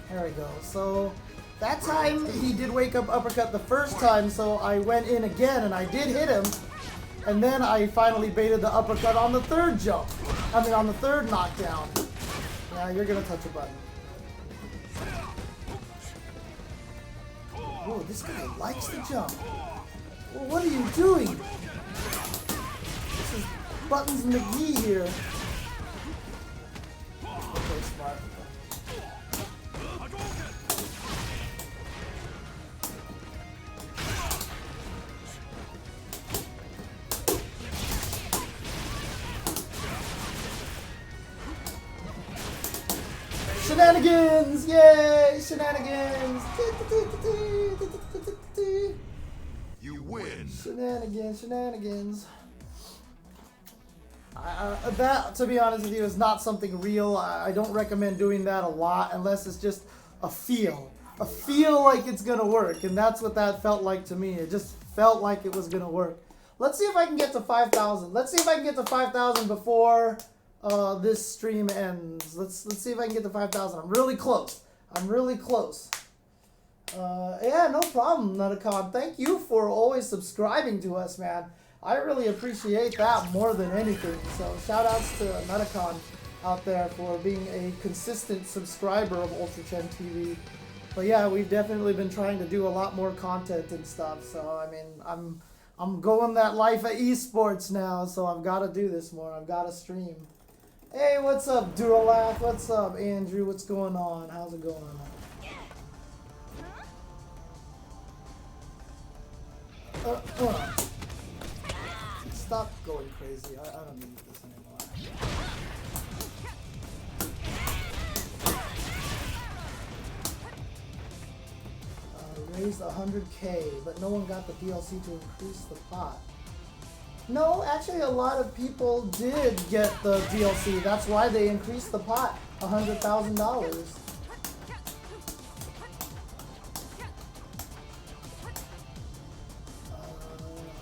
There we go. So that time he did wake up uppercut the first time, so I went in again and I did hit him. And then I finally baited the uppercut on the third jump. I mean on the third knockdown. Yeah, you're gonna touch a button. Whoa, this guy likes to jump. Well, what are you doing? This is Buttons McGee here. Okay, smart. Shenanigans! Yay! Shenanigans! You win. Shenanigans, shenanigans. That, to be honest with you, is not something real. I don't recommend doing that a lot unless it's just a feel. A feel like it's gonna work, and that's what that felt like to me. It just felt like it was gonna work. Let's see if I can get to 5,000. Let's see if I can get to 5,000 before this stream ends. Let's see if I can get to 5,000. I'm really close. I'm really close. Yeah, no problem, Nutacon. Thank you for always subscribing to us, man. I really appreciate that more than anything. So shout outs to Nutacon out there for being a consistent subscriber of UltraChenTV. But yeah, we've definitely been trying to do a lot more content and stuff. So I mean, I'm going that life of esports now, so I've got to do this more. I've got to stream. Hey, what's up, Duralath? What's up, Andrew? What's going on? How's it going? Stop going crazy. I don't need this anymore. Raised 100K, but no one got the DLC to increase the pot. No, actually a lot of people did get the DLC. That's why they increased the pot $100,000.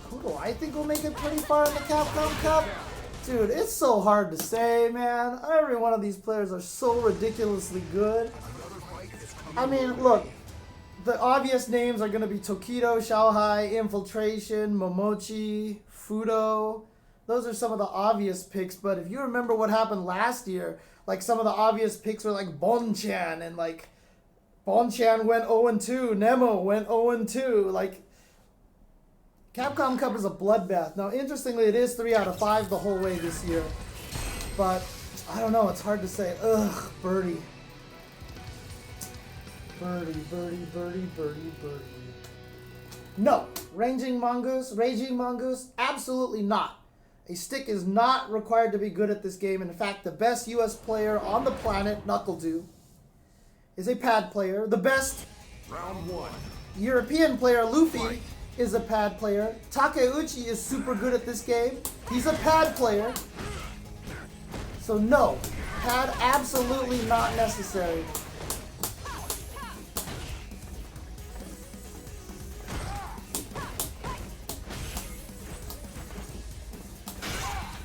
Who do I think will make it pretty far in the Capcom Cup? Dude, it's so hard to say, man. Every one of these players are so ridiculously good. I mean, look, the obvious names are going to be Tokido, Xiaohai, Infiltration, Momochi, Fudo. Those are some of the obvious picks, but if you remember what happened last year, like some of the obvious picks were like Bonchan, and like Bonchan went 0-2, Nemo went 0-2, like Capcom Cup is a bloodbath. Now, interestingly, it is 3 out of 5 the whole way this year, but I don't know, it's hard to say. Ugh, birdie. Birdie, birdie, birdie, birdie, birdie. No, Raging Mongoose, absolutely not. A stick is not required to be good at this game. In fact, the best US player on the planet, Knuckledew, is a pad player. The best Round 1. European player, Luffy, is a pad player. Takeuchi is super good at this game. He's a pad player. So no, pad absolutely not necessary.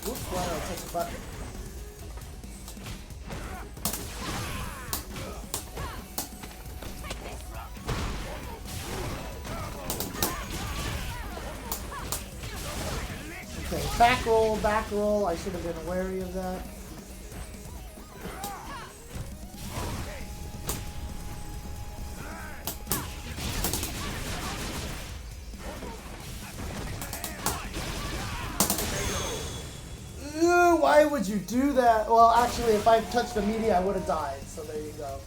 Oops, why did I touch a button? Okay, back roll. I should have been wary of that. Ew, why would you do that? Well, actually, if I touched the media, I would have died. So there you go.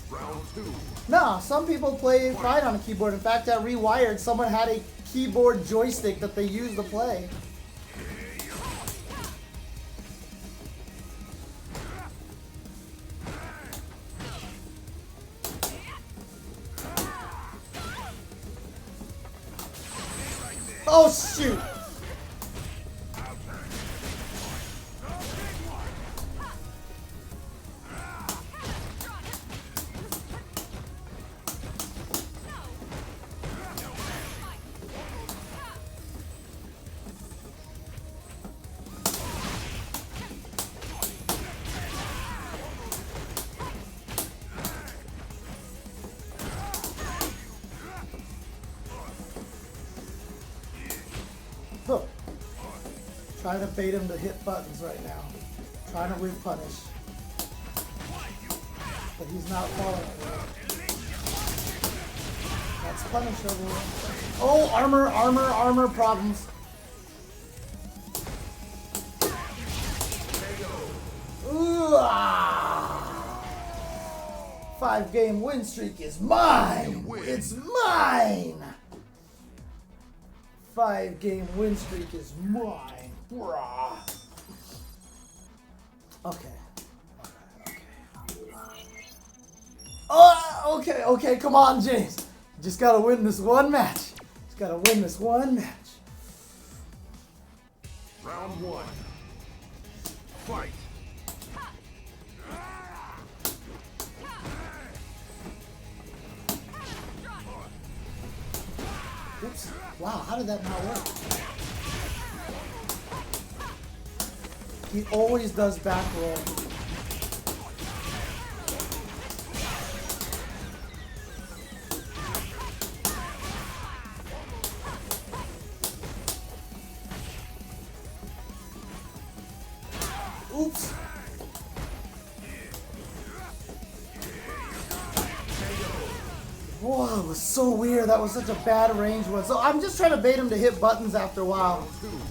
Round 2. Nah, some people play fine on a keyboard. In fact, at Rewired, someone had a keyboard joystick that they use to play. Oh shoot! Huh. Trying to bait him to hit buttons right now. Trying to whip punish. But he's not falling for it. That's punish over there. Oh, armor problems. Ooh, ah. 5-game win streak is mine. It's mine. 5-game win streak is mine. Brah. Okay. Oh, okay, come on, James. Just gotta win this one match. Just gotta win this one match. Round 1. Fight. Oops. Wow, how did that not work? He always does back roll. Oops. Whoa, it was so weird. That was such a bad range one. So I'm just trying to bait him to hit buttons after a while.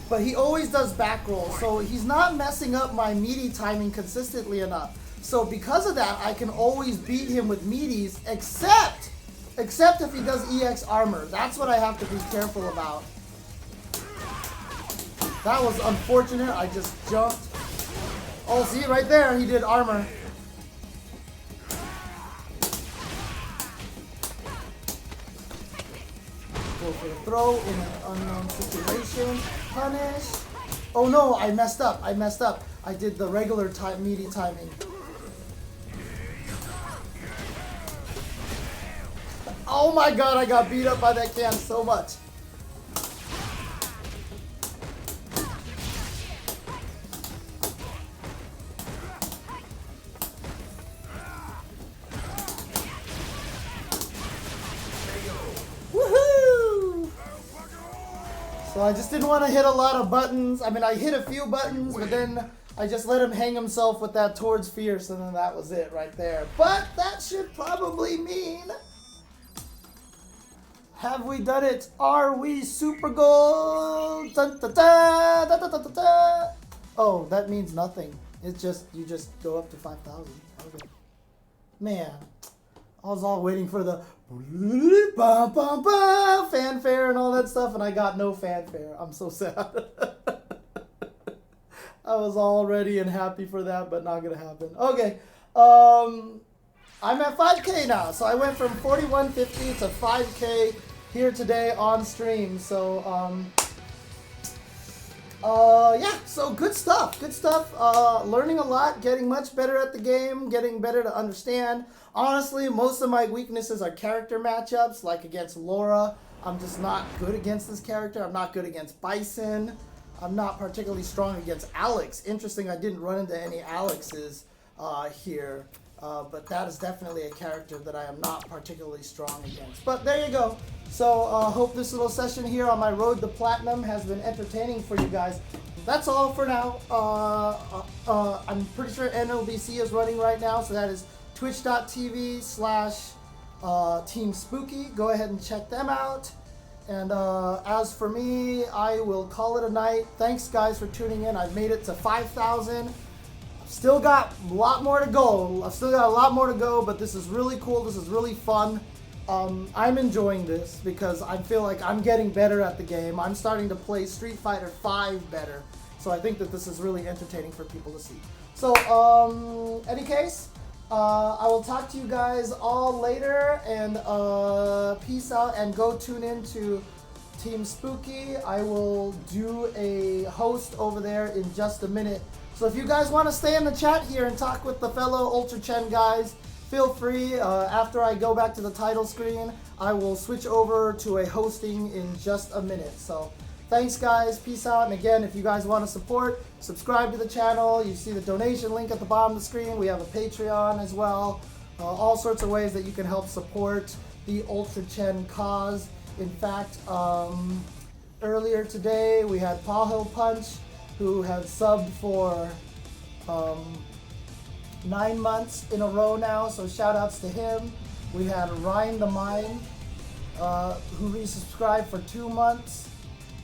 But he always does back rolls. So he's not messing up my meaty timing consistently enough. So because of that, I can always beat him with meaties, except if he does EX armor. That's what I have to be careful about. That was unfortunate. I just jumped. Oh, see, right there, he did armor. Go for the throw in an unknown situation. Punish. Oh no, I messed up. I did the regular meaty timing. Oh my god, I got beat up by that can so much. So I just didn't want to hit a lot of buttons. I mean, I hit a few buttons, but then I just let him hang himself with that towards fierce, and then that was it right there. But that should probably mean... Have we done it? Are we super gold? Dun, dun, dun, dun, dun, dun, dun, dun. Oh, that means nothing. It's just, you just go up to 5,000. Okay. Man, I was all waiting for the fanfare and all that stuff, and I got no fanfare. I'm so sad. I was all ready and happy for that, but not gonna happen. Okay, I'm at 5K now, so I went from 4150 to 5K here today on stream. So yeah, so good stuff. Learning a lot, getting much better at the game, getting better to understand. Honestly, most of my weaknesses are character matchups, like against Laura. I'm just not good against this character. I'm not good against Bison. I'm not particularly strong against Alex. Interesting, I didn't run into any Alexes here. But that is definitely a character that I am not particularly strong against. But there you go. So hope this little session here on my road to platinum has been entertaining for you guys. That's all for now. I'm pretty sure NLBC is running right now, so that is twitch.tv/Team Spooky. Go ahead and check them out. And as for me, I will call it a night. Thanks guys for tuning in. I've made it to 5,000. Still got a lot more to go. But this is really cool. This is really fun. I'm enjoying this because I feel like I'm getting better at the game. I'm starting to play Street Fighter V better. So I think that this is really entertaining for people to see. So, any case, I will talk to you guys all later, and peace out, and go tune in to Team Spooky. I will do a host over there in just a minute. So if you guys want to stay in the chat here and talk with the fellow UltraChen guys, feel free. After I go back to the title screen, I will switch over to a hosting in just a minute. So thanks guys, peace out. And again, if you guys want to support, subscribe to the channel. You see the donation link at the bottom of the screen. We have a Patreon as well. All sorts of ways that you can help support the UltraChen cause. In fact, earlier today we had Paho Punch, who had subbed for 9 months in a row now, so shout outs to him. We had Ryan the Mind, who resubscribed for 2 months.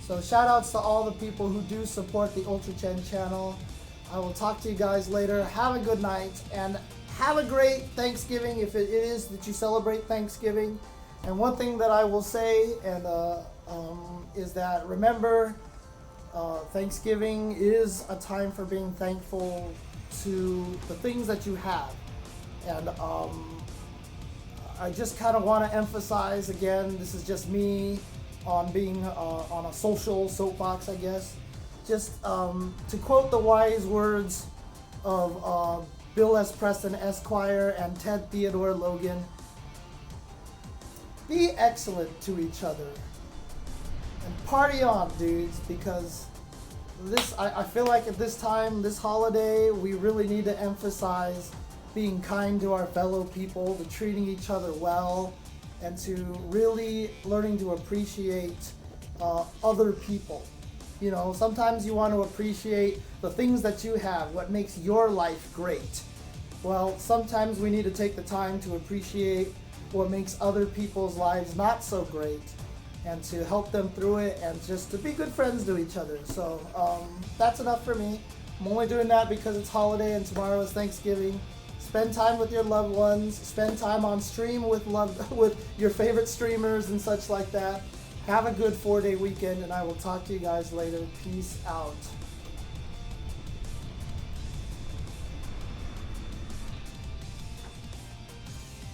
So shout outs to all the people who do support the UltraChen channel. I will talk to you guys later. Have a good night, and have a great Thanksgiving if it is that you celebrate Thanksgiving. And one thing that I will say is that remember, Thanksgiving is a time for being thankful to the things that you have. And I just kind of want to emphasize again, this is just me on being on a social soapbox, I guess. Just to quote the wise words of Bill S. Preston Esquire and Ted Theodore Logan, be excellent to each other and party on, dudes, because I feel like at this time, this holiday, we really need to emphasize being kind to our fellow people, to treating each other well, and to really learning to appreciate other people. You know, sometimes you want to appreciate the things that you have, what makes your life great. Well, sometimes we need to take the time to appreciate what makes other people's lives not so great, and to help them through it, and just to be good friends to each other. So that's enough for me. I'm only doing that because it's holiday and tomorrow is Thanksgiving. Spend time with your loved ones. Spend time on stream with your favorite streamers and such like that. Have a good 4-day weekend, and I will talk to you guys later. Peace out.